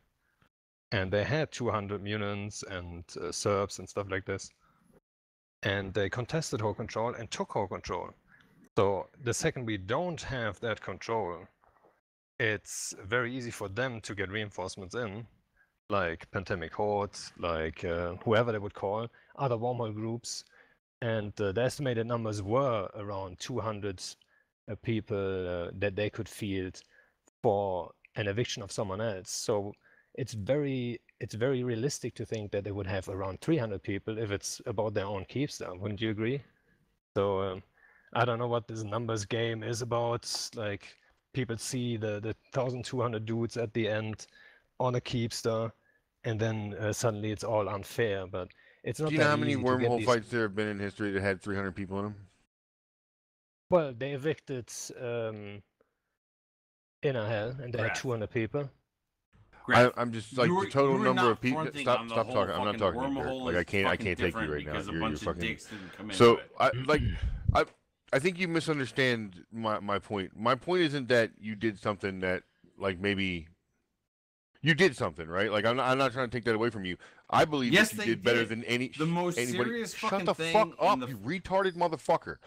And they had 200 Munins and Serbs and stuff like this. And they contested whole control and took whole control. So the second we don't have that control, it's very easy for them to get reinforcements in, like Pandemic Horde, like whoever they would call, other wormhole groups. And the estimated numbers were around 200 people that they could field for an eviction of someone else. So it's very realistic to think that they would have around 300 people if it's about their own keepstar. Wouldn't you agree? So I don't know what this numbers game is about. Like, people see the 1,200 dudes at the end on a keepstar, and then suddenly it's all unfair. But it's not. Do you know how many wormhole fights there have been in history that had 300 people in them? Well, they evicted Inner Hell, and they had 200 people. I'm just like the total number of people. Stop talking. I'm not talking. Like I can't take you right now. You're fucking. So I think you misunderstand my point. My point isn't that you did something that like maybe you did something, right? Like I'm not trying to take that away from you. I believe that you did better than anybody. Serious Shut the thing fuck up, you retarded motherfucker.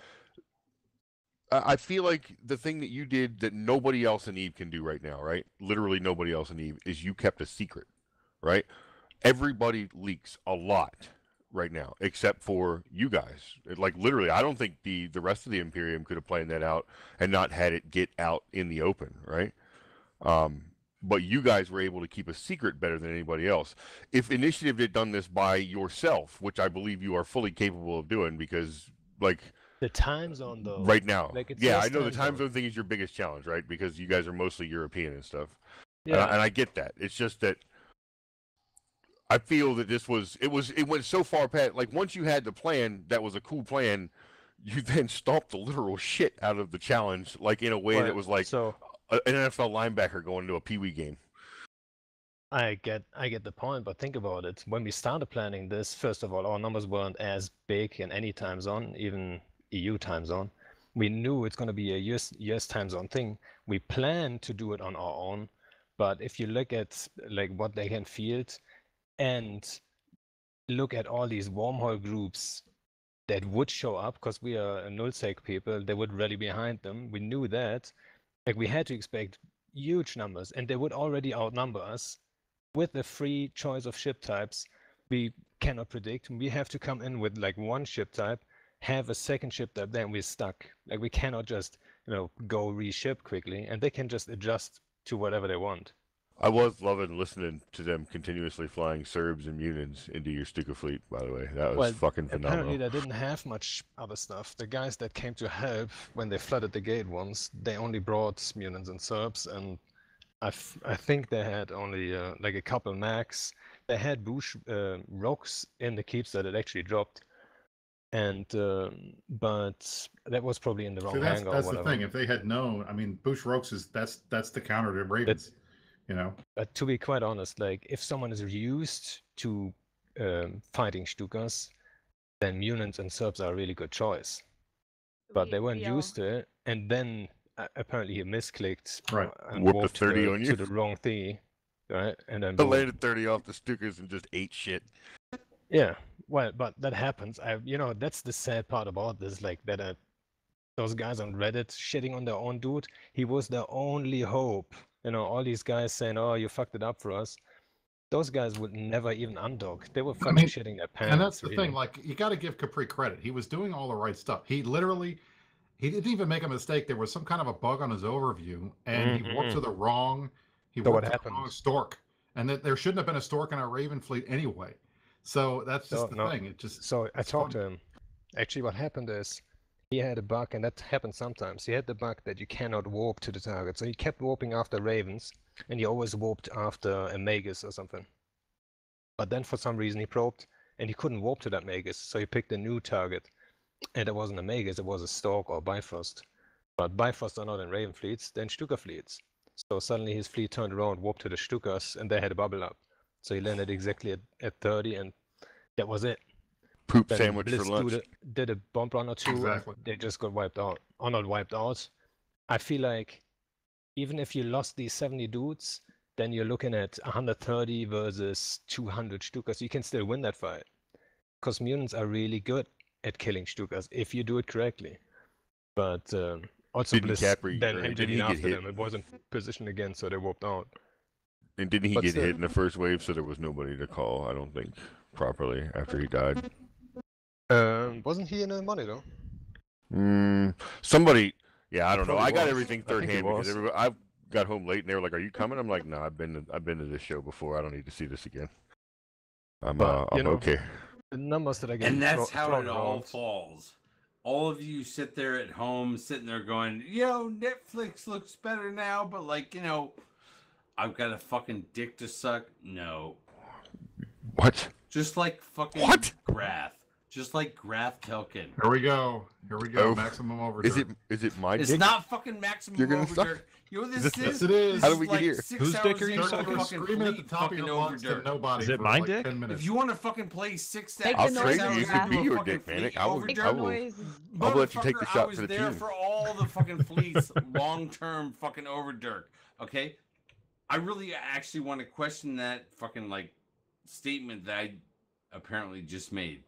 I feel like the thing that you did that nobody else in EVE can do right now, right? Literally nobody else in EVE, is you kept a secret, right? Everybody leaks a lot right now, except for you guys. Like literally, I don't think the rest of the Imperium could have planned that out and not had it get out in the open, right? But you guys were able to keep a secret better than anybody else. If Initiative had done this by yourself, which I believe you are fully capable of doing, because like the time zone though, right now, like yeah, I know the time zone thing is your biggest challenge, right? Because you guys are mostly European and stuff. Yeah, and I get that. It's just that I feel that it went so far past. Like once you had the plan, that was a cool plan. You then stomped the literal shit out of the challenge, like in a way that was like an NFL linebacker going to a Pee Wee game. I get the point, but think about it. When we started planning this, first of all, our numbers weren't as big in any time zone, even EU time zone. We knew it's going to be a US time zone thing. We planned to do it on our own, but if you look at like what they can field and look at all these wormhole groups that would show up, because we are a nullsec people, they would rally behind them. We knew that. Like we had to expect huge numbers, and they would already outnumber us. With the free choice of ship types, we cannot predict. We have to come in with like one ship type, have a second ship type, then we're stuck. Like we cannot just, go reship quickly, and they can just adjust to whatever they want. I was loving listening to them continuously flying Serbs and Munins into your Stuka fleet, by the way. That was fucking phenomenal. Apparently they didn't have much other stuff. The guys that came to help when they flooded the gate once, they only brought Munins and Serbs, and I think they had only like a couple max. They had Bush rogues in the keeps that it actually dropped, and but that was probably in the wrong hangar. That's the thing. If they had known, I mean, Bush rogues is that's the counter to Ravens. But to be quite honest, like if someone is used to fighting Stukas, then Munins and Serbs are a really good choice. But they weren't used to it, and then apparently he misclicked and whooped a 30 on you to the wrong thing, right? And then landed 30 off the Stukas and just ate shit. Yeah, well, but that happens. That's the sad part about this, like that those guys on Reddit shitting on their own dude. He was their only hope. All these guys saying, "Oh, you fucked it up for us." Those guys would never even undock. They were fucking shitting their pants. And that's the thing. Like, you got to give Capri credit. He was doing all the right stuff. He didn't even make a mistake. There was some kind of a bug on his overview, and he warped to the wrong. He warped to the wrong stork, and that there shouldn't have been a stork in our Raven fleet anyway. So that's just the thing. It just. So I talked to him. Actually, what happened is he had a bug, and that happens sometimes. He had the bug that you cannot warp to the target, so he kept warping after Ravens, and he always warped after a Magus or something. But then for some reason he probed and he couldn't warp to that Magus, so he picked a new target. And it wasn't a Magus, it was a Stork or Bifrost. But Bifrost are not in Raven fleets, they're in Stuka fleets. So suddenly his fleet turned around, warped to the Stukas, and they had a bubble up. So he landed exactly at 30, and that was it. Poop Then sandwich for Blitz lunch. did a bomb run or two, Exactly. and they just got wiped out. Or not wiped out. I feel like even if you lost these 70 dudes, then you're looking at 130 versus 200 Stukas. You can still win that fight. Because mutants are really good at killing Stukas if you do it correctly. But also Didn't Bliss Capri- then or engineered didn't he get after hit? them. It wasn't positioned again, so they warped out. And didn't he But get still- hit in the first wave, so there was nobody to call, I don't think, properly after he died? Wasn't he in the money though? Somebody, yeah, I don't know. probably I got was. everything I think he third hand because was. I got home late and they were like, "Are you coming?" I'm like, "No, I've been to this show before. I don't need to see this again. I'm But, you know, okay." The numbers that I get And that's how thrown it all around. falls. All of you sit there at home, sitting there going, "Yo, Netflix looks better now," but like, you know, I've got a fucking dick to suck. No, What? just like fucking What? Grath, just like Grath Telkin. Here we go. Here we go. Oh, Maximum overdrive. Is it my It's dick? not fucking maximum You're gonna overdrive. suck? You know what Is this this- is? Yes, it is. This How do is we get like here? 6 Whose dick hours are you into sucking? a You're fucking screaming at the fleet top of fucking your lungs to overdirt. nobody Is it for my like dick? 10 minutes. If you want to fucking play 6 Make I'll the trade noise you. You out could be loud. your fucking dick, man. fleet I will. Make overdirt. I the will. noise. I'll let you take the Motherfucker, shot I was for the there team. for all the fucking fleets, long-term fucking overdirt. Okay, I really actually want to question that fucking like statement that I apparently just made.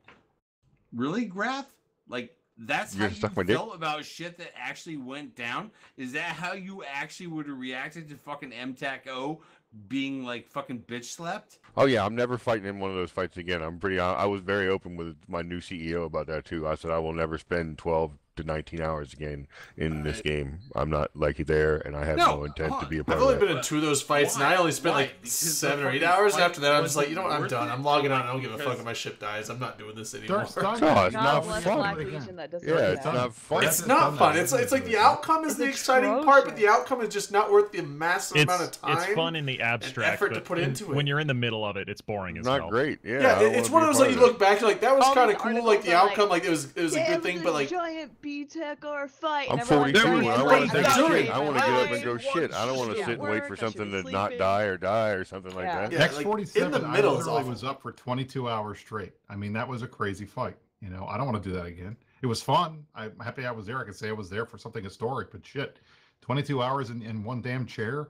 Really, Graf? Like that's You're how gonna you suck my dick? felt about shit that actually went down? Is that how you actually would have reacted to fucking MTAC-O being like fucking bitch slapped? Oh yeah, I'm never fighting in one of those fights again. I was very open with my new CEO about that too. I said I will never spend 12 to 19 hours again in this game. I'm not like there, and I have no intent to be a part I've of only that. been in 2 of those fights, and I only spent Why? like Because 7 the or 8 fucking hours. fight After that, I'm just like, you know what, I'm wasn't done. worth I'm it? logging out. I don't give a Because- fuck if my ship dies. I'm not doing this anymore. Dark Star- No, it's God not bless fun. Black Again. Legion that doesn't Yeah, do it's that. not fun. It's That's not done fun. that. It's like the outcome is It's the exciting part, but the atrocious. outcome is just not worth the massive amount of time. It's fun in the abstract, effort to but put into when it. you're in the middle of it, it's boring as Not hell. great. Yeah, Yeah, I don't it's wanna one of be those a like you part look back, you're like that was All kind these of cool. Like articles the are like, outcome, like it was a good There thing, was but a like giant BTEC or fight. I'm and everyone's 42 like, and I like, want to take I'm a doing shit. it. I want to get up and go I shit. I don't want to should sit and wait work, for I should something be to not sleeping. die or something like Yeah. that. Yeah, like, X47, in the middle is I literally awful. was up for 22 hours straight. I mean, that was a crazy fight. You know, I don't want to do that again. It was fun. I'm happy I was there. I could say I was there for something historic, but shit, 22 hours in one damn chair.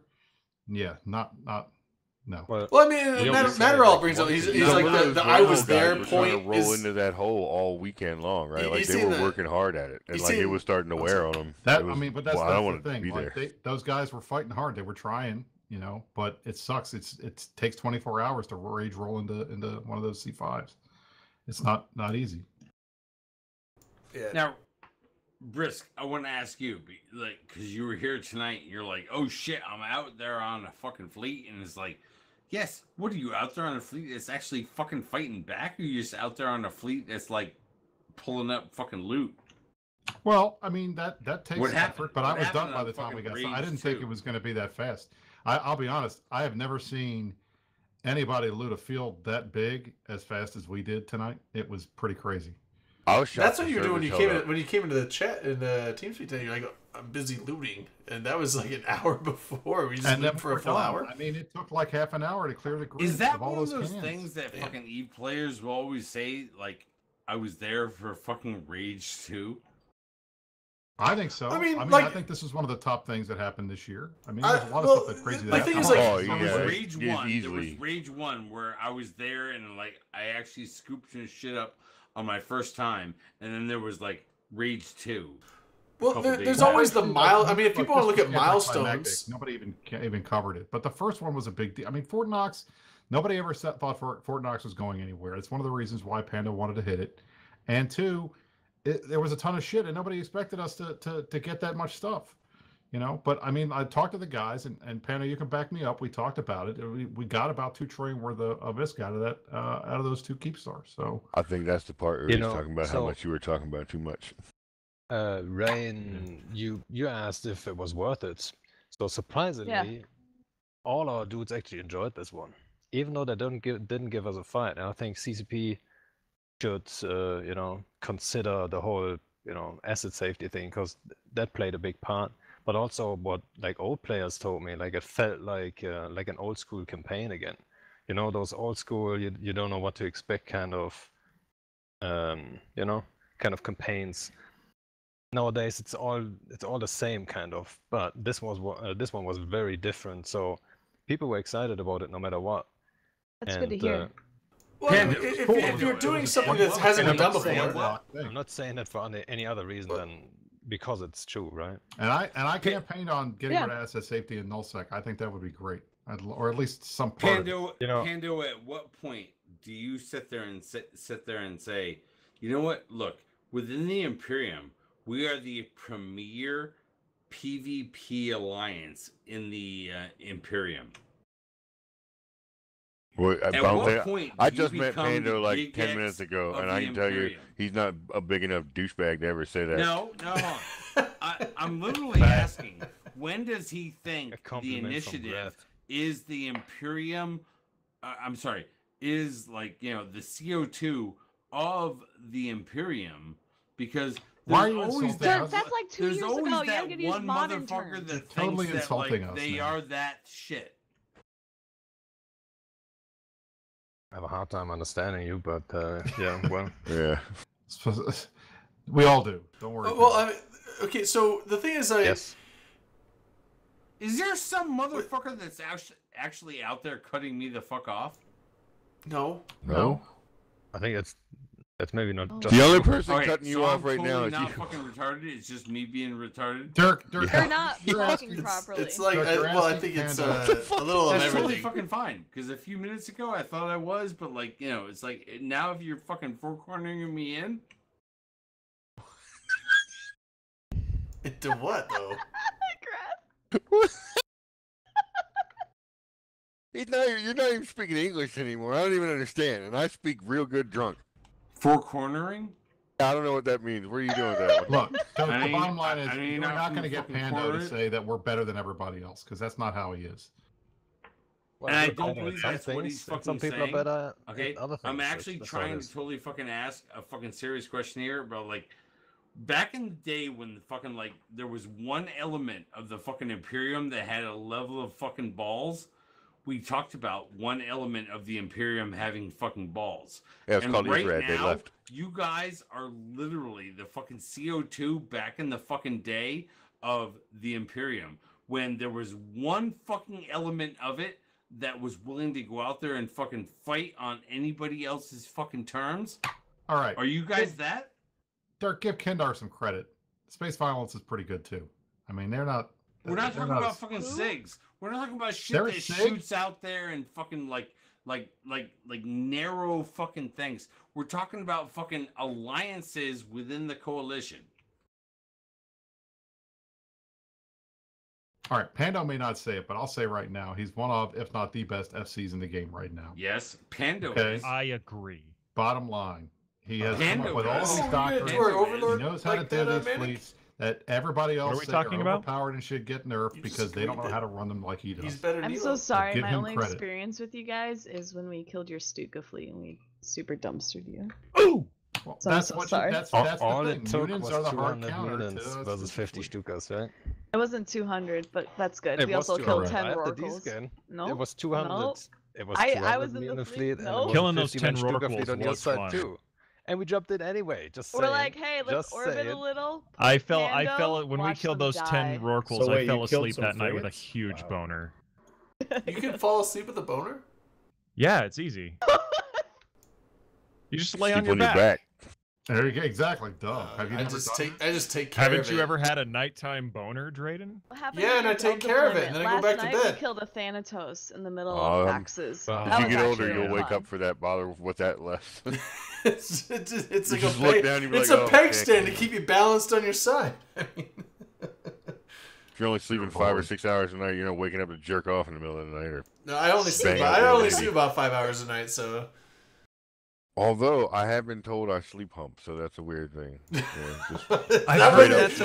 Yeah, not no. Well, Well, I mean, we Matt, always say, Matterall like, brings up. He's Some like of the those I was Volvo there guys were trying point to roll is. into that hole all weekend long, right? You Like they seen were the- working hard at it, and you like it seen- was starting to wear on them. That It was, I mean, but that's, well, I don't that's want the to thing. be Like there. those guys were fighting hard. They were trying, you know, but it sucks. It takes 24 hours to rage roll into one of those C5s. It's not easy. Yeah. Now, Brisk, I want to ask you, like, because you were here tonight, you're like, oh shit, I'm out there on a fucking fleet, and it's like, yes, what are you out there on a fleet that's actually fucking fighting back, or you just out there on a fleet that's like pulling up fucking loot? Well, I mean that takes What happened? effort, but What I was done happened by on the time we got. fucking I Rage didn't think 2? it was going to be that fast. I'll be honest. I have never seen anybody loot a field that big as fast as we did tonight. It was pretty crazy. I was shocked. That's what the you were doing when you servers came held in, when you came into the chat in the TeamSpeak today. You're like, I'm busy looting, and that was like an hour before. We just And then looted for a we're full done. hour. I mean, it took like half an hour to clear the grid Is that of all one of those those cans. things that Yeah. fucking Eve players will always say, like, I was there for fucking Rage 2? I think so. I mean, I like- think this is one of the top things that happened this year. I mean, I- there's a lot well, of stuff that's crazy. the that thing happened. is, like- Oh, There yeah, was it's- Rage it's 1. There was easily. Rage 1 where I was there and like I actually scooped some shit up on my first time, and then there was like Rage 2. Well, couple days there's back. always the mile. I mean, if people want to this look at was anticlimactic. milestones, Nobody even covered it. But the first one was a big deal. I mean, Fort Knox. Nobody ever thought Fort Knox was going anywhere. It's one of the reasons why Panda wanted to hit it. And two, there was a ton of shit, and nobody expected us to get that much stuff. You know, but I mean, I talked to the guys, and Panda, you can back me up. We talked about it. We got about 2 trillion worth of ISK out of that, out of those 2 keep stars. So I think that's the part where You he's know, talking about how so- much you were talking about too much. Rain, you asked if it was worth it. So surprisingly, all our dudes actually enjoyed this one. even though they didn't give us a fight, I think CCP should consider the whole asset safety thing, because that played a big part. But also what like old players told me, like it felt like an old school campaign again. Those old school, you don't know what to expect kind of campaigns. Nowadays it's all the same kind of, but this one was very different. So people were excited about it no matter what. That's good to hear. Well, if you're doing something that hasn't been done before, I'm not saying that for any other reason than because it's true, right? And I campaigned on getting rid of asset safety in nullsec. I think that would be great, or at least some part. Pando, at what point do you sit there and say, you know what? Look, within the Imperium, we are the premier PvP alliance in the Imperium. Well, at what point I just met Pando like 10 minutes ago, and I can tell you he's not a big enough douchebag to ever say that. No. I'm literally asking, when does he think the initiative is the Imperium? Is like, the CO2 of the Imperium? Because why are you insulting us? That's like 2 years ago. You gotta use one modern motherfucker terms. that totally thinks that insulting like us, they man. are that shit. I have a hard time understanding you, but yeah, well, yeah, we all do. Don't worry. Well, okay. So the thing is, yes. Is there some motherfucker that's actually out there cutting me the fuck off? No. I think that's maybe not just the only person Okay, cutting you so off I'm right now totally is not you. fucking retarded. It's just me being retarded. Dirk, They're not walking properly. It's like, Dirk, I think it's a little of That's totally everything. fucking fine. Because a few minutes ago I thought I was, but like, it's like now if you're fucking four cornering me in. Into what though? You're not even speaking English anymore. I don't even understand, and I speak real good drunk. Four cornering? I don't know what that means. What are you doing with that one? Look, the I bottom line is mean, you're not not from going to the get fucking Pando corner. to say that we're better than everybody else, because that's not how he is. Well, And I we're don't better at believe some that's what things, he's and fucking some people saying. are better Okay, at other things. I'm actually That's all it trying to is. totally fucking ask a fucking serious question here about like back in the day when the fucking like there was one element of the fucking Imperium that had a level of fucking balls. We talked about one element of the Imperium having fucking balls. Yeah, it's And called right Israel. They now, left. you guys are literally the fucking CO2 back in the fucking day of the Imperium when there was one fucking element of it that was willing to go out there and fucking fight on anybody else's fucking terms. All right. Are you guys that? Dirk, give Kendar some credit. Space Violence is pretty good too. I mean, they're not. We're not they're talking not about as- fucking SIGs. We're not talking about shit They're that SIG? shoots out there and fucking like narrow fucking things. We're talking about fucking alliances within the coalition. All right, Pando may not say it, but I'll say right now, he's one of, if not the best FCs in the game right now. Yes, Pando Okay. is. I agree. Bottom line, he has come Pando up with all does. these Oh, doctrines. you're an Pando overlord He knows how like to do that, these Manic? fleets that everybody else are we say talking are about? overpowered and should get nerfed You because they don't know disagreed how to run them like he does. He's better than I'm you. so sorry. give My him only credit. experience with you guys is when we killed your Stuka fleet and we super dumpstered you. Ooh! Well, So I'm that's so what sorry. that's All the it thing. took Units was are the hard 200 counter units to versus 50 Stukas, right? It wasn't 200, but that's good. It we was also killed 200. 10 I have the Rorquals. D-scan. No, It was 200. Nope. It was I 200 was in the unit fleet. fleet, and Nope. it Killing was those 50 10 Stuka fleet Rorquals on your was side fun. too. And we jumped in anyway. Just We're saying. like, hey, let's Just orbit saying. a little. I Pando, fell when we watch killed them those die. 10 Rorquals. So I wait, fell you killed asleep some that night with a frigates? huge Wow. boner. You can fall asleep with a boner? Yeah, it's easy. You just lay on Sleep your back. There you go. Exactly. Duh. Have you I never just done take care Haven't of you it. ever had a nighttime boner, Drayden? What happened Yeah, to and your I take dog care of it, deployment? and then I go Last back to night bed. We killed a Thanatos in the middle Um, of Axis. Wow. That As you was get older, actually you'll really wake fun. up for that bother with that less. it's You like just a look peg, down, you be it's like, a "Oh, peg okay, stand to cool." keep you balanced on your side. I mean, If you're only sleeping 5 or 6 hours a night, you're not waking up to jerk off in the middle of the night. Or no, I only sleep Bang about, out I the only lady. sleep about 5 hours a night, so Although I have been told I sleep hump, so that's a weird thing. Yeah,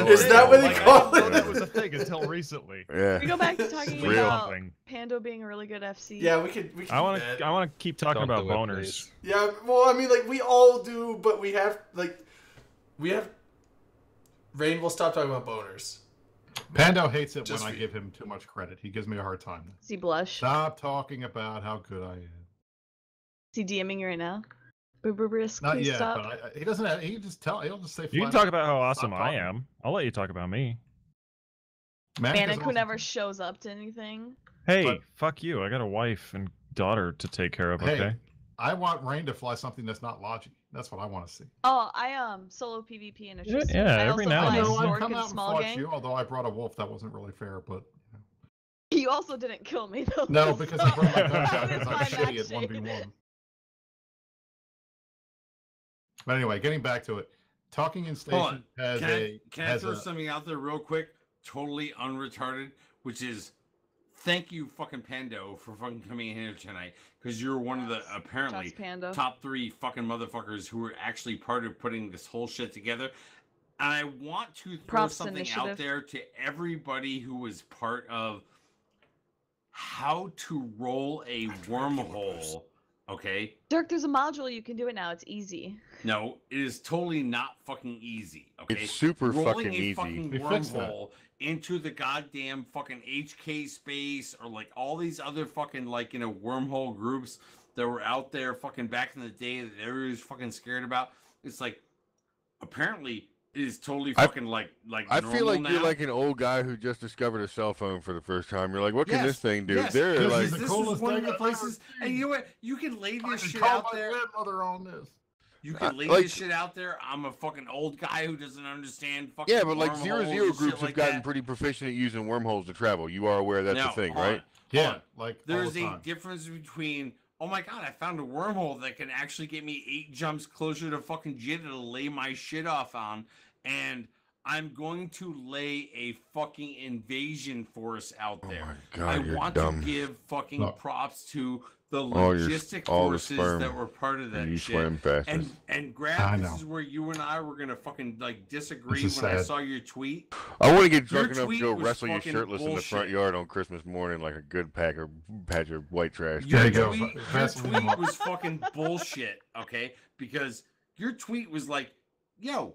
is that what they call I didn't know it? that was a thing until recently. Yeah. We go back to talking Real. about Pando being a really good FC. Yeah, we could. I want to keep talking Don't about do it, boners. please. Yeah, well, I mean, like we all do, but we have. Rain will stop talking about boners. Pando hates it Just when I for give him too much credit. He gives me a hard time. Does he blush? Stop talking about how good I am. Is he DMing you right now? Boobrisk, Not please yet, stop. but he doesn't. He'll just say. You can flat talk out, about how "Stop awesome I talking." am. I'll let you talk about me. Manic is who never shows up to anything. Hey, But- fuck you. I got a wife and daughter to take care of, Hey, okay? I want Rain to fly something that's not Logi. That's what I want to see. Oh, I solo PvP in a Tristan. yeah, I every also now and fly then. I know I'd Stork come and out and Small fought Gang. you, although I brought a wolf. That wasn't really fair, but You also didn't kill me though. no, because I brought my gunshot That because was I'm my shitty at matching. 1v1. But anyway, getting back to it, Talking in Hold on. Station has Can I has throw a something out there real quick? Totally unretarded, which is thank you, fucking Pando, for fucking coming in here tonight, because you're one of the apparently Shots Pando. top 3 fucking motherfuckers who were actually part of putting this whole shit together. And I want to throw Props something initiative. out there to everybody who was part of how to roll a wormhole. Okay? Dirk, there's a module you can do it now. It's easy. No, it is totally not fucking easy. Okay, It's super rolling fucking a easy. fucking We fixed that. wormhole into the goddamn fucking HK space or like all these other fucking like wormhole groups that were out there fucking back in the day that everybody was fucking scared about. It's like apparently it is totally fucking like I feel like normal you're now. like an old guy who just discovered a cell phone for the first time. You're like, what can Yes, this thing do? yes, They're This like, is the this coolest is one of thing the I've places, ever and you know what? You can lay I this can shit call out my there. grandmother on this. You can lay like- this shit out there. I'm a fucking old guy who doesn't understand fucking yeah, but like wormholes 0-0 and groups shit have like gotten that. pretty proficient at using wormholes to travel. You are aware that's Now, the thing, hold right? on, Yeah, hold on. like all There's the a time. difference between, oh my god, I found a wormhole that can actually get me 8 jumps closer to fucking Jita to lay my shit off on, and I'm going to lay a fucking invasion force out there. Oh my God, I you're want dumb. to give fucking Look. props to the All your- logistic all the forces sperm. that were part of that You shit. swim fastest. And I Grab, know. this is where you and I were gonna fucking like disagree This is when I sad. saw your tweet. I want to get Your drunk enough to tweet go was wrestle you fucking shirtless in the front bullshit. yard on Christmas morning like a good patch of white trash. There Your you go. tweet, your Vaseline tweet up. was fucking bullshit, okay? Because your tweet was like, yo,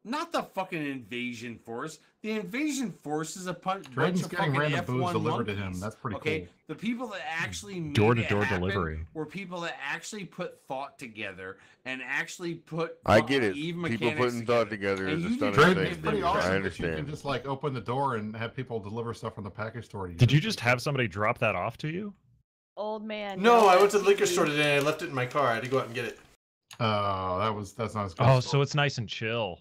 not the fucking invasion force. The invasion force is a bunch Drayden's of getting fucking random booze F1 delivered to him. monkeys, That's pretty okay? cool. The people that actually made Door-to-door it happen delivery. were people that actually put thought together and actually put I fucking get it. Eve People mechanics putting thought together And is a you stunning didn't Drayden, thing. it's pretty them awesome I that you understand. can just like open the door and have people deliver stuff from the package store to you. Did you just have somebody drop that off to you? Old man. No, you're I went to the on liquor TV. store today and I left it in my car. I had to go out and get it. That's not as good. Oh, so it's nice and chill.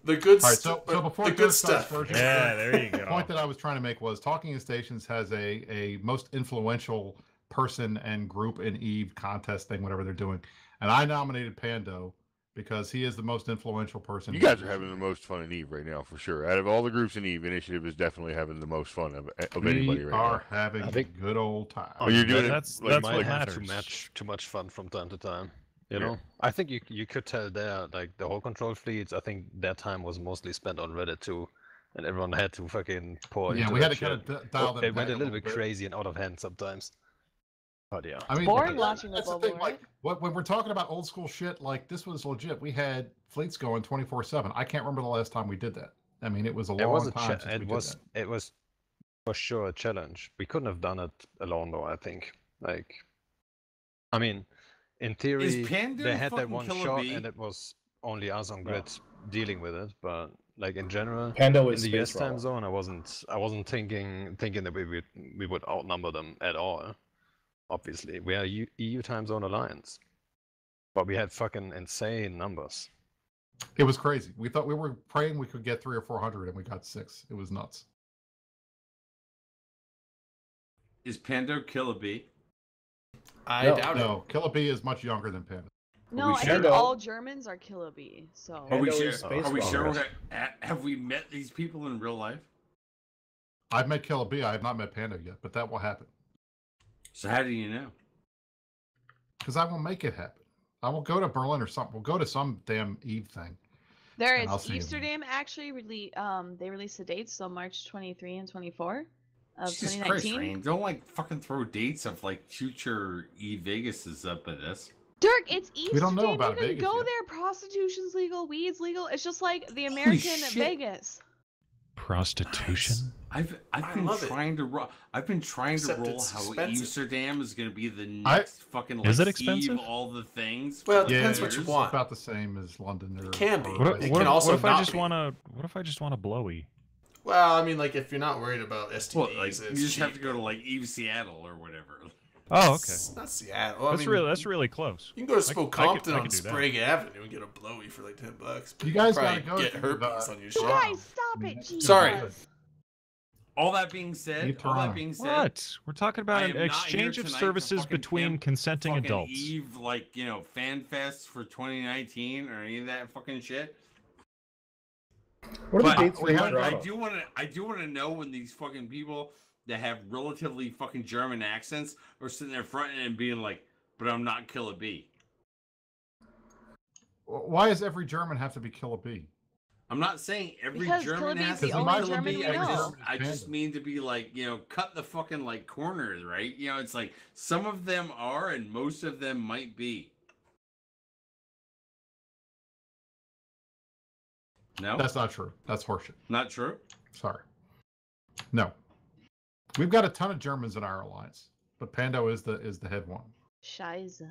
The good All right, stuff. so before the Dirk good starts stuff. version- Yeah, there you The go. point that I was trying to make was Talking in Stations has a most influential person and group in Eve contest thing, whatever they're doing. And I nominated Pando because he is the most influential person. You guys are having the most fun in Eve right now, for sure. Out of all the groups in Eve, Initiative is definitely having the most fun of anybody We right are having I think- a good old time. now. Oh, you're doing That's- it like, that's might what like have matters. too much fun from time to time. You Yeah. know, I think you could tell there, like the whole control fleets. I think their time was mostly spent on Reddit too, and everyone had to fucking pour. Yeah, into we had that to kind shit. of dial them It back went a little little bit crazy and out of hand sometimes. But yeah, I mean, Boring that- watching the that's the bubble, thing. Like, when we're talking about old school shit, like this was legit. We had fleets going 24/7. I can't remember the last time we did that. I mean, it was a it long was a time since we it did was that. it was for sure a challenge. We couldn't have done it alone though. I think. Like, I mean, in theory, Pando they had that fucking one Killer shot, Bee? and it was only us on grid dealing with it. But like in general, Pando in is the US space time Roller. zone, I wasn't thinking that we would outnumber them at all. Obviously, we are EU time zone alliance, but we had fucking insane numbers. It was crazy. We thought we were praying we could get 300 or 400, and we got 6. It was nuts. Is Pando Killer Bee? I No, doubt No, Killer Bee is much younger than Panda. No, we I sure think don't? all Germans are Killer Bee. So Are we Pando sure? is space Are we sure? Roller. Have we met these people in real life? I've met Killer Bee. I have not met Panda yet, but that will happen So how do you know? because I will make it happen. I will go to Berlin or something. We'll go to some damn Eve thing. There And is I'll see you. Amsterdam actually they released the dates, so March 23 and 24 of Jesus 2019. Christ, Rain. Don't like fucking throw dates of like future E-Vegas up at this. Dirk, it's Amsterdam. We don't know about you can Vegas go yet. there. Prostitution's legal, weed's legal. It's just like the American shit. Vegas. Prostitution. I've been love it. trying to roll. I've been trying Except to roll it's how expensive. Amsterdam is going to be the next fucking like Is it Steve expensive? all the things. Well, it for depends years. what you It's want. about the same as London. Or, It can be. or What, It what can if, also what if I not just be. want to? What if I just want a blowy? Well, I mean, like if you're not worried about STDs, Well, like it's you just have to cheap. go to like Eve Seattle or whatever. Oh, okay. It's not Seattle. Well, I That's mean, really close. You can go to I Spokompton could on do that. Sprague Avenue and get a blowy for like $10. You guys probably gotta go get to herpes the- on your You shit. guys, stop it, Jesus. Sorry. All that being said, Leave all that Toronto. being said, What? We're talking about I an am not here exchange of tonight to services fucking between pimp consenting fucking adults. Eve, like fan fest for 2019 or any of that fucking shit. What are the But dates for we have- I Toronto? do want to know when these fucking people that have relatively fucking German accents are sitting there fronting and being like, "But I'm not Killer B." Why does every German have to be Killer B? I'm not saying every Because German Killer Bee's has the to be only Killer German B. we I know. just mean to be like, cut the fucking like corners, right? It's like some of them are and most of them might be. No, That's not true. That's horseshit. not true. Sorry. No. We've got a ton of Germans in our alliance, but Pando is the head one. Scheiße.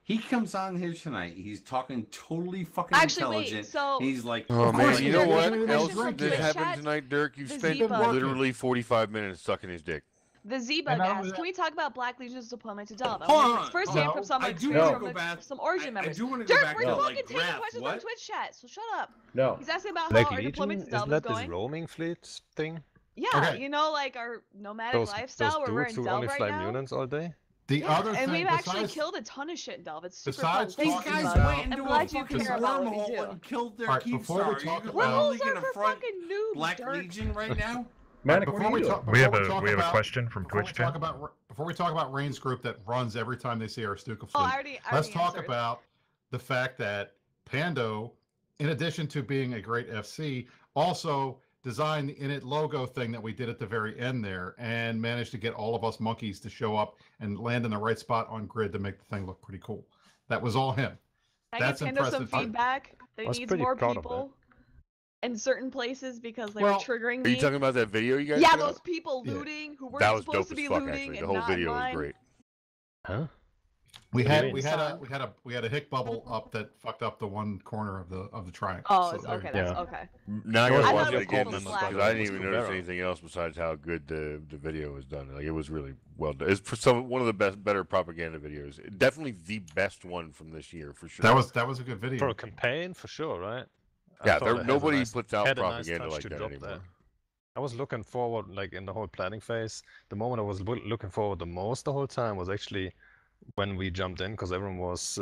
He comes on here tonight. He's talking totally fucking Actually, wait, intelligent. so- and he's like, Oh Of course man, he you know did. what Question else for that Twitch happened chat. tonight, Dirk? You The spent Zebug. literally 45 minutes sucking his dick. The Z-Bug And not asked, only can we talk about Black Legion's deployment to Delve? Hold I want on. to first No. hear from some I do experience wanna from go back- some Origin I members. do want to go Dirk, back we're to fucking like taking Graph. questions on What? Twitch chat, so shut up. No. He's asking about Black how our deployment Legion, to Delve isn't is that this going. roaming fleet thing? Yeah, Okay. like our nomadic lifestyle where we're dudes in who only Delve fly right now. Munins all day? The Yeah, other and thing, we've actually besides, killed a ton of shit in Delve. It's super besides fun. These Thank you, talking guys Zebug. about- went I'm into glad a you fucking care about what we wormhole do. and killed their Alright, before we Keemstar. Are you talk really about- Wormholes are gonna for front fucking noobs, Black Dirk. Legion right now? Manic, before what are we you talk, doing? We have before a talk we have a about- question from before we Twitch talk chat. before we talk about Rain's group that runs every time they see our Stuka fleet. Oh, I already Let's talk answered. about the fact that Pando, in addition to being a great FC, also designed the Init logo thing that we did at the very end there and managed to get all of us monkeys to show up and land in the right spot on grid to make the thing look pretty cool. That was all him. I That's give Pando some impressive, too. feedback. They I was needs pretty more proud of people in certain places because they Well, were triggering Are you me. talking about that video you guys? Yeah, put those out? people Yeah. looting who weren't That was supposed dope to as be fuck. looting Actually, the and whole not video mine. was great. Huh? We What do you had mean? we had a hick bubble up that fucked up the one corner of the triangle. Oh, So it's there okay. you That's go. okay. Now I I gotta thought watch it it was again called because Black I didn't Legion. even notice Scubero. anything else besides how good the video was done. Like it was really well done. It's one of the better propaganda videos. Definitely the best one from this year for sure. That was a good video. For a campaign, for sure, right? I Yeah, thought there, it has a nobody nice- puts out had a nice propaganda touch like to that drop anymore. there. I was looking forward, like in the whole planning phase, the moment I was looking forward the most the whole time was actually when we jumped in, because everyone was,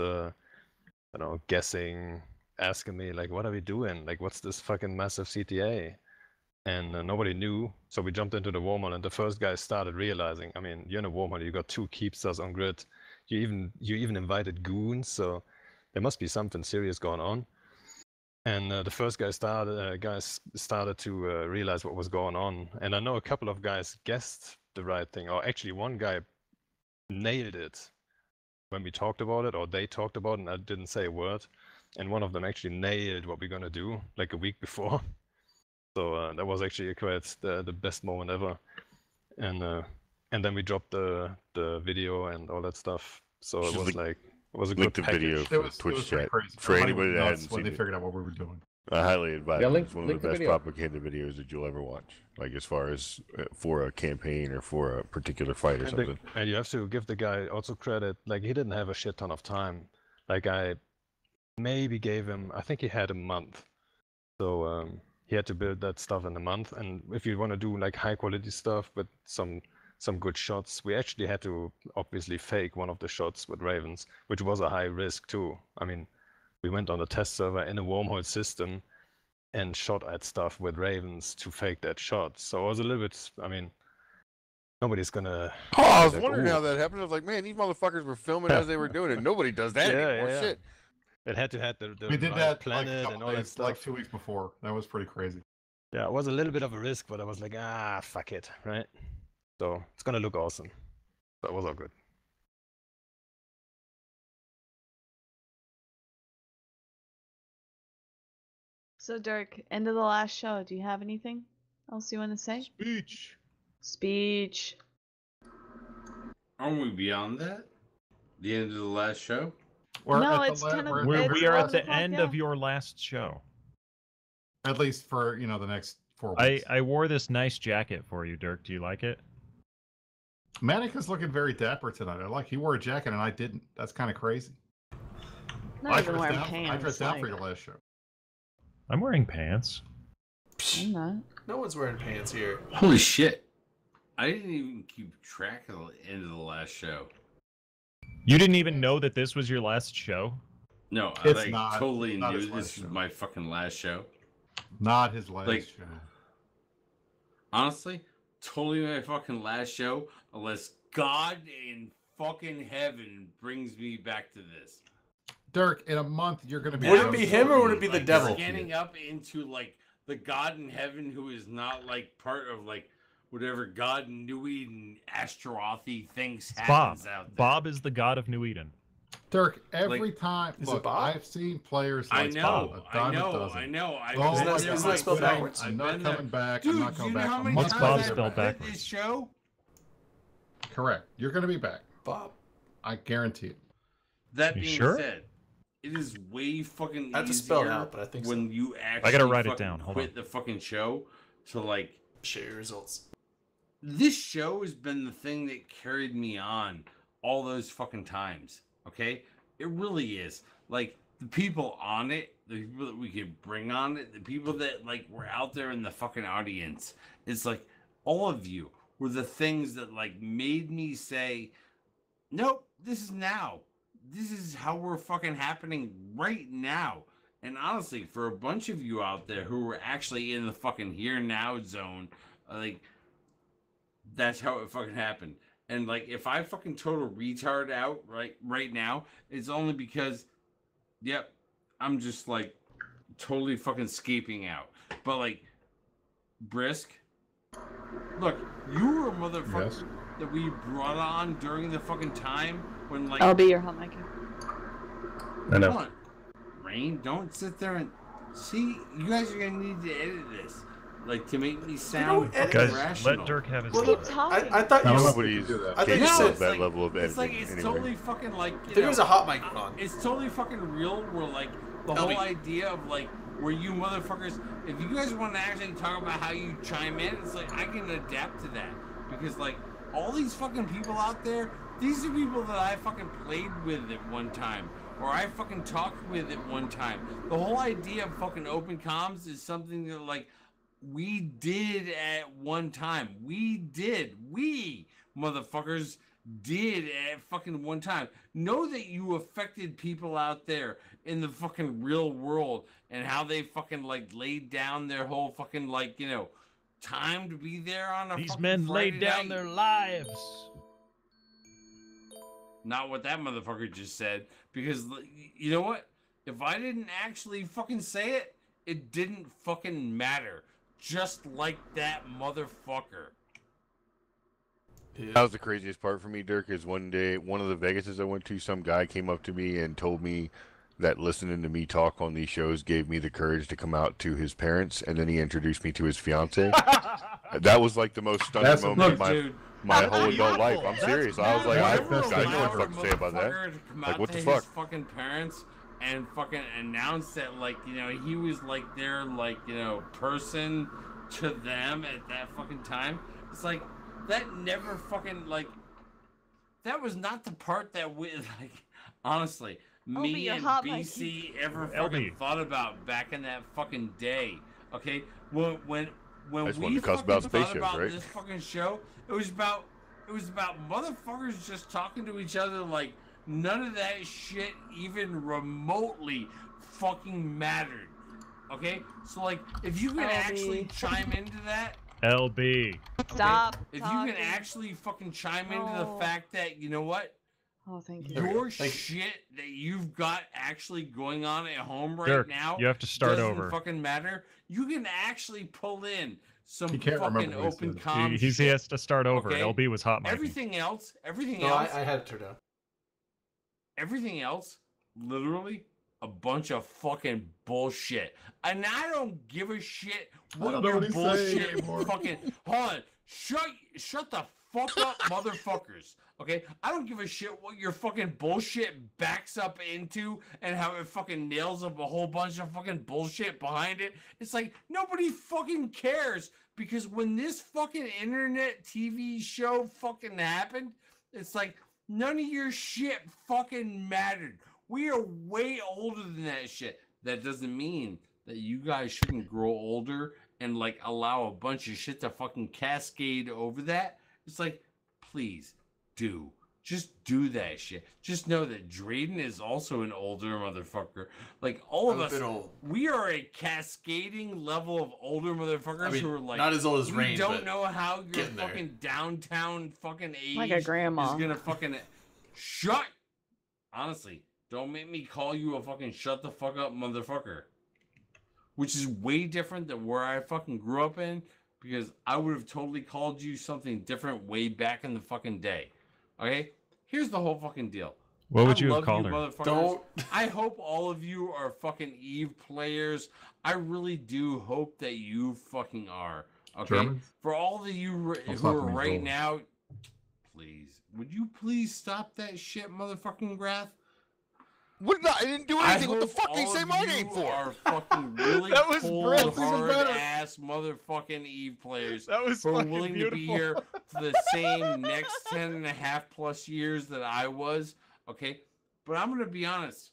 guessing, asking me, like, what are we doing? Like, what's this fucking massive CTA? And nobody knew, so we jumped into the wormhole, and the first guy started realizing, I mean, you're in a wormhole, you got 2 keepsters on grid, you even invited goons, so there must be something serious going on. And the first guy started to realize what was going on, and I know a couple of guys guessed the right thing, or actually one guy nailed it when we talked about it, or they talked about it, and I didn't say a word, and one of them actually nailed what we're gonna do like a week before. So that was actually quite the best moment ever, and then we dropped the video and all that stuff. So it Should was link- it was a Link good the video package. for It was Twitch pretty chat. crazy. For Everybody anybody went that nuts hadn't when seen they it. figured out what we were doing. I highly advise Yeah, it. link- It's one of link the the best video. propaganda videos that you'll ever watch. Like as far as for a campaign or for a particular fight or something. And you have to give the guy also credit. Like, he didn't have a shit ton of time. Like, I maybe gave him, I think he had a month. So he had to build that stuff in a month. And if you want to do like high quality stuff with some good shots, we actually had to obviously fake one of the shots with Ravens, which was a high risk too. I mean, we went on the test server in a wormhole system and shot at stuff with Ravens to fake that shot. So it was a little bit, I mean, Nobody's gonna. Oh, I was like, wondering "Ooh." how that happened. I was like, man, these motherfuckers were filming as they were doing it. Nobody does that anymore. yeah. Shit. It had to have the We did right that like, planet a and couple all that days, stuff. like 2 weeks before. That was pretty crazy. Yeah, it was a little bit of a risk, but I was like, fuck it, right? So it's gonna look awesome. That was all good. So Dirk, end of the last show. Do you have anything else you want to say? Speech. Speech. Aren't we beyond that? The end of the last show? No, it's 10 of We are at the 11 o'clock, end yeah. of your last show. At least for the next 4 weeks. I wore this nice jacket for you, Dirk. Do you like it? Manic is looking very dapper tonight. He wore a jacket and I didn't. That's kind of crazy. Not even wearing I pants. dressed down for like- your last show. I'm wearing pants. I'm not. No one's wearing pants here. Holy shit. I didn't even keep track of the end of the last show. You didn't even know that this was your last show? No, It's I not- totally not knew his last this was show. my fucking last show. Not his last Like- show. Honestly, totally my fucking last show, unless God in fucking heaven brings me back to this. Dirk, in a month you're going to be. Would it be him or would it be the Like, devil? Scanning up into like the God in heaven who is not like part of like whatever God New Eden Astarothi thinks Bob. happens out there. Bob is the god of New Eden. Dirk, every Like- time. Is it Look, Bob? I've seen players I like know, Bob a dime I a know, dozen. I know. I've Oh, Isn't that- my isn't that God, spelled I'm backwards? I'm not Been there. coming back. Dude, I'm not do coming you know back. how I'm many much What's times Bob I've spelled read backwards? this show? Correct. You're going to be back. Bob. I guarantee it. That You being sure? said, it is way fucking I have to easier spell it out, but I think so. when you actually gotta write it fucking down. Hold quit on. the fucking show to like Share your results. this show has been the thing that carried me on all those fucking times. Okay, it really is. Like the people on it, the people that we could bring on it, the people that like were out there in the fucking audience. It's like all of you were the things that like made me say, nope, this is now. This is how we're fucking happening right now. And honestly, for a bunch of you out there who were actually in the fucking here now zone, like that's how it fucking happened. And like if I fucking total retard out right now, it's only because yep, I'm just like totally fucking scaping out. But like Brisk, look, you were a motherfucker Yes. that we brought on during the fucking time when like I'll be your hot mic. I know. come on, Rain, don't sit there and see. You guys are gonna need to edit this, like to make me sound edit Guys, rational. let Dirk have his Well, fun. Keep talking. I thought I you don't know said, what Nobody's do that. I thought you capable said of that like- level of editing. It's like it's anyway. totally fucking like I think there was a hot mic on. It's totally fucking real. Where like the Tell whole me. idea of like where you motherfuckers, if you guys want to actually talk about how you chime in, it's like I can adapt to that because like all these fucking people out there, these are people that I fucking played with at one time. Or I fucking talked with at one time. The whole idea of fucking open comms is something that like we did at one time. We motherfuckers did at fucking one time. Know that you affected people out there in the fucking real world and how they fucking like laid down their whole fucking like, you know, time to be there on a These fucking men Friday laid down night. their lives. Not what that motherfucker just said. Because you know what? If I didn't actually fucking say it, it didn't fucking matter. Just like that motherfucker. That was the craziest part for me, Dirk, is one day, one of the Vegases I went to, some guy came up to me and told me that listening to me talk on these shows gave me the courage to come out to his parents, and then he introduced me to his fiance. That was like the most stunning That's- moment Look, of dude. my whole beautiful. adult life. I'm That's serious. I was like, Yeah, I that's know the what best the fuck to say about that. Motherfucker to come Like, out what to the his fuck? fucking parents and fucking announce that, like, you know, he was like their, like, you know, person to them at that fucking time. It's like that never fucking like that was not the part that we like. Honestly, I'll be me your and hot mic. BC ever LB. fucking thought about back in that fucking day. Okay, when I just we wanted to cuss fucking about thought spaceships, about right? this fucking show, it was about motherfuckers just talking to each other like none of that shit even remotely fucking mattered. Okay, so like if you could LB. actually chime into that, LB. Stop. If you can actually fucking chime into the fact that, you know what? Oh, thank you. Your shit that you've got actually going on at home right Dirk, now, you have to start doesn't over. fucking matter. You can actually pull in some He can't fucking remember what he open said. comms. He has to start over. Okay? LB was hot mic. Everything else, No, I had it turned down. everything else, literally a bunch of fucking bullshit. And I don't give a shit what don't know your what he's saying bullshit anymore. fucking hold on. Shut the fuck up, motherfuckers. Okay? I don't give a shit what your fucking bullshit backs up into and how it fucking nails up a whole bunch of fucking bullshit behind it. It's like nobody fucking cares because when this fucking internet TV show fucking happened, it's like none of your shit fucking mattered. We are way older than that shit. That doesn't mean that you guys shouldn't grow older and like allow a bunch of shit to fucking cascade over that. It's like, please just do that shit. Just know that Drayden is also an older motherfucker. Like all of I'm a us, bit old. we are a cascading level of older motherfuckers I mean, who are like not as old as we Rain, don't but know how your getting there. fucking downtown fucking age Like a grandma. is gonna fucking shut. Honestly, don't make me call you a fucking shut the fuck up motherfucker. Which is way different than where I fucking grew up in, because I would have totally called you something different way back in the fucking day. Okay? Here's the whole fucking deal. What would I you have love called her? motherfuckers. Don't. I hope all of you are fucking Eve players. I really do hope that you fucking are. Okay? Germans? For all of you I'll who stop are when he's right old. now, please, would you please stop that shit, motherfucking Grath? What did I didn't do I anything. What the hope fuck did he all say of my you name for? Are fucking really That was cold, brilliant. hard Better. ass motherfucking Eve players That was who are fucking willing to be beautiful. here for the same next 10 and a half plus years that I was. Okay, but I'm gonna be honest.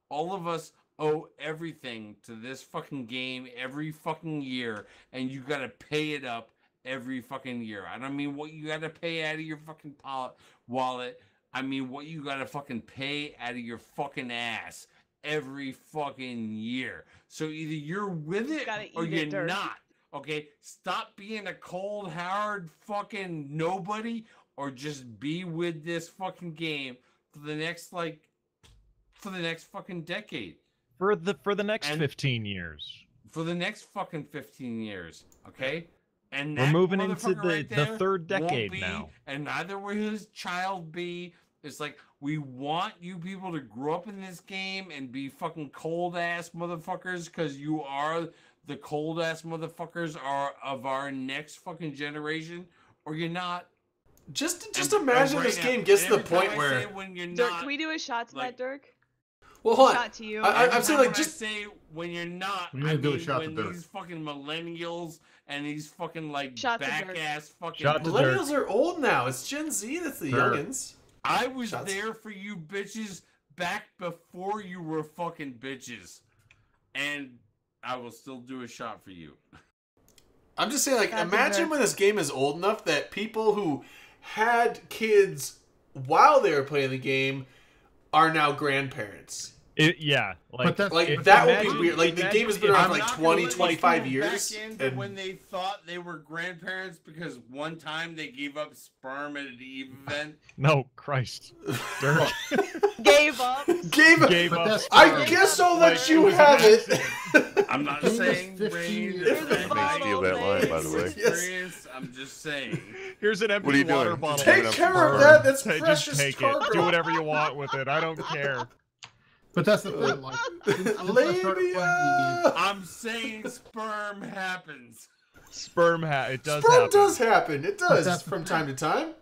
All of us owe everything to this fucking game every fucking year, and you gotta pay it up every fucking year. I don't mean what you gotta pay out of your fucking wallet. I mean what you gotta fucking pay out of your fucking ass every fucking year. So either you're with it Gotta or eat you're it, Dirk. not. Okay? Stop being a cold, hard fucking nobody, or just be with this fucking game for the next fucking decade. For the next And- 15 years. For the next fucking 15 years. Okay? And We're that moving into motherfucker the- right the there third won't decade be, now. And neither will his child be. It's like we want you people to grow up in this game and be fucking cold ass motherfuckers, because you are the cold ass motherfuckers are of our next fucking generation, or you're not. Just And imagine right this now- game gets and to the every time point I where. say when you're Dirk, not, can we do a shot to like- that, Dirk? Well, hold on. Shot to you. I'm Every saying time like when just. I say when you're not, We need I to do a mean shot to when Dirk. these fucking millennials and these fucking like Shot to back Dirk. ass fucking Shot to Dirk. Millennials are old now. It's Gen Z that's the Sure. youngins. I was Shots. there for you bitches back before you were fucking bitches. And I will still do a shot for you. I'm just saying, like, Shot to imagine Dirk. when this game is old enough that people who had kids while they were playing the game are now grandparents. Yeah. But that's Like, if- that would imagine- be weird. Like, the imagine game has been if- around I'm for like not gonna 20, let these 25 people years. Back into and- when they thought they were grandparents because one time they gave up sperm at an Eve event. No, Christ. Dirk. Gave up. Gave But up. that's I fine. guess I'll Like, let it you was an have it. accident. I'm not He was saying 15 Rain years is old. that There's a Let me steal that line, by the way. experience. I'm just saying. Here's an What are you empty water doing? bottle. Take Take care of that. That's Hey, precious just take cargo. it. Do whatever you want with it. I don't care. But that's the thing. Like, since I started playing Labia. I'm saying sperm happens. It does Sperm happen. does happen. It does that's- from time to time.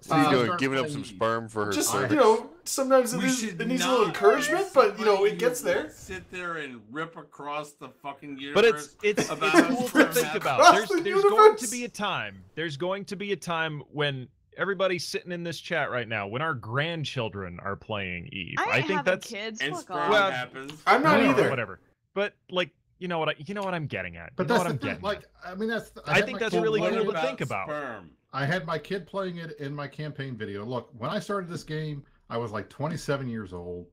So he's Uh, doing start giving up playing some sperm for her Just, cervix. you know, sometimes it We needs, should it needs a not little encouragement, let but, you know, somebody it gets there. Sit there and rip across the fucking universe. But it's about cool sperm to think happens. about. Across There's the going to universe. be a time. There's going to be a time when everybody sitting in this chat right now, when our grandchildren are playing Eve. I ain't think having that's kids. And Fuck sperm off. Well, happens. I'm not No, either. Whatever. But like, you know what I'm getting at. But You know that's what the I'm thing. getting Like, at. I mean, that's. I had think my that's kid really play cool it. to think about. Sperm. I had my kid playing it in my campaign video. Look, when I started this game, I was like 27 years old.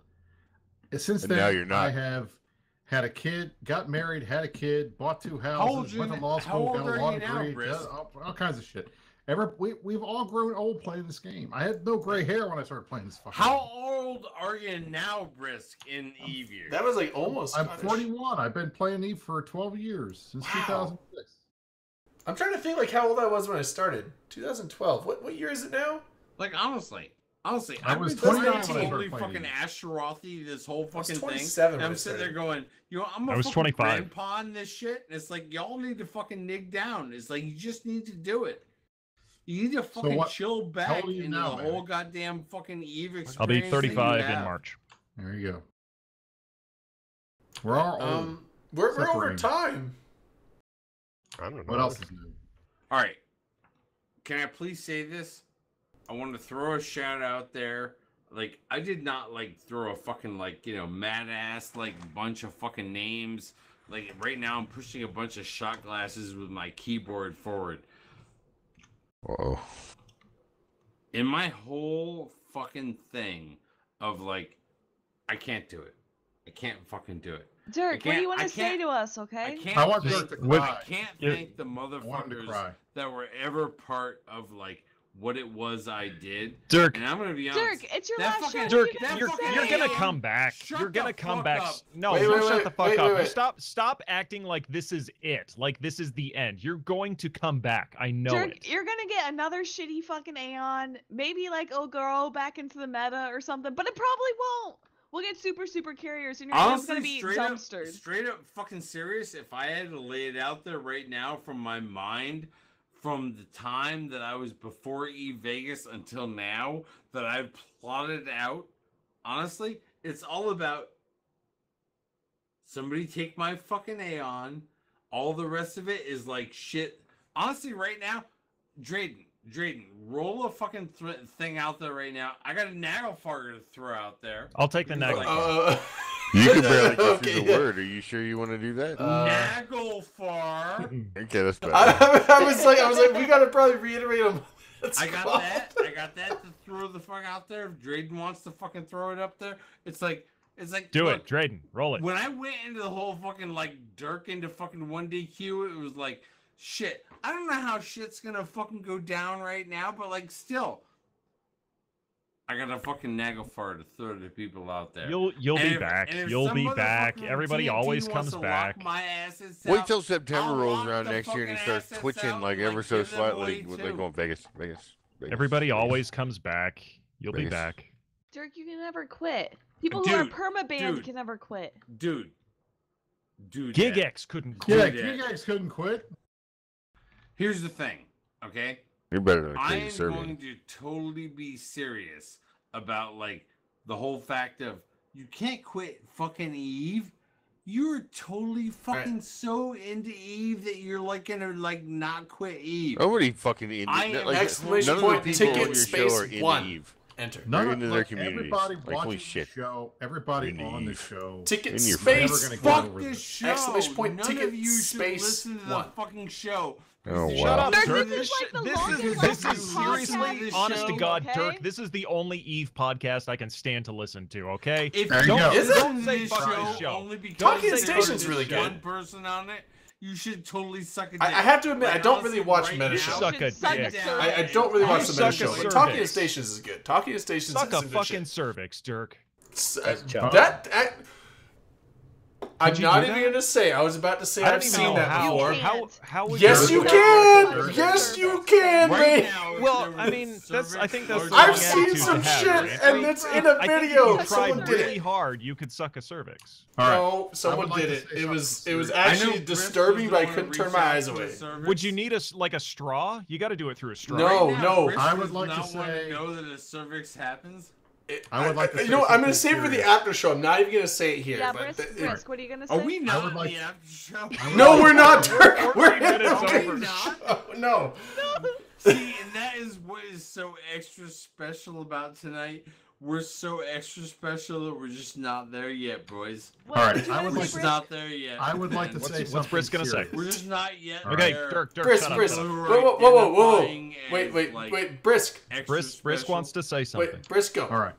Since And then, now you're not. I have had a kid, got married, had a kid, bought 2 old houses, you went to n- law how school, old got a are law you now, degree, Brisk? all kinds of shit. We've all grown old playing this game. I had no gray hair when I started playing this fucking How game. old are you now, Brisk, in Eve years? That was like almost. I'm Scottish. 41. I've been playing Eve for 12 years, since Wow. 2006. I'm trying to think like how old I was when I started. 2012. What year is it now? Like honestly, I I've was been 29 when I totally started playing fucking Eve. Asherothy this whole fucking thing. 27 And when I'm I sitting there started. going, you know, I'm a I was fucking 25. grandpa in this shit. And it's like y'all need to fucking nig down. It's like you just need to do it. You need to fucking what- chill how back old are you into now, the man? whole goddamn fucking Eve experience. I'll be that you 35 in have. March. There you go. We're all old. We're Except for over Amy. time. I don't know. What else is new? All right. Can I please say this? I want to throw a shout out there. Like, I did not like throw a fucking like, you know, mad ass like bunch of fucking names. Like right now I'm pushing a bunch of shot glasses with my keyboard forward. Uh-oh. In my whole fucking thing of like, I can't do it. I can't fucking do it. Dirk, what do can't- you want I to say can't- to us, I okay? can't I want thank- Dirk to cry. I can't Yeah. thank the want him to motherfuckers cry. that were ever part of like what it was I did. Dirk, And I'm gonna be honest. Dirk, it's your that last show. fucking- What Dirk, do you got you're, to say? you're gonna Hey, come back. shut You're gonna the come fuck back. up. No, Wait, you wait, shut wait, the fuck wait, up. wait, You wait. stop acting like this is it. Like this is the end. You're going to come back. I know Dirk, it. you're gonna get another shitty fucking Aeon, maybe like Ogoro back into the meta or something, but it probably won't. We'll get super carriers, and your Aeon's gonna be dumpstered. straight up fucking serious. If I had to lay it out there right now from my mind, from the time that I was before Eve Vegas until now, that I've plotted out, honestly, it's all about somebody take my fucking Aeon. All the rest of it is like shit. Honestly, right now, Drayden, roll a fucking thing out there right now. I got a Nagelfar to throw out there. I'll take the He's Nagel. like, You can barely get Okay, through the yeah. word. Are you sure you want to do that? Nagelfar. Okay, that's better. I was like, we gotta probably reiterate them. I got that. I got that to throw the fuck out there. If Drayden wants to fucking throw it up there, it's like Do look, it, Drayden. Roll it. When I went into the whole fucking like Dirk into fucking 1DQ, it was like shit. I don't know how shit's gonna fucking go down right now, but like still, I got a fucking Nagelfar to throw to people out there. You'll And be if- back. and if You'll some be back. motherfucker on Everybody TNT always wants comes to lock back. My assets Wait out, till September I'll rolls lock around the next year and you fucking start assets twitching out like and, ever so give them away, slightly with too. like going Vegas. Everybody Vegas. always comes back. You'll be Vegas. back. Dirk, you can never quit. People who are Dude, perma-banned dude. can never quit. Dude. GigX couldn't Yeah, quit. Gigax couldn't quit. Here's the thing, okay? You're better than a I crazy am servant. going to totally be serious about like the whole fact of you can't quit fucking Eve. You're totally fucking so into Eve that you're like gonna like not quit Eve. Nobody fucking in I am like, exclamation none of point, the people ticket, on your space, show are into 1. Eve. Enter. You're into their like, communities. everybody Like, holy watching shit. the show, everybody Into on the Eve. show. Ticket In your space. Never gonna get Fuck over this this. show. Exclamation point, None ticket, of you should space, listen to the 1. fucking show. Oh, Shut wow. up, Dirk, Dirk. this is like the this longest is fucking seriously, podcast honest to show, God, okay? Dirk. This is the only Eve podcast I can stand to listen to. Okay. If There you don't, go. Is it? don't say this fuck show this show. only because Talking they Station's voted really good. one person on it, you should totally suck a dick. I have to admit, I Like, don't honestly, really watch right Meta now, Show. Suck a Suck dick. dick. I don't really watch the Suck Meta a Show. But cervix. Talking to Stations is good. Talking to Stations Suck is a some good fucking shit. cervix, Dirk. Chuck. I'm you not do even that? gonna say. I was about to say I I've don't even seen know that how. before. How would Yes, you you? can. Yes, you can, Right man. now, if Well, there I was mean, that's. I think that's. cervix the I've wrong seen attitude some to have, shit, right? and it's in a I think video. if you Someone tried did really it. hard, you could suck a cervix. All right. No, someone I would like did to it. say It was something it was serious. actually disturbing, but I couldn't turn my eyes away. Would you need like a straw? You got to do it through a straw. No, no. I would like to want say- know that a cervix happens. I would like to You say know, what, I'm gonna something save it for the serious. after show. I'm not even gonna say it here. Yeah, but Brisk, what are you gonna say? Are we I not would like- the after show? No, we're not, Dirk. We're 14 minutes in the over. show. No. See, and that is what is so extra special about tonight. We're so extra special that we're just not there yet, boys. What All right, did you I wanna would say, like We're to- just Brisk? not there yet. I would like to man. say what's something Brisk gonna say? serious. We're just not yet Okay, there. Dirk, Brisk, shut up. Brisk. shut up. Whoa. Identifying Wait, as, like, wait. Brisk. extra Brisk special. wants to say something. Wait, Brisk, go. All right.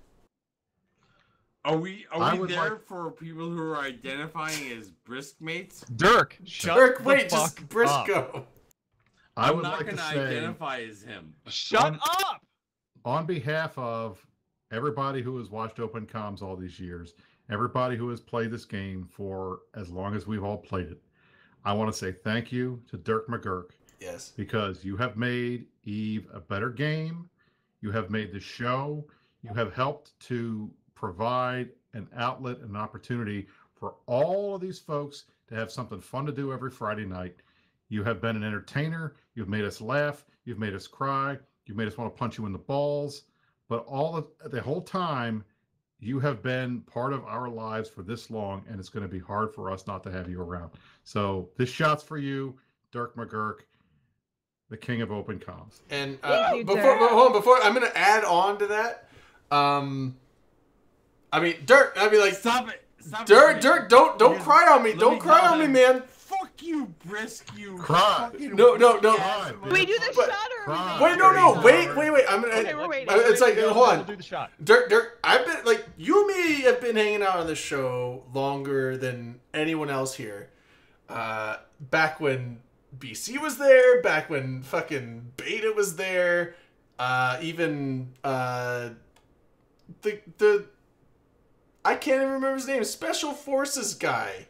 Are we I there would like- for people who are identifying as brisk mates? Dirk, shut Dirk, the wait, fuck just Briscoe. up. I I'm would not like to gonna say, identify as him. Shut up! on behalf of everybody who has watched Open Comms all these years, everybody who has played this game for as long as we've all played it, I want to say thank you to Dirk McGurk. Yes. Because you have made EVE a better game. You have made the show. You have helped to provide an outlet and an opportunity for all of these folks to have something fun to do every Friday night. You have been an entertainer. You've made us laugh. You've made us cry. You've made us want to punch you in the balls. But the whole time, you have been part of our lives for this long, and it's going to be hard for us not to have you around. So this shot's for you, Dirk McGurk, the king of Open Comms. And Thank you, before I'm gonna add on to that. I mean, Dirk. I mean, like, Stop it! Stop Dirk. it. Dirk, don't cry on me. Let Don't me cry tell on me, them. man. Fuck you, Brisk. You Cry. fucking No. Cry, Do we do the But- shot or Cry. are we Wait, no. Wait. I'm gonna. Okay, we're waiting. It's like, hold We'll on. do the shot. Dirk, I've been like, you and me have been hanging out on this show longer than anyone else here. Back when BC was there, back when fucking Beta was there, even the I can't even remember his name. Special Forces guy.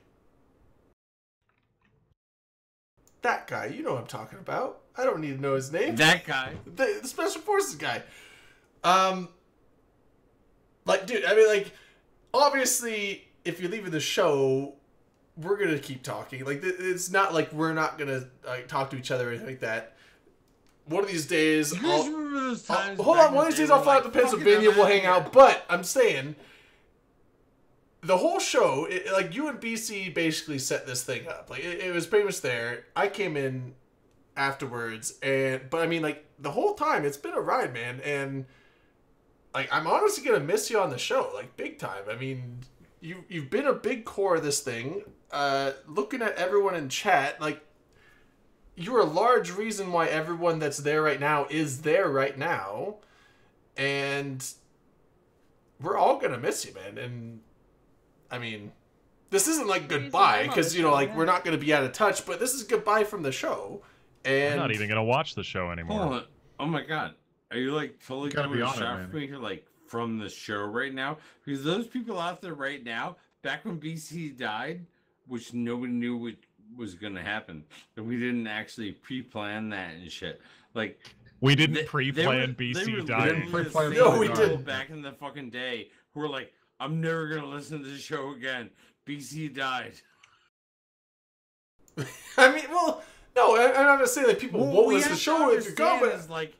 That guy, you know what I'm talking about. I don't need to know his name. That guy. The Special Forces guy. Like, dude, I mean, like, obviously, if you're leaving the show, we're gonna keep talking. Like, it's not like we're not gonna like talk to each other or anything like that. One of these days, You guys remember those times? hold back on. One in of the these days, day I'll when, fly like, out to Pennsylvania. fucking We'll I'm hang out out. But I'm saying, the whole show, like, you and BC basically set this thing up. Like, it was pretty much there. I came in afterwards, but I mean, like, the whole time, it's been a ride, man. And like, I'm honestly gonna miss you on the show, like, big time. I mean, you've been a big core of this thing. Looking at everyone in chat, like, you're a large reason why everyone that's there right now is there right now, and we're all gonna miss you, man. And I mean, this isn't like goodbye, because, you know, like, we're not gonna be out of touch, but this is goodbye from the show. And I'm not even gonna watch the show anymore. Hold on. Oh my god. Are you like totally You gotta doing be a on it, shot man. for me here, like from the show right now? Because those people out there right now, back when BC died, which nobody knew what was gonna happen, and we didn't actually pre-plan that and shit. Like, We didn't they pre-plan were BC literally dying. the Pre-plan same No, we people didn't. back in the fucking day who were like, I'm never gonna listen to the show again. BC died. I mean, well, no, I'm not gonna say that people What won't we listen to have the show if you go, understand but is, like,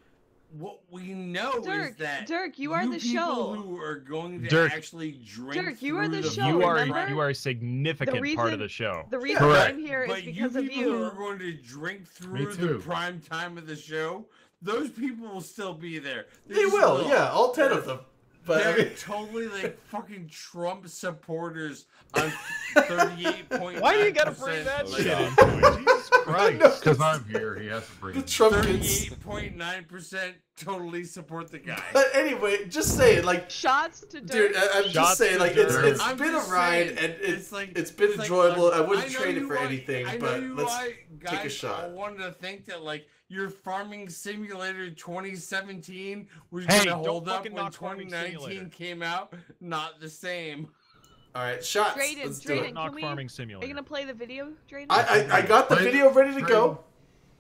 what we know is Dirk, that Dirk, you are the people show. who are going to Dirk. actually drink. Dirk, you are through the show, You are remember? you are a significant part reason- of the show. The reason Correct. I'm here is But because you of people who are you. going to drink Me through the too. prime time of the show, those people will still be there. they will, yeah, all 10 of them. But I They're mean, totally like fucking Trump supporters on 38.9%. Why do you gotta bring that like, shit into it? Jesus Christ. Because I'm here, he has to bring the it. Trump kids. 38.9% totally support the guy. But anyway, just saying, like, Shots to Dirk. dude, I'm just Shots saying, to like, Dirk. it's I'm been a just ride, saying, and it's like it's been like, enjoyable. look, I wouldn't know trade it you for want- anything, I know but you let's want take a guys shot. all wanted to think that like your Farming Simulator 2017 was Hey, gonna don't hold up fucking when knock Farming 2019 Simulator. came out. Not the same. All right, shots. Drayden, Let's do Drayden, it. can Knock we- Farming Are you Simulator. gonna play the video, Drayden? I got the Play video ready to go.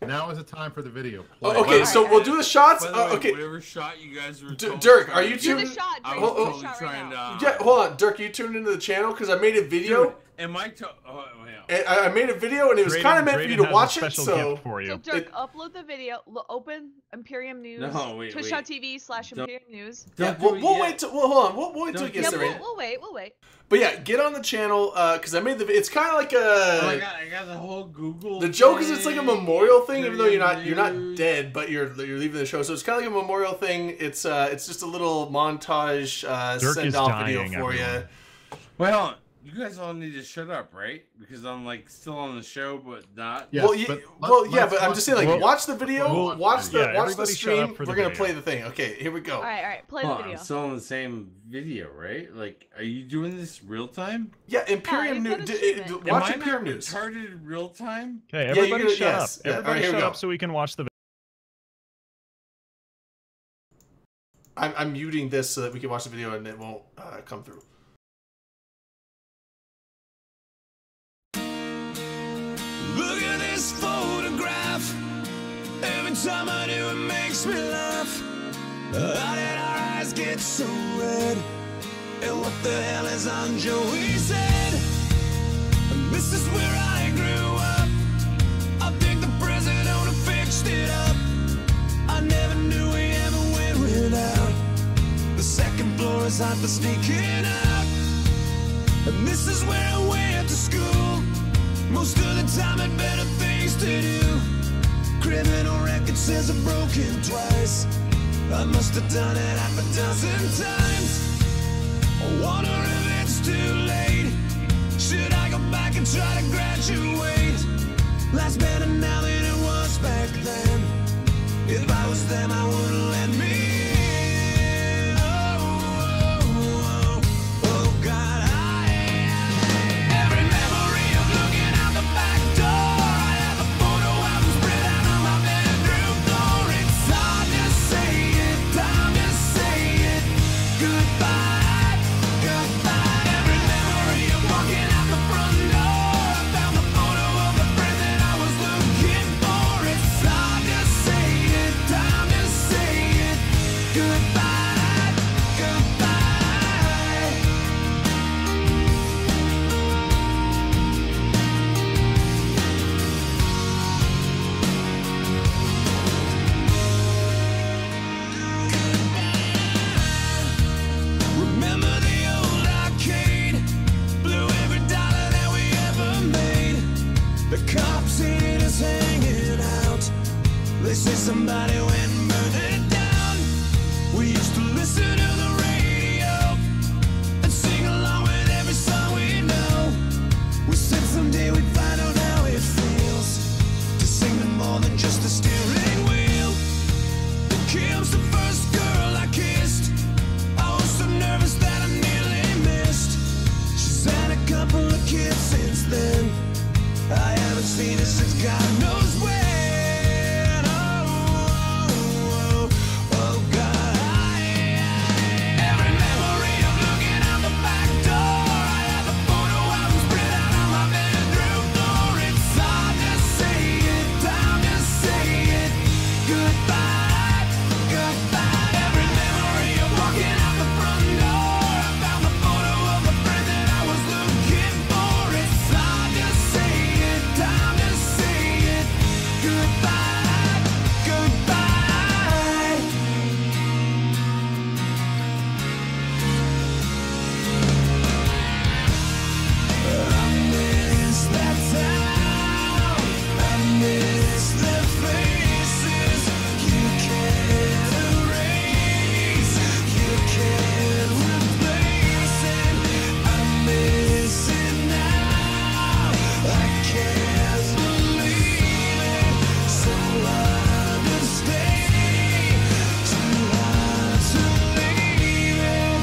Now is the time for the video. Oh, Play. okay, so Alright. we'll do the shots. By the way, Okay, whatever shot you guys were. Dirk, are you Do the tuned? shot, I Drayden. was Oh, Do the totally shot trying right to. now. Yeah, hold on, Dirk. You tuned into the channel because I made a video. Dude, am I? Oh, yeah. And I made a video, and it was Drayden- kind of meant for you Drayden to has watch a it. special So gift for you. So Dirk, upload the video. Open Imperium News. No, wait, Twitch.tv/Imperium News. yeah, Don't do it we'll yet. wait till hold on. We'll wait till it Don't gets Yeah, there. we'll wait. We'll wait. But yeah, get on the channel because I made the. It's kind of like Oh my a. god, I got the whole Google. The joke is it's like a thing, memorial thing, even though you're not News. dead, but you're leaving the show. So it's kind of like a memorial thing. It's just a little montage Dirk send is off video dying, for everyone. you. Well, You guys all need to shut up, right? Because I'm like still on the show, but not. Yes, but I'm just saying, like, watch the video, watch the everybody shut stream. up for the We're gonna video. play the thing. Okay, here we go. All right, play the video. I'm still on the same video, right? Like, are you doing this real time? Yeah, Imperium News. Watch Imperium News. Retarded real time? Okay, everybody shut up. Yeah. Everybody shut up so we can watch the video. I'm muting this so that we can watch the video and it won't come through. Look at this photograph. Every time I do, it makes me laugh. How did our eyes get so red? And what the hell is on Joey's head? And this is where I grew up. I think the president owner fixed it up. I never knew we ever went without. The second floor is hot for sneaking out. And this is where I went to school. Most of the time had better things to do. Criminal record says I've broken twice. I must have done it half a dozen times. I wonder if it's too late. Should I go back and try to graduate? Life's better now than it was back then. If I was them, I wouldn't let me in. Oh, God, every memory of looking out the back door. I have a photo album spread out on my bedroom floor. It's hard to say it, time to say it. Goodbye, goodbye. Every memory of walking out the front door. I found the photo of the friend that I was looking for. It's hard to say it, time to say it. Goodbye, goodbye. Remember the old arcade? Blew every dollar that we ever made. The cops hid us hanging out. They say somebody went and burned it down. We used to listen to the radio and sing along with every song we know. We said someday we'd find out how it feels to sing to more than just a steering wheel. Kim's the first girl I kissed. I was so nervous that I nearly missed. She's had a couple of kids since then. I haven't seen her since God knows when. Oh, God. Every memory of looking out the back door. I have a photo album spread out on my bedroom floor. It's hard to say it, time to say it. Goodbye, goodbye. Every memory of walking out the front door. I found the photo of the friend that I was looking for. It's hard to say it, time to say it. Goodbye, goodbye. I miss that town. I miss their faces. You can't erase. You can't replace it. I miss it now. I can't believe it. So hard to stay. Too hard to leave it.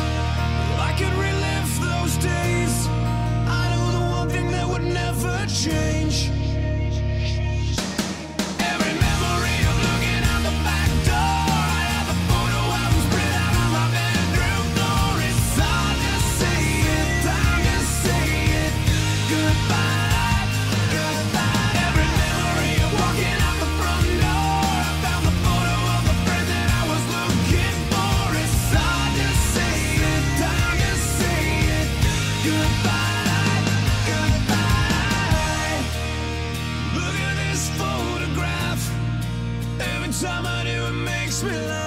I could relive those days. I know the one thing that would never change. Every memory of looking out the back door. I have a photo album spread out on my bedroom floor. It's hard to say it, time to say it. Goodbye, goodbye. Every memory of walking out the front door. I found the photo of the friend that I was looking for. It's hard to say it, time to say it. Goodbye, goodbye. Look at this photograph. Every time I do, it makes me laugh.